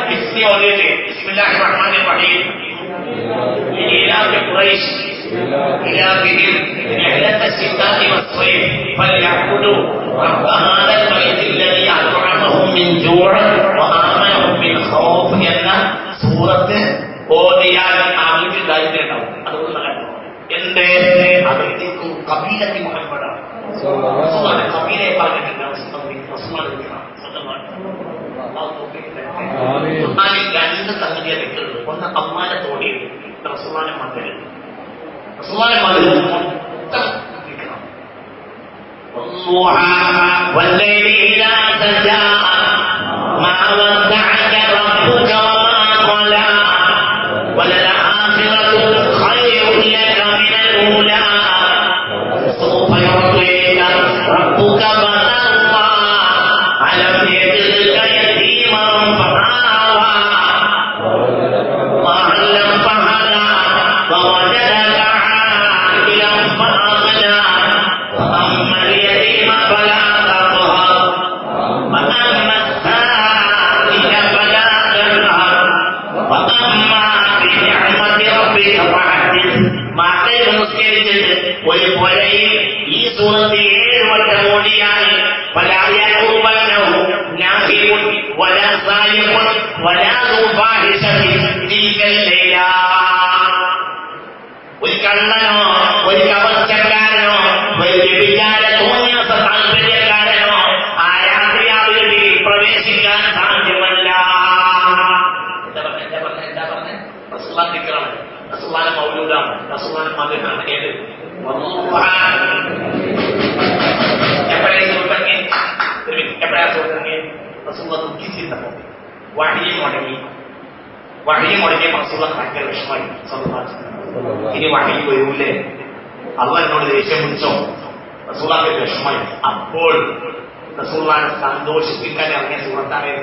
ബിസ്മി ഓതിയിട്ട് ബിസ്മില്ലാഹിർ റഹ്മാനിർ റഹീം ഖുറൈശ് إلههم رحلة الشتاء والصيف فليعبدوا رب هذا البيت الذي أطعمهم من جوع وآمنهم من خوف എന്ന സൂറത്ത് ഓതിയാൽ ആ വീട്ടിൽ ദാരിദ്ര്യം ഉണ്ടാവും. അതുകൊണ്ട് എന്റെ അകത്തേക്ക് കബീലത്തി മുഹമ്മദാണ്. കബീലയെ പറഞ്ഞിട്ടുണ്ട്. രണ്ട് സംഗതിയെ വെക്കുന്നത്. ഒന്ന് അമ്മാനെ തോടിയത്, റസൂലുള്ളാഹിനെ മകന്. റസൂലുള്ളാഹിനെ മകന് മൊത്തം والليل إذا سجى ما ودعك ربك وما قلى وللآخرة خير لك من الأولى سوف يعطيك ربك فترضى ألم يجدك يتيما فآوى وعلم فهدى ووجدك عائلا فأغنى وأما اليتيم فلا تقهر وأما السائل فلا تنهر وأما ഒരു പുഴയിൽ ഈ സൂറത്ത് 7 വട്ടം ഓടിയാൽ ولا يقربنه ناهب ولا صالح ولا ذو فاحشة تلك الليلة. ഒരു കള്ളനോ ഒരു കവർച്ചക്കാരനോ ഒരു വ്യഭിചാര തോന്നിയാസ താല്പര്യക്കാരനോ ആ രാത്രിയാളുകളിൽ പ്രവേശിക്കാൻ സാധ്യമല്ല. എന്താ പറഞ്ഞേ? റസൂലുള്ളാഹി ദിക്റാണ്, റസൂലുള്ളാഹി മൗലൂദാണ്, റസൂലുള്ളാഹി മദ്ഹാണ്. ഏത് എപ്പോഴാ സുഹൃത്തുക്കളെ റസൂലുള്ളാഹി ദുഃഖിച്ചിരുന്നപ്പോ വഹി മുടങ്ങിയ റസൂലുള്ളാഹി ഭയങ്കര വിഷമായി. ഇനി വഹി വരൂലേ, അല്ലാഹ് എന്നോട് ദേഷ്യം പിടിച്ചോ, റസൂലുള്ളാഹിക്ക് വിഷമായി. അപ്പോൾ റസൂലുള്ളാഹിനെ സന്തോഷിപ്പിക്കാൻ ഇറങ്ങിയ സൂറത്താണ്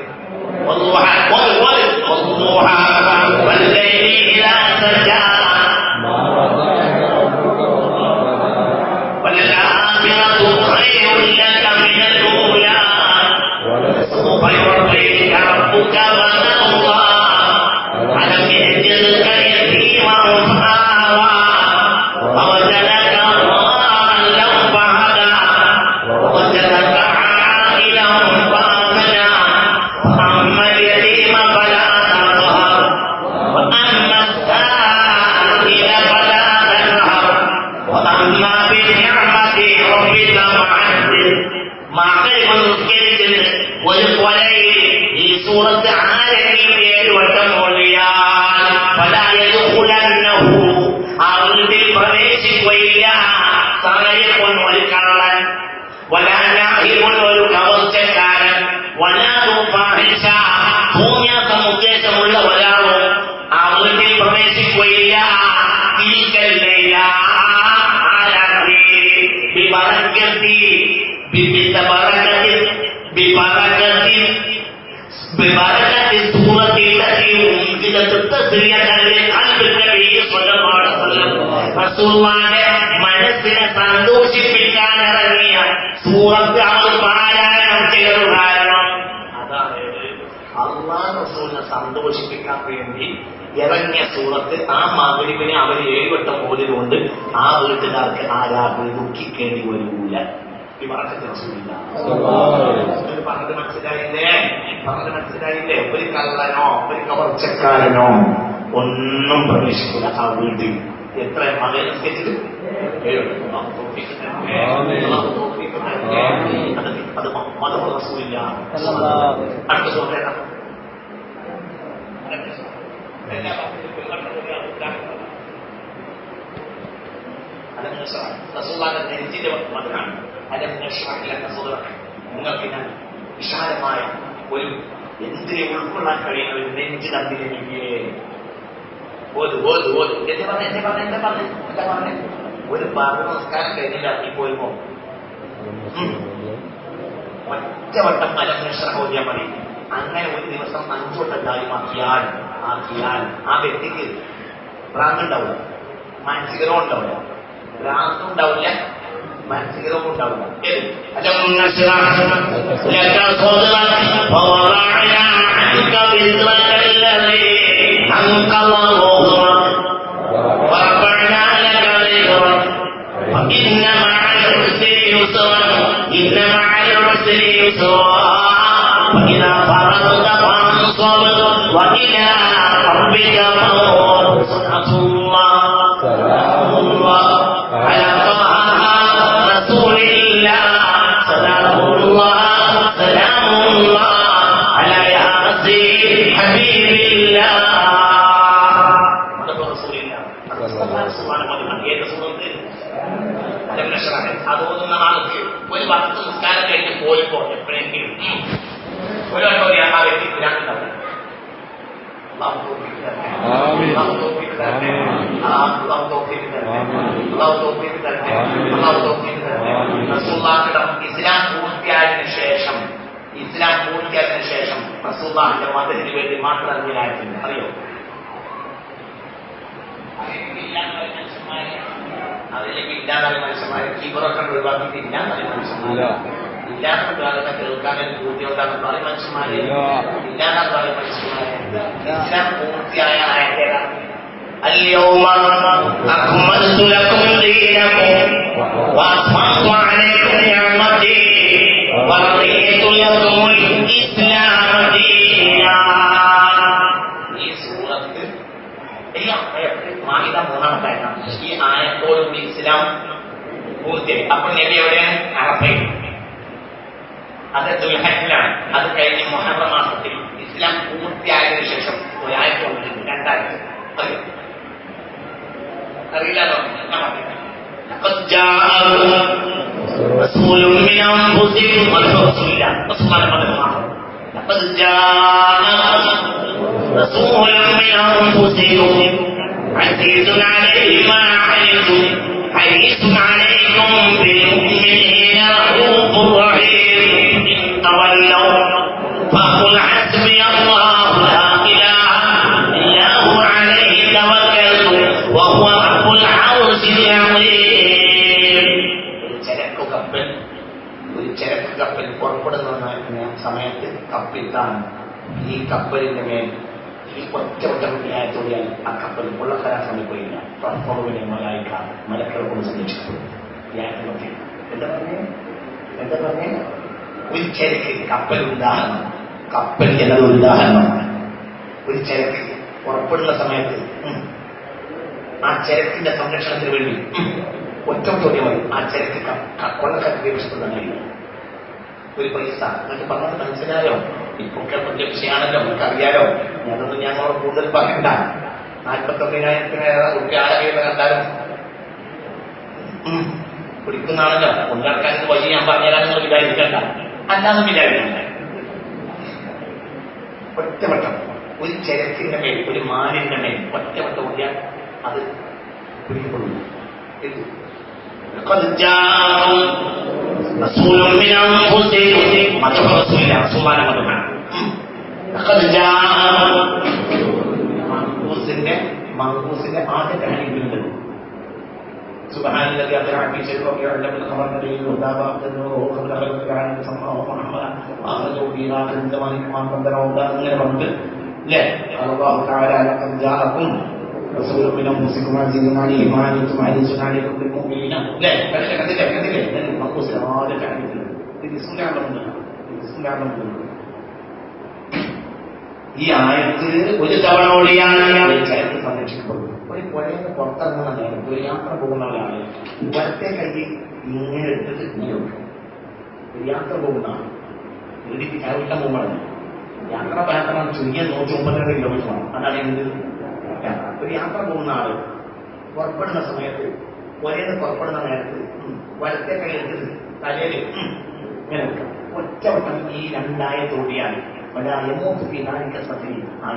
ഒരു കൊലയിൽ ഈ സൂറത്ത് ആരെങ്കിലും 7 വട്ടം ഓടിയാൽ ആ വീട്ടിൽ പ്രവേശിക്കുകയില്ല. സായക്കൊന്ന് ഒരു കള്ളൻ, വലാനാഹികൊണ്ട് ഒരു കവർച്ചക്കാരൻ, വലാദുഫാഹിഷ ഭൂമ്യാസം ഉദ്ദേശമുള്ള ഒരാളും ആ വീട്ടിൽ പ്രവേശിക്കുകയില്ല. തിരിക്കലില്ല ആ രാത്രി ببركة السورة التي أنزلت تسرية لقلب النبي صلى الله عليه وسلم. റസൂലുള്ളാഹിന്റെ മനസ്സിനെ സന്തോഷിപ്പിക്കാൻ ഇറങ്ങിയ സൂറത്ത് അവൾ പാരായണം ചെയ്തത് കാരണം അതാണ് അല്ലാഹു റസൂലിനെ സന്തോഷിപ്പിക്കാൻ വേണ്ടി ഇറങ്ങിയ സൂറത്ത്. ആ മഗ്‌രിബിനെ അവർ 7 വട്ടം ഓതിയതുകൊണ്ട് ആ വീട്ടുകാർക്ക് ആ രാത്രി ദുഃഖിക്കേണ്ടി വരൂല. പറഞ്ഞത് മനസ്സിലായില്ലേ? ഒരു കള്ളനോ ഒരു കവർച്ചക്കാരനോ ഒന്നും പ്രവേശിക്കില്ല ആ വീട്ടിൽ. എത്ര മകൻ അത് മതം റസൂലില്ല. അടുത്ത സുഹൃത്തേക്കാം റസൂലുള്ളാഹിന്റെ നെഞ്ചിന്റെ മതമാണ്. നിങ്ങൾക്ക് ഞാൻ വിശാലമായ ഒരു എന്തിനെ ഉൾക്കൊള്ളാൻ കഴിയുന്ന ഒരു നെഞ്ച് തന്നിലേക്ക് ഒരു ഭാഗം നമസ്കാരം കഴിഞ്ഞില്ല ഇപ്പോഴുമോ ഒറ്റവട്ടം അലംഘോദിയാൽ മതി. അങ്ങനെ ഒരു ദിവസം 5 വട്ടം കാര്യമാക്കിയാൽ ആ വ്യക്തിക്ക് ഭ്രാന്തുണ്ടാവില്ല, മാനസികരവും ഉണ്ടാവില്ല, ഭ്രാന്തും ഉണ്ടാവില്ല, മാനസികരവും ഉണ്ടാവില്ല. وإذا فرغت فانصب وإلى ربك فارغب. صدق الله. سلام الله على طه رسول الله. سلام الله سلام الله على ياسين حبيب الله. صدق رسول الله. സുബ്ഹാനല്ലാഹ്. ഏത് സൂറത്ത്? അതൊന്നും ആൾക്ക് ഒരു വക്ത് നിസ്കാരം കഴിഞ്ഞ് പോയിപ്പോ എപ്പോഴെങ്കിലും ഒരു വട്ടം ആ വ്യക്തി ഭ്രാന്തുണ്ടാവില്ല. ഇസ്ലാം പൂർത്തിയായതിനു ശേഷം റസൂലുള്ളാഹിന്റെ മതത്തിന് വേണ്ടി മാത്രം അതിനായിട്ടില്ല. അറിയോ? അതിലേക്ക് ഇല്ലാതായ മനുഷ്യന്മാരെ കിബറൊക്കെ ഒഴിവാക്കിയിട്ട് ഇല്ലാതായ മനുഷ്യന്മാരെ ഇല്ലാത്ത കാലത്തെ കേൾക്കാനും ബുദ്ധിമുട്ടാകുന്ന പല മനുഷ്യന്മാരെ ഇല്ലാതാൻ പല മനുഷ്യന്മാരെ ഇസ്ലാം പൂർത്തിയായ ആയത്തേതാണ്. اليوم أكملت لكم دينكم 56-ാമത്തെ ആയത്താണ്. ഈ ആയത്തോടുകൂടി ഇസ്ലാം പൂർത്തിയായി. അപ്പോൾ നബി എവിടെയാണ്? അറഫയിൽ. അത് ദുൽഹജ്ജിലാണ്. അത് കഴിഞ്ഞ് മുഹറം മാസത്തിൽ ഇസ്ലാം പൂർത്തിയായതിനു ശേഷം ഒരാഴ്ച കൊണ്ടിരുന്നു. 2 ആഴ്ച അറിയില്ല. رسول من أنفسكم رسول الله لقد جاءكم رسول من أنفسكم عزيز عليه ما عنتم حريص عليكم بالمؤمنين رؤوف رحيم إن تولوا فقل حسبي الله لا إله إلا هو عليه توكلت وهو رب العرش العظيم. ഒരു ചരക്ക് കപ്പൽ പുറപ്പെടുന്ന സമയത്ത് കപ്പിത്താൻ ഈ കപ്പലിന്റെ മേൽ ഈ ഒറ്റ ആ കപ്പൽ കൊള്ളക്കരാൻ ശ്രമിക്കുകയില്ല. പ്രഭുവിനെ മലക്കളെ കൊണ്ട് സംരക്ഷിക്കപ്പെടും. എന്താ പറഞ്ഞേ? ഒരു ചരക്ക് കപ്പൽ ഉദാഹരണം. കപ്പൽ എന്നത് ഒരു ഉദാഹരണമാണ്. ഒരു ചരക്ക് പുറപ്പെടുന്ന സമയത്ത് ആ ചരക്കിന്റെ സംരക്ഷണത്തിന് വേണ്ടി ഒറ്റ ചോദ്യമായി ആ ചരക്ക് കൊള്ളക്കാർക്ക് വിവശപ്പെടുന്നില്ല. ഒരു പൈസ എന്നൊക്കെ പറഞ്ഞത് മനസ്സിലായോ? ഇപ്പൊക്കെ വലിയ വിഷയമാണല്ലോ, നമുക്കറിയാലോ. അതൊന്നും ഞങ്ങളോട് കൂടുതൽ പറയണ്ട. 49,000 റുപ്യ ആളുകൾ കണ്ടാലും പിടിക്കുന്നതാണല്ലോ. കൊണ്ടാൾക്കാർക്ക് വഴി ഞാൻ പറഞ്ഞാൽ നിങ്ങൾ വിചാരിക്കണ്ട, അല്ലാതെ വിചാരിക്കണ്ട. ഒറ്റവട്ടം ഒരു ചരക്കിന്റെ മേൽ, ഒരു മാലിന്റെ മേൽ ഒറ്റവട്ടം ഓടിയാൽ അത് പിടിക്കപ്പെടുന്നു. قد جاءكم رسول من أنفسكم ما تبغى رسول الله سبحانه وتعالى قد جاءكم മങ്കൂസിന്റെ ആദ്യത്തെ ഹരീബിലുണ്ട്. സുബ്ഹാനല്ലദീ അസ്റഅ ബി ശൈഇൻ യഅലമു ഖബറ ദലീൽ വദാബഅത്തുഹു ഖബറ ഖബറ സല്ലല്ലാഹു മുഹമ്മദ ആഖദു ബിനാ ഇൻദമാനി കമാൻ ബന്ദറൗദ അങ്ങനെ പറഞ്ഞിട്ട് അല്ലേ? അല്ലാഹു തആല ലഖദ് ജാഅകും റസൂലുൻ മിൻ അൻഫുസികും അസീസുൻ അലൈഹി മാ അൻതും ഹരീസുൻ അലൈക്കും ബിൽ മുഅ്മിനീന അല്ലേ? കണ്ടില്ലേ മങ്കൂസിന്റെ ആദ്യത്തെ ഹരീബിൽ ഇത് സുന്നത്തുണ്ട്. ഈ ആയത്ത് ഒരു തവണ ഓടിയാണ് ചരിത്രം സംരക്ഷിക്കപ്പെടുന്നത്. ഒരു പുഴയിൽ പുറത്തിറങ്ങുന്ന നേരത്ത് ഒരു യാത്ര പോകുന്നവരാണ് വലത്തെ കൈ ഇങ്ങനെ എടുത്തിട്ട് ഇങ്ങനെ വെക്കും. ഒരു യാത്ര പോകുന്നതാണ് ചവിട്ട പോകുമ്പോഴാണ് യാത്ര ഭയങ്കരമാണ്. ചുരുങ്ങിയ 152 കിലോമീറ്ററാണ്. അതാണ് എന്ത് യാത്ര. ഒരു യാത്ര പോകുന്ന ആള് പുറപ്പെടുന്ന സമയത്ത് പുഴയിൽ പുറപ്പെടുന്ന നേരത്ത് വലത്തെ കൈ എടുത്തിട്ട് തലയിൽ ഇങ്ങനെ വെക്കാം. ഒറ്റവട്ടം ഈ 2 ആയത്ത് ഓടിയാണ് ആ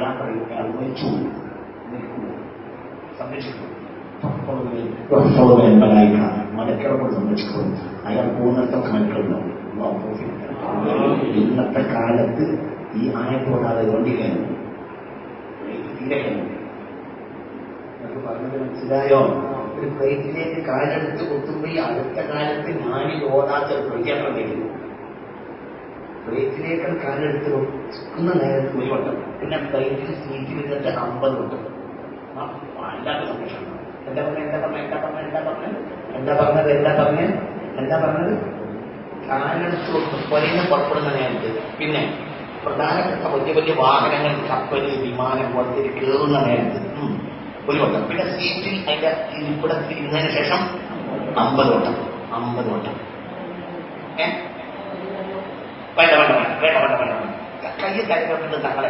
യാത്രയിൽ അയാൾ മരിച്ചു സംരക്ഷിക്കും. മലക്കളോട് സംരക്ഷിക്കും. അയാൾ പോകുന്നിടത്തൊക്കെ മലക്കളുണ്ടാവും. ഇന്നത്തെ കാലത്ത് ഈ ആയത്തോടാതെ വണ്ടിയാണ് തീരെ പറഞ്ഞത് മനസ്സിലായോ? ഒരു ഫ്ലൈറ്റിലേക്ക് കാലെടുത്ത് കൊത്തുമ്പോൾ ഈ അടുത്ത കാലത്ത് ഞാനിൽ ഓടാത്ത ഒരു ഫ്ലൈറ്റ് കഴിക്കുന്നു. ഫ്ലൈറ്റിലേക്കാൾ കാലെടുത്ത് വെക്കുന്ന നേരത്ത് ഒരു വട്ടം, പിന്നെ ഫ്ലൈറ്റിൽ സീറ്റിൽ ഇരുന്നിട്ട് 50 വട്ടം. അല്ലാത്ത സംരക്ഷണം. എന്താ പറഞ്ഞത് കാലെടുത്ത് പുറത്തുനിന്ന് പുറപ്പെടുന്ന നേരത്ത്, പിന്നെ പ്രധാനപ്പെട്ട വലിയ വലിയ വാഹനങ്ങൾ, കപ്പൽ, വിമാനം പുറത്തിൽ കയറുന്ന നേരത്ത് ഒരു വട്ടം, പിന്നെ സീറ്റിൽ അതിന്റെ ഇരിപ്പിടത്തിൽ ഇരുന്നതിന് ശേഷം 50 വട്ടം. വേണ്ട കയ്യിൽ കാര്യപ്പെട്ട് തങ്ങളെ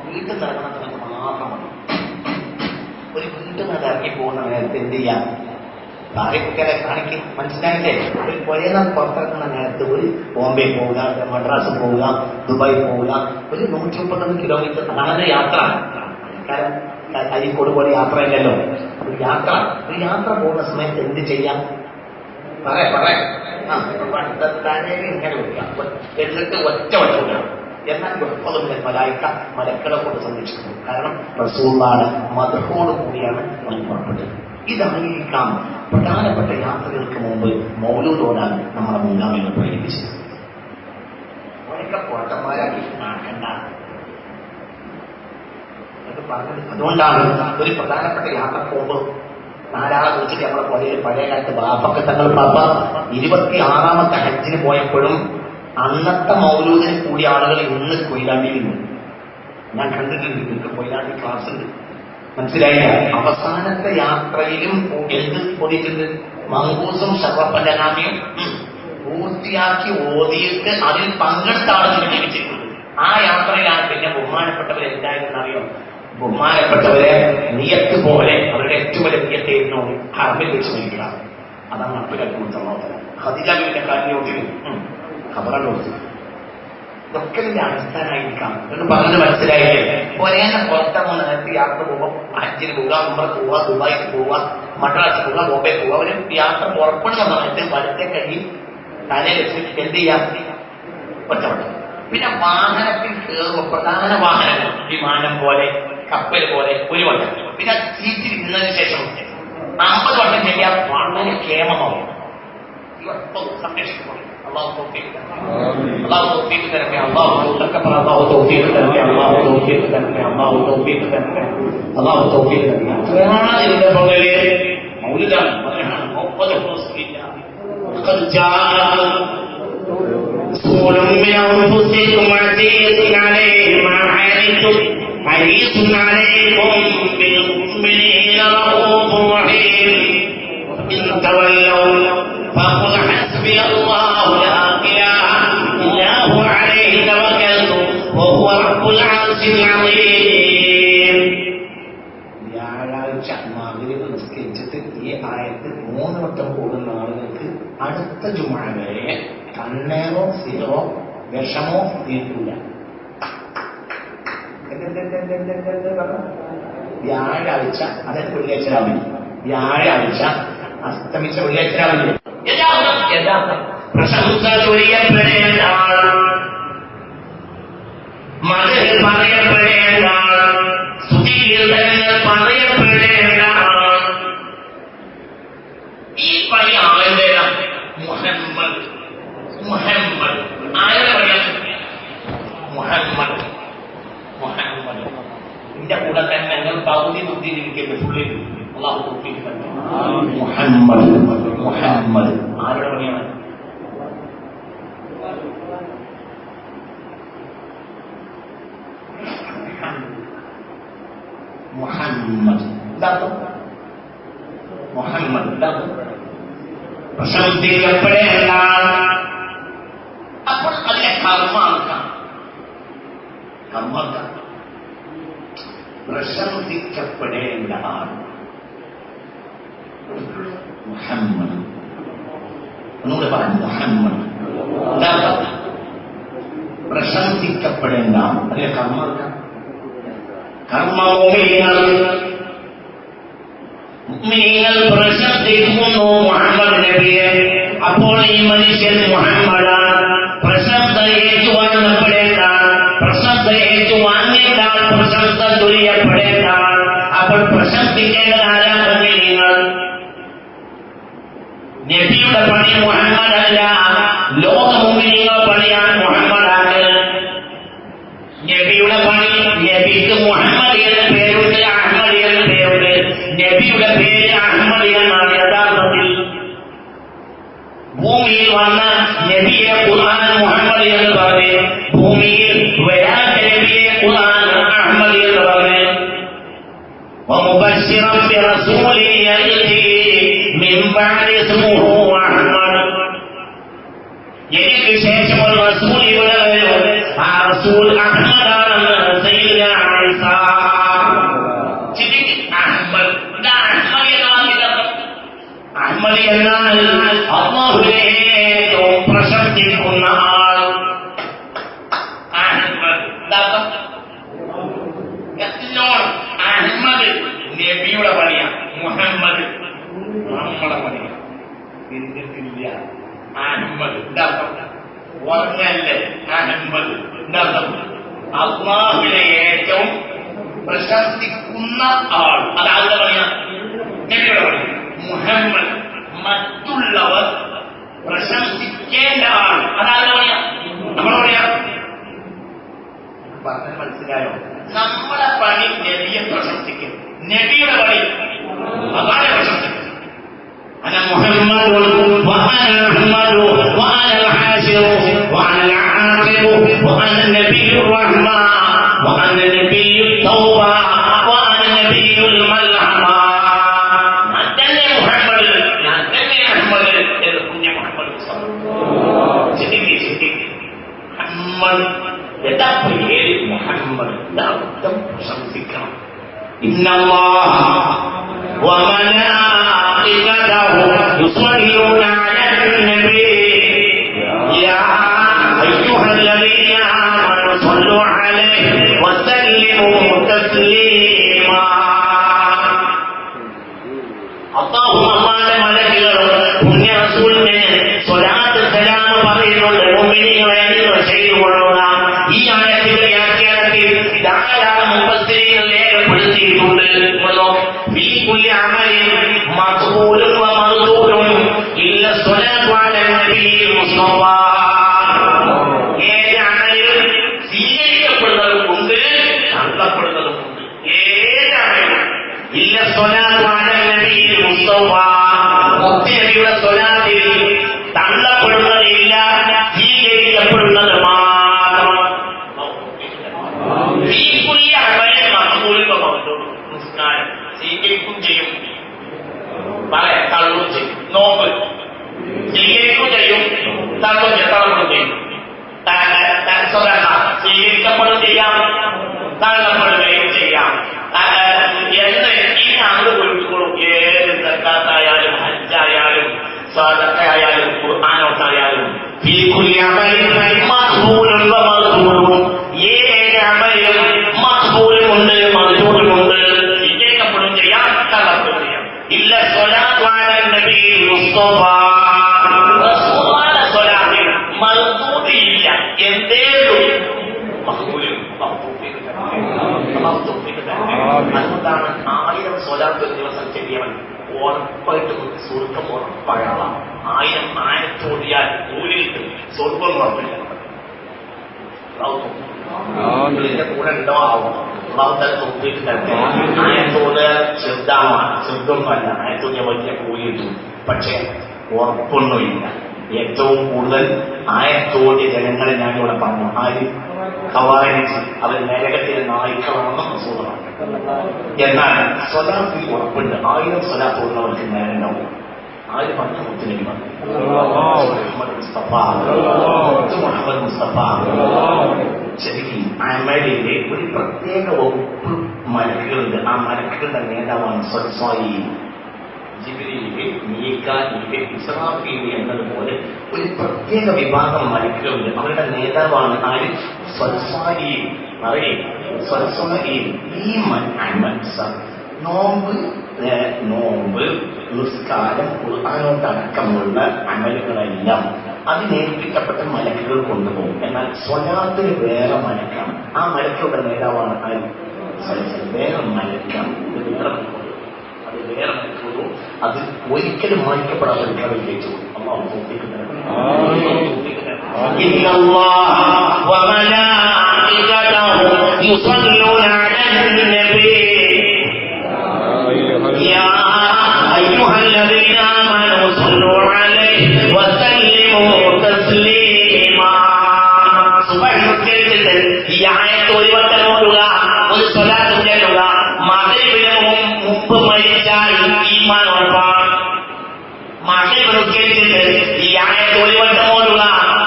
വീട്ടിൽ നടക്കുന്ന നമുക്ക് മാത്രം മതി. ഒരു വീട്ടിൽ നിന്ന് ഇറങ്ങി പോകുന്ന നേരത്തെ എന്ത് ചെയ്യാം? ഭാര്യക്കുട്ടികളെ കാണിക്കും. മനസ്സിലായില്ലേ? ഒരു പുഴയിൽ പുറത്തിറക്കുന്ന നേരത്ത് ഒരു ബോംബെ പോവുക, മദ്രാസ് പോവുക, ദുബായ് പോവുക, ഒരു 131 കിലോമീറ്റർ ആണ് യാത്ര. കാരണം അരീക്കോട് പോലെ യാത്ര ഇല്ലല്ലോ. ഒരു യാത്ര പോകുന്ന സമയത്ത് എന്ത് ചെയ്യാം? ഇങ്ങനെ വെക്കാം. എന്നിട്ട് ഒറ്റ വട്ടം. എന്നാൽ മലക്കളെ കൊണ്ട് സംരക്ഷിക്കുന്നു. കാരണം റസൂലുള്ളാഹിയുടെ മദ്ഹോട് കൂടിയാണ് അവൻ പുറപ്പെട്ടത്. ഇതായിരിക്കാം പ്രധാനപ്പെട്ട യാത്രകൾക്ക് മുമ്പ് മൗലൂദ് ഓടാൻ നമ്മുടെ മുൻഗാമികൾ പ്രേരിപ്പിച്ചത്. അവരൊക്കെ പുറത്തന്മാരാക്കി ആക്കണ്ട എന്നൊക്കെ പറഞ്ഞത്. അതുകൊണ്ടാണ് ഒരു പ്രധാനപ്പെട്ട യാത്ര പോകുമ്പോൾ 4 ആളെ കുറിച്ചിട്ട് നമ്മളെ പഴയ കാലത്ത് ബാപ്പക്ക് തങ്ങൾ പാപ്പ 26ാമത്തെ ഹജ്ജിന് പോയപ്പോഴും അന്നത്തെ മൗലൂദിന് കൂടിയ ആളുകൾ ഇന്ന് കൊയിലാണ്ടിയിലുണ്ട്. ഞാൻ കണ്ടിട്ടുണ്ട്. നിങ്ങൾക്ക് കൊയിലാണ്ടി ക്ലാസ് ഉണ്ട്. മനസ്സിലായില്ല? അവസാനത്തെ യാത്രയിലും എന്ത് ഓടിയിട്ടുണ്ട്? മങ്കൂസും ഷറഫനാമിയും പൂർത്തിയാക്കി ഓതിയിട്ട് അതിൽ പങ്കെടുത്ത ആളുകൾ ജീവിച്ചിട്ടുണ്ട്. ആ യാത്രയിലാണ് പിന്നെ ബഹുമാനപ്പെട്ടവരെ എന്തായിരുന്നു അറിയോ? ബഹുമാനപ്പെട്ടവരെ നിയത്ത് പോലെ അവരുടെ ഏറ്റവും വലിയ നിയത്തായിരുന്നു ഹർമിൽ വെച്ച് മരിക്കുക. അതാണ് അപ്പുറത്ത് ഹദിജാബിന്റെ കാലിനോട്ടിൽ ഖബറ കൊടുത്തു. ഇതൊക്കെ ഇതിന്റെ അടിസ്ഥാനമായിരിക്കാം എന്ന് പറഞ്ഞ് മനസ്സിലായില്ലേ? ഒരേ പുറത്തൊന്നും നേരത്തെ യാത്ര പോവാം, ഹജ്ജിന് പോവുക, ഉംറക്ക് പോവുക, ദുബായിക്ക് പോവുക, മദ്രാസ് പോവുക, ബോംബെ പോവുക. ഒരു യാത്ര പുറപ്പെടുന്ന സമയത്ത് വലത്തെ കൈ തലയിൽ വെച്ചിട്ട് എന്ത് ചെയ്യാം? ഒറ്റപ്പെട്ടു. പിന്നെ വാഹനത്തിൽ കയറുമ്പോൾ പ്രധാന വാഹനങ്ങൾ വിമാനം പോലെ, കപ്പൽ പോലെ ഒരു വട്ടം, പിന്നെ സീറ്റിൽ ഇരുന്നതിന് ശേഷം 50 വട്ടം ചെയ്യാൻ വളരെ ക്ഷേമമാവും. സംരക്ഷിക്കണം. അള്ളാഹു തൗഫീഖ് തരട്ടെ. അള്ളാഹു തൗഫീഖ് തരട്ടെ. അള്ളാഹു തൗഫീഖ് തരട്ടെ. അള്ളാഹു തൗഫീഖ് തരട്ടെ. അള്ളാഹു തൗഫീഖ് തരട്ടെ. അള്ളാഹു തൗഫീഖ് തരട്ടെ. ഇതിന്റെ പകല് മൗലിദാണ്. 30 ദിവസമില്ല. قد جاءكم رسول من أنفسكم عزيز عليه ما عنتم حريص عليكم بالمؤمنين رؤوف رحيم إن تولوا فقل حسبي الله لا إله إلا هو عليه توكلت وهو رب العرش العظيم. വ്യാഴാഴ്ച മഗ്‌രിബ് നിസ്കരിച്ചിട്ട് ഈ ആയത്ത് 3 വട്ടം കൂടുന്ന ആളുകൾക്ക് അടുത്ത ജുമുഅ വരെ കണ്ണേറോ സിറോ വിഷമോ തീർക്കില്ല. വ്യാഴാഴ്ച, അതായത് വെള്ളിയാഴ്ച രാവിലെ, വ്യാഴാഴ്ച അസ്തമിച്ച വെള്ളിയാഴ്ച രാവിലെ യഥാർത്ഥം പ്രശംസ ചൊരിയപ്പെടേണ്ട ആൾ, മതം പറയപ്പെടേണ്ട ആൾ, സ്തുതികീർത്തനങ്ങൾ പറയപ്പെടേണ്ട ആൾ. ഈ പണി ആളുടേതാണ്. മുഹമ്മദ് മുഹമ്മദ് ആരുടെ പറയാം? മുഹമ്മദ് മുഹമ്മദ്. എന്റെ കൂടെ തന്നെ ഞങ്ങൾ പകുതി ബുദ്ധി ഇരിക്കുന്നു. ഫുള്ളിൽ അള്ളാഹു തൗഫീഖ് തരട്ടെ. മുഹമ്മദ് മുഹമ്മദ് ആരുടെ പണിയാണ്? മുഹമ്മദ്. മുഹമ്മദ് പ്രശംസിക്കപ്പെടേണ്ട. അപ്പോൾ അതിനെ കർമ്മാക്കാം. പ്രശംസിക്കപ്പെടേണ്ട ആൾ മുഹമ്മദ്. ഒന്നുകൂടെ പറഞ്ഞു, മുഹമ്മദ്. പ്രശംസിക്കപ്പെടേണ്ട ആൾ. അതിനെ കർമ്മാക്കാം. മുഅ്മിനീങ്ങൾ പ്രശംസിക്കുന്നു മുഹമ്മദ് നബിയെ. അപ്പോൾ ഈ മനുഷ്യൻ മുഹമ്മദാണ്. പ്രശംസ ഏറ്റുവാങ്ങപ്പെടേണ്ട, പ്രശംസ ഏറ്റുവാങ്ങേണ്ട, പ്രശംസ തുല്യപ്പെടേണ്ട. അപ്പോൾ പ്രശംസിക്കേണ്ടത് ആരാ? മുഅ്മിനീങ്ങൾ. നബിയുടെ പണി മുഹമ്മദല്ല, ലോക മുഅ്മിനീങ്ങൾ പണിയാണ് മുഹമ്മദാണ്. നബിയുടെ പണി, നബിക്ക് മുഹമ്മദ് എന്ന പേരുണ്ട്, അഹ്മദ് എന്ന പേരുണ്ട്. നബിയുടെ പേര് അഹ്മദ് എന്നാണ് യഥാർത്ഥത്തിൽ. ഭൂമിയിൽ വന്ന നബിയെ ഖുർആൻ മുഹമ്മദ് എന്ന് പറഞ്ഞു, ഭൂമിയിൽ വരാത്ത നബിയെ ഖുർആൻ അഹ്മദ് എന്ന് പറഞ്ഞു. ومبشرا برسول يأتي من بعد اسمه أحمد. എനിക്ക് ശേഷം ഒരു റസൂൽ ഇവിടെ വരും. ആ റസൂൽ അഹ്മദാണെന്ന് സയ്യിദുനാ ഈസ. അഹ്മദ് എന്നാൽ അല്ലാഹുവിനെ ഏറ്റവും പ്രശംസിക്കുന്ന ആൾ. അഹ്മദ് അഹ്മദ് നബിയുടെ പണിയാണ്. മുഹമ്മദ് നമ്മളെ പണിയാണ്. തിരിഞ്ഞിട്ടില്ല. അഹ്മദ് ഒന്നല്ലേ? അഹ്മദ് അല്ലാഹുവിനെ ഏറ്റവും പ്രശംസിക്കുന്ന ആൾ. അതാരുടെ പണിയാണ്? നബിയുടെ പണിയാണ്. മുഹമ്മദ് മറ്റുള്ളവർ പ്രശംസിക്കേണ്ട ആൾ. അതാരുടെ പണിയാണ്? നമ്മളെ പണിയാണ്. പറഞ്ഞാൽ മനസ്സിലായോ? നമ്മളെ പണി നബിയെ പ്രശംസിക്കും. നബിയുടെ പണി അതാണ് പ്രശംസിക്കും. أنا محمد وأنا أحمد وأنا الحاشر وأنا العاقب وأنا النبي الرحمة وأنا نبي التوبة وأنا നബിയുൽ മൽഹമ ഞാൻ തന്നെ മുഹമ്മദ് എന്ന് പുണ്യ മുഹമ്മദ് മുഹമ്മദ് എന്താ പേര് മുഹമ്മദ് അർത്ഥം പ്രശംസിക്കണം. ഇന്നല്ലാഹ വമലായികതഹു യുസല്ലൂന അലൻ നബി യാ അയ്യുഹല്ലദീന ആമനൂ സ്വല്ലു അലൈഹി വസല്ലിമൂ തസ്ലീമാ. അല്ലാഹുവിന്റെ മലക്കുകളും പുണ്യ റസൂലിനെ സ്വലാത്ത് സലാം പറയുന്നുണ്ട്. മുഅ്മിനീങ്ങളെ നിങ്ങൾ ചെയ്തുകൊള്ളുക. ഈ ആയത്തിന്റെ വ്യാഖ്യാനത്തിൽ ധാരാളം മുഫസ്സിരീങ്ങൾ രേഖപ്പെടുത്തിയിട്ടുണ്ട്. ഫീ കുല്ലി അമലിൻ മഖ്ബൂലുൻ വ മർദൂദുൻ ഇല്ല സ്വലാത്തു അലൻ നബിയിൽ മുസ്തഫ. ഏത് അമലും സ്വീകരിക്കപ്പെടുന്നതുമുണ്ട്, തള്ളപ്പെടുന്നതുമുണ്ട്. ഏത് അമലും ഇല്ല സ്വലാത്തു അലൻ നബിയിൽ മുസ്തഫ. മുത്തനബിയുടെ സ്വലാത്തിൽ തള്ളപ്പെടുന്നതില്ല, സ്വീകരിക്കപ്പെടുന്നത് മാത്രം. ഈ പുതിയ അമലും മഖ്ബൂലും നിസ്കാരം സ്വീകരിക്കും ചെയ്യും, തള്ളും ചെയ്യും. നോമ്പ് സ്വീകരിക്കും ചെയ്യും, തള്ളും ചെയ്യും. സ്വീകരിക്കപ്പെടും ചെയ്യാം, തള്ളപ്പെടുകയും ചെയ്യാം. എന്ന് ഈ അങ്ങ് കൊടുത്തോളും. ഏത് സക്കാത്തായാലും ഹജ്ജായാലും സദഖയായാലും ഖുർആനോട്ടായാലും ഫീ കുല്ലി അമലിൻ മഖ്ബൂലുൻ വ മർദൂദുൻ. ഏത് അമലും മഖ്ബൂലുമുണ്ട്, മർദൂദുമുണ്ട്. സ്വീകരിക്കപ്പെടും ചെയ്യാം, തള്ളപ്പെടും ചെയ്യാം. ഇല്ല സ്വലാത്തു അലൻ നബിയിൽ മുസ്തഫ. റസൂലുള്ളാഹിന്റെ സ്വലാത്തിൽ മർദൂദില്ല, എന്തേലും മഖ്ബൂലും അതുകൊണ്ടാണ് 1000 സ്വലാത്ത് ഒരു ദിവസം ചെല്ലിയവൻ ഉറപ്പായിട്ട് സ്വർഗം ഉറപ്പായാളാണ്. 1000 ആയത്തോടിയാൽ കൂലി കിട്ടും, സ്വർഗം ഉറപ്പില്ല. ഇതിന്റെ കൂടെ ഉണ്ടോ ആവും ആയത്തോട് ചെറുതൊന്നുമല്ല, ആയത്തോട് വലിയ കൂലി കിട്ടും. പക്ഷെ ഉറപ്പൊന്നുമില്ല. ഏറ്റവും കൂടുതൽ ആയത്തോടിയ ജനങ്ങളെ ഞാനിവിടെ പറഞ്ഞു. ആര്? ഖവാരിജ്. അവർ നരകത്തിലെ നായ്ക്കളാണെന്ന് റസൂലുള്ളാഹി. എന്നാൽ സ്വലാത്തിൽ ഉറപ്പുണ്ട്. 1000 സ്വലാത്തുള്ളവർക്ക് നേരണ്ടാവും. ആര് പറഞ്ഞു? മുത്തുനബി മുഹമ്മദ് മുസ്തഫ. ശരിക്കും അമലിലെ ഒരു പ്രത്യേക വകുപ്പ് മലക്കുകളുണ്ട്. ആ മലക്കുകളുടെ നേതാവാണ് സ്വൽസ്വായി. ജിബ്രീല്, മീകാഈല്, ഇസ്രാഫീല് എന്നതുപോലെ ഒരു പ്രത്യേക വിഭാഗം മലക്കുകളുണ്ട്. അവരുടെ നേതാവാണ് ആര്? സ്വൽസ്വായി. പറയേ സ്വൽസ്വായി. ഈ നോമ്പ്, നിസ്കാരം, ഖുർആനോടക്കമുള്ള അമലുകളെല്ലാം അതിനേൽപ്പിക്കപ്പെട്ട മലക്കുകൾ കൊണ്ടുപോകും. എന്നാൽ സ്വലാത്തിന് വേറെ മലക്കാണ്. ആ മലക്കുകളുടെ നേതാവാണ് ആര്? വേറെ മലക്കാണ്. ഇത് വേറെ മലക്കുള്ളൂ. അത് വേറെ മലക്കുള്ളൂ. അത് ഒരിക്കലും മായ്ക്കപ്പെടാൻ മലക്കാതെ വിജയിച്ചു. അല്ലാഹു തൗഫീഖ് തരട്ടെ. ഇന്നല്ലാഹ വ മലായികതഹു യുസല്ലൂന അലൻ നബി യാ അയ്യുഹല്ലദീന ആമനൂ സ്വല്ലൂ അലൈഹി വസല്ലിമൂ തസ്ലീമാ. സുബ്ഹാന നിസ്കരിച്ചിട്ട് ഈ ആയത്ത് ഒരു വട്ടം ഓതുക, ഒരു സ്വലാത്ത് ചൊല്ലുക. മഗ്രിബിന് മുമ്പ് മരിച്ചാൽ ഈമാൻ ഉറപ്പാണ്. മഗ്രിബ് നിസ്കരിച്ചിട്ട് ഈ ആയത്ത് ഒരു വട്ടം ഓതുക,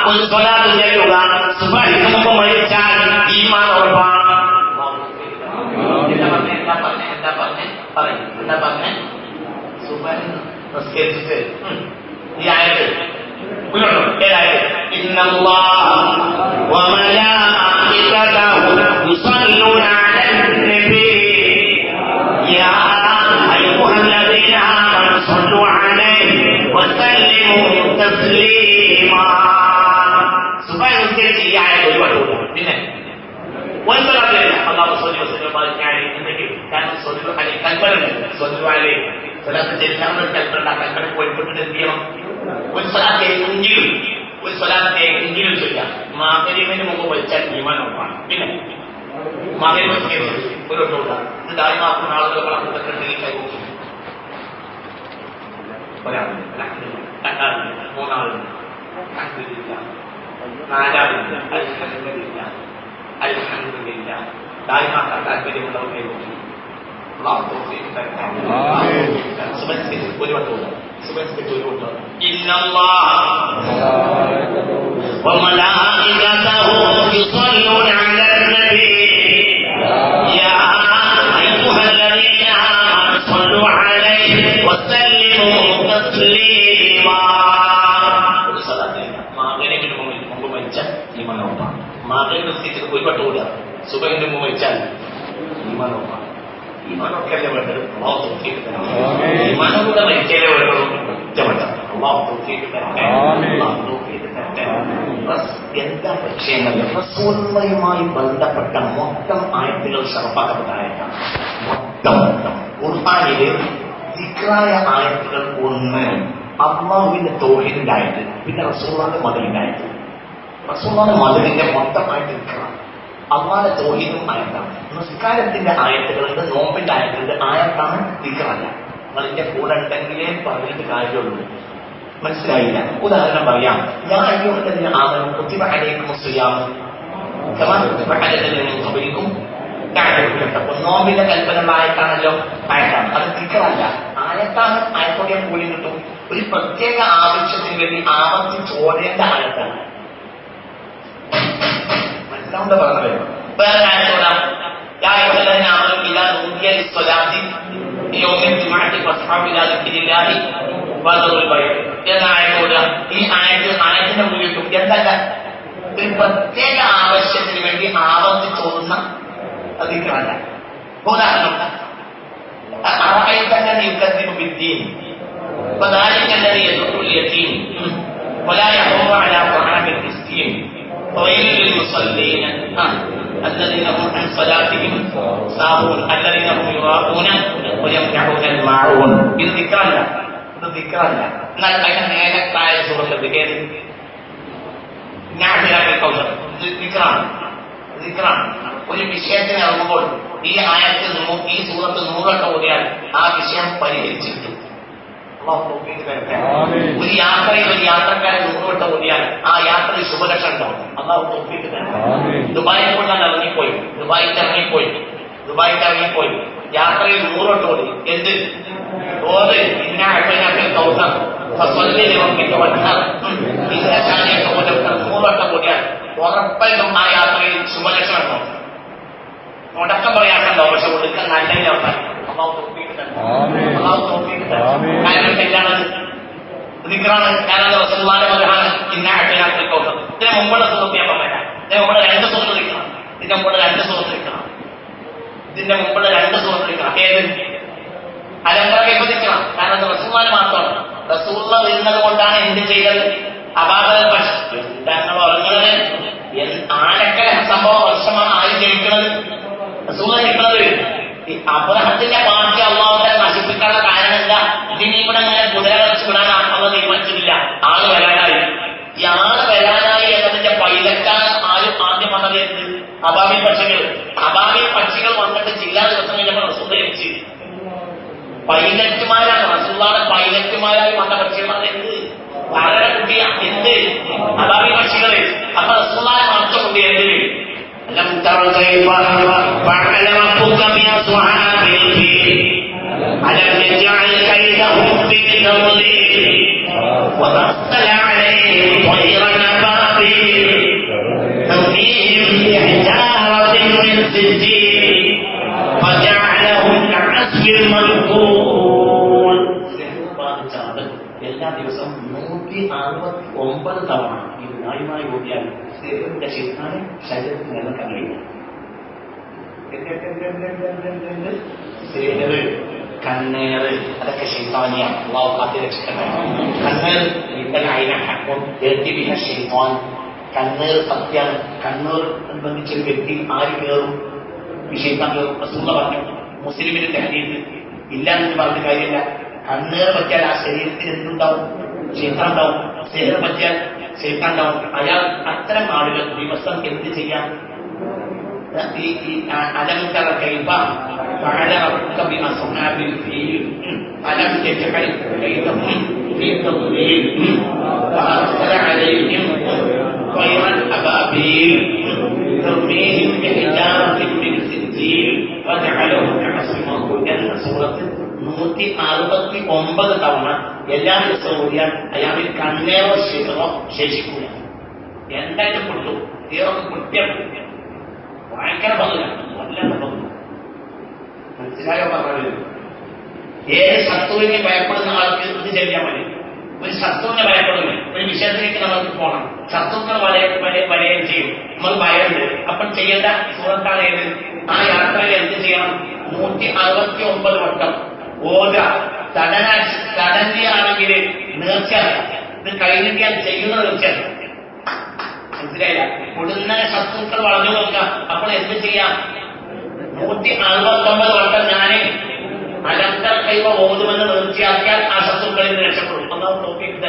ഒരു സ്വലാത്ത് ചൊല്ലുക. സുബ്ഹിക്ക് മുമ്പ് മരിച്ചാൽ ഈമാൻ ഉറപ്പാണ്. എന്താ പറഞ്ഞേ? സുബ്ഹി നിസ്കരിച്ചിട്ട് ഈ ആയത്ത് ഇന്നല്ലാഹ വ മലായികതഹു യുസല്ലൂന അലൻ നബി യാ അയ്യുഹല്ലദീന ആമനൂ സ്വല്ലൂ അലൈഹി വസല്ലിമൂ തസ്ലീമാ. സുബ്ഹി നിസ്കരിച്ച് ഈ ആയത്ത് ഒരുപാട്. പിന്നെ ഒൻപതാമത് അല്ലാഹു സ്വല്ലല്ലാഹു അലൈഹി വസല്ലം എന്നെങ്കിൽ കാരണം സ്വല്ലു അലൈഹി കൽപ്പനയുണ്ട്. സ്വല്ലു അലൈഹി സ്വലാത്ത് ചെല്ലാമെന്ന് കൽപ്പന. കൽപ്പന പോയിപ്പെട്ടിട്ട് എന്ത് ചെയ്യണം? ഒരു സ്വലാത്തെ എങ്കിലും ചൊല്ലാം. മഗ്രിബിന് മുമ്പ് വലിച്ചാൽ ഈമാൻ ഉറപ്പാണ്. പിന്നെ മഗ്രിബ് നിസ്കരിച്ച് ഒരു വട്ടം ഇത് ദായിമാക്കുന്ന ആളുകൾ ഒരാളുണ്ട്, രണ്ടാളുണ്ട്, മൂന്നാളുണ്ട്, നാലാളുണ്ട്. അൽഹംദുലില്ലാഹ് ദായിമാക്കാൻ താല്പര്യമുള്ളവരെ ഒരു വട്ടം ഒരു വട്ടം وملائكته يصلون على النبي يا أيها الذين آمنوا صلوا عليه وسلموا تسليما. മകനെങ്കിലും മുമ്പ് മരിച്ചാൽ ഈമാൻ ഉറപ്പാണ്. മകൻ നിർത്തിച്ചിട്ട് പോയി പട്ടുകൂടുക. സുബഹിന്റെ മുമ്പ് മരിച്ചാൽ ഈമാൻ ഉറപ്പാണ്. ഈമാനൊക്കെയല്ലേ വേണ്ടത്? ഈമാനോടെ മരിച്ചാലേ വേണ്ടത്. എന്താ വിഷയങ്ങൾ? റസൂലുള്ളാഹിയുമായി ബന്ധപ്പെട്ട മൊത്തം ആയത്തുകൾ ശറഫാക്കപ്പെട്ട ആയത്താണ്. മൊത്തം ഖുർആനിലെ ദിക്റായ ആയത്തുകൾ ഒന്ന് അല്ലാഹുവിന്റെ തൗഹീദിന്റെ ആയത്ത്, പിന്നെ റസൂലുള്ളാഹിന്റെ മദനിന്റെ ആയത്ത്. റസൂലുള്ളാഹിന്റെ മദനിന്റെ മൊത്തം ആയത്ത് ദിക്റാണ്. അല്ലാഹുവിന്റെ തൗഹീദും ആയത്താണ്. നിസ്കാരത്തിന്റെ ആയത്തുകളുണ്ട്, നോമ്പിന്റെ ആയത്തുകളുണ്ട്. ആയത്താണ് ദിക്റല്ല. നിങ്ങളിന്റെ കൂടെ ഉണ്ടെങ്കിലേ പറഞ്ഞിട്ട് കാര്യമുള്ളൂ. മനസ്സിലായില്ല? ഉദാഹരണം പറയാം. ഞാൻ അയ്യോഹല്ലദീന ആമനൂ കുതിബ അലൈക്കുമുസ് സിയാം കമാ കുതിബ അലല്ലദീന മിൻ ഖബലിക്കും ലഅല്ലക്കും തത്തഖൂൻ. നോമ്പിന്റെ കൽപ്പന ആയത്താണല്ലോ, ആയത്താണ്. അത് ദിക്റല്ല, ആയത്താണ്. ആയത്തോടെ കൂലി കിട്ടും. ഒരു പ്രത്യേക ആവശ്യത്തിന് വേണ്ടി ആവർത്തിച്ചോടേണ്ട ആയത്താണ്. മനസ്സിലാവുന്ന പറഞ്ഞത്. വേറെ ആയത്തോടാം. യാ അയ്യുഹല്ലദീന ആമനൂ ഇദാ നൂദിയ ലിസ്സലാത്തി യൗമിൽ ജുമുഅത്തി ഫസ്ഹബു ഇലാ ദിക്രില്ലാഹി എന്നായതോട് ഈ ആയത്തിന്റെ മുന്നിൽ എന്തല്ല, ഒരു പ്രത്യേക ആവശ്യത്തിന് വേണ്ടി ആവർത്തിച്ചോടുന്ന ദിക്റല്ല. ഉദാഹരണം الذين هم عن صلاتهم ساهون الذين هم يراءون ويمنعون الماعون. ഇത് ദിക്റല്ല, ഇത് ദിക്റല്ല. എന്നാൽ അതിന്റെ നേരത്തായ സുഹൃത്ത് ഏത്? ദിക്റാണ്. ഒരു വിഷയത്തിന് ഇറങ്ങുമ്പോൾ ഈ ആയത്തിൽ ഈ സൂറത്ത് 100 വട്ടം ഓതിയാൽ ആ വിഷയം പരിഹരിച്ചിരിക്കും. ഒരു യാത്രയിൽ ഒരു യാത്രക്കാരൻ 100 വട്ടം ഓതിയാൽ ആ യാത്രയിൽ ശുഭലക്ഷണം ഉണ്ടാവും. അള്ളാഹു തൗഫീഖ് തരട്ടെ. ദുബായിൽ കൊണ്ടാണ് ഇറങ്ങിപ്പോയി, ദുബായിക്ക് ഇറങ്ങിപ്പോയി യാത്രയിൽ 100 വട്ടം ഓതി. എന്ത് ഓത്? ഇന്നാ അഅ്തൈനാക്കൽ കൗസർ ഫസല്ലി ലിറബ്ബിക വൻഹർ. ഇന്ന ശാനിഅക ഹുവൽ അബ്തർ. 100 വട്ടം ഓതിയാൽ ഉറപ്പായിട്ടും ആ യാത്രയിൽ ശുഭലക്ഷണം ഉണ്ടാവും. മുടക്കം പറയാനുണ്ടാവും, പക്ഷെ ഒടുക്കം നല്ല ഉണ്ടായി. അള്ളാഹു തൗഫീഖ് തരട്ടെ. കാരണം തെറ്റാണത്, ദിക്റാണ്. കാരണം റസൂലുള്ളാഹിന്റെ മദഹാണ് ഇന്നാ അഅ്തൈനാക്കൽ കൗസർ. ഇതിന് മുമ്പുള്ള സൂറത്ത് ഞാൻ പറഞ്ഞില്ല. ഇതിന് മുമ്പുള്ള 2 സൂറത്ത് ദിക്റാണ്. ഇതിന്റെ മുമ്പുള്ള 2 സൂറത്ത് ദിക്റാണ്. ഏത്? അലങ്കാരം വിഭജിക്കണം. കാരണം അത് റസൂലുള്ളാഹി മാത്രമാണ്. റസൂലുള്ളാഹി വരുന്നത് കൊണ്ടാണ് എന്ത് ചെയ്തത്? അബാബൽ ഞങ്ങൾ ഉറങ്ങുന്നത് ആരൊക്കെ സംഭവം വർഷമാണ് ആരും ജയിക്കുന്നത്? റസൂലുള്ളാഹി ജയിക്കുന്നത്. ഈ അബ്രഹത്തിന്റെ പാർട്ടി അള്ളാഹുവിനെ നശിപ്പിക്കാനുള്ള കാരണം എന്താ? ഇതിനി ഇവിടെ അങ്ങനെ കുതിരകളെ വിടാൻ അള്ളാഹു തീരുമാനിച്ചിട്ടില്ല. ആള് വരാനായി. ഈ ആള് വരാനായി എന്നതിന്റെ പൈലറ്റാണ് ആദ്യം വന്നത്. അബാബിൽ പക്ഷികൾ വന്നിട്ട് ജില്ലാ ദിവസം കഴിഞ്ഞപ്പോൾ റസൂൽ ജനിച്ച് പൈലറ്റുമാരാണ്. റസൂലുള്ളാഹിയുടെ പൈലറ്റുമാരായി വന്ന പക്ഷികൾ എന്ത് വളരെ കുട്ടിയ എന്ത് അബാബിൽ പക്ഷികള്. അപ്പൊ റസൂലുള്ളാഹി മാത്രമുണ്ട് എന്തിന്? അലം തറ കൈഫ ഫഅല റബ്ബുക ബിഅസ്ഹാബിൽ ഫീൽ അലം യജഅൽ കൈദഹും ഫീ തദ്ലീൽ വഅർസല അലൈഹിം ത്വയ്റൻ അബാബീൽ ترميهم بحجارة من سجيل فجعلهم كعصف مأكول. എല്ലാ ദിവസവും 169 തവണ ഇത് ന്യായമായി ഓതിയാൽ സേവന്റെ ശിഷ്ടാനെ ശരീരത്തിൽ നിലനിൽക്കാൻ കഴിയില്ല. കണ്ണേറ് അതൊക്കെ ശൈത്താനിയാണ്. അല്ലാഹു കാത്ത് രക്ഷിക്കട്ടെ. കണ്ണേറ് കണ്ണേർ സത്യാണ്. കണ്ണൂർ ബന്ധിച്ചൊരു വ്യക്തി ആര് കയറും? വിഷയിക്കാൻ കയറും. റസൂലുള്ളാഹി പറഞ്ഞു. മുസ്ലിമിന്റെ ഹദീസ് ഇല്ല എന്ന് പറഞ്ഞ കാര്യമില്ല. കണ്ണേർ പറ്റിയാൽ ആ ശരീരത്തിൽ എന്തുണ്ടാവും? ശൈത്താൻ ഉണ്ടാവും. ശരീരം പറ്റിയാൽ ശൈത്താൻ ഉണ്ടാവും. അയാൾ അത്തരം ആളുകൾ ദിവസം എന്ത് ചെയ്യാം? അലം തറ കൈഫ ഫഅല റബ്ബുക ബിഅസ്ഹാബിൽ ഫീൽ അലം യജ്അൽ കൈദഹും ഫീ തദ്ലീൽ വഅർസല അലൈഹിം طيرا أبابيل ترميهم بحجارة من سجيل وجعلهم كعصف مأكول. സൂറത്ത് 169 തവണ എല്ലാ ദിവസവും ഓടിയാൽ അയാളിൽ കണ്ണേറോ ശിഖറോ ശേഷിക്കൂല. എന്തായാലും പൊട്ടു തീരൊക്കെ കുറ്റം ഭയങ്കര പങ്കാണ്, വല്ലാത്ത പങ്ക്. മനസ്സിലായോ പറഞ്ഞത്? ഏത് ശത്രുവിനെ ഭയപ്പെടുന്ന ആൾക്ക് ഇത് ചെയ്യാൻ മതി. ഒരു ശത്രുവിനെ ഭയപ്പെടുന്നു, ഒരു വിഷയത്തിലേക്ക് നമുക്ക് പോകണം. ശത്രുക്കൾ വലയം ചെയ്യും, നമ്മൾ ഭയമുണ്ട്. അപ്പം ചെയ്യേണ്ട സൂറത്താണ് ഏത്? ആ യാത്രയിൽ എന്ത് ചെയ്യണം? 169 വട്ടം ഓത. തടഞ്ഞാണെങ്കിൽ നേർച്ച, ഇത് കഴിഞ്ഞിട്ട് ചെയ്യുന്ന നേർച്ച. മനസ്സിലായില്ല? കൊടുന്നനെ ശത്രുക്കൾ വളഞ്ഞു നോക്കുക. അപ്പോൾ എന്ത് ചെയ്യാം? 169 വട്ടം ഞാന് അലന്തർ കൈവ ഓതുമെന്ന് നേർച്ചയാക്കിയാൽ ആ ശത്രുക്കളിൽ രക്ഷപ്പെടും. ഒന്നാമത് നോക്കിയിട്ട്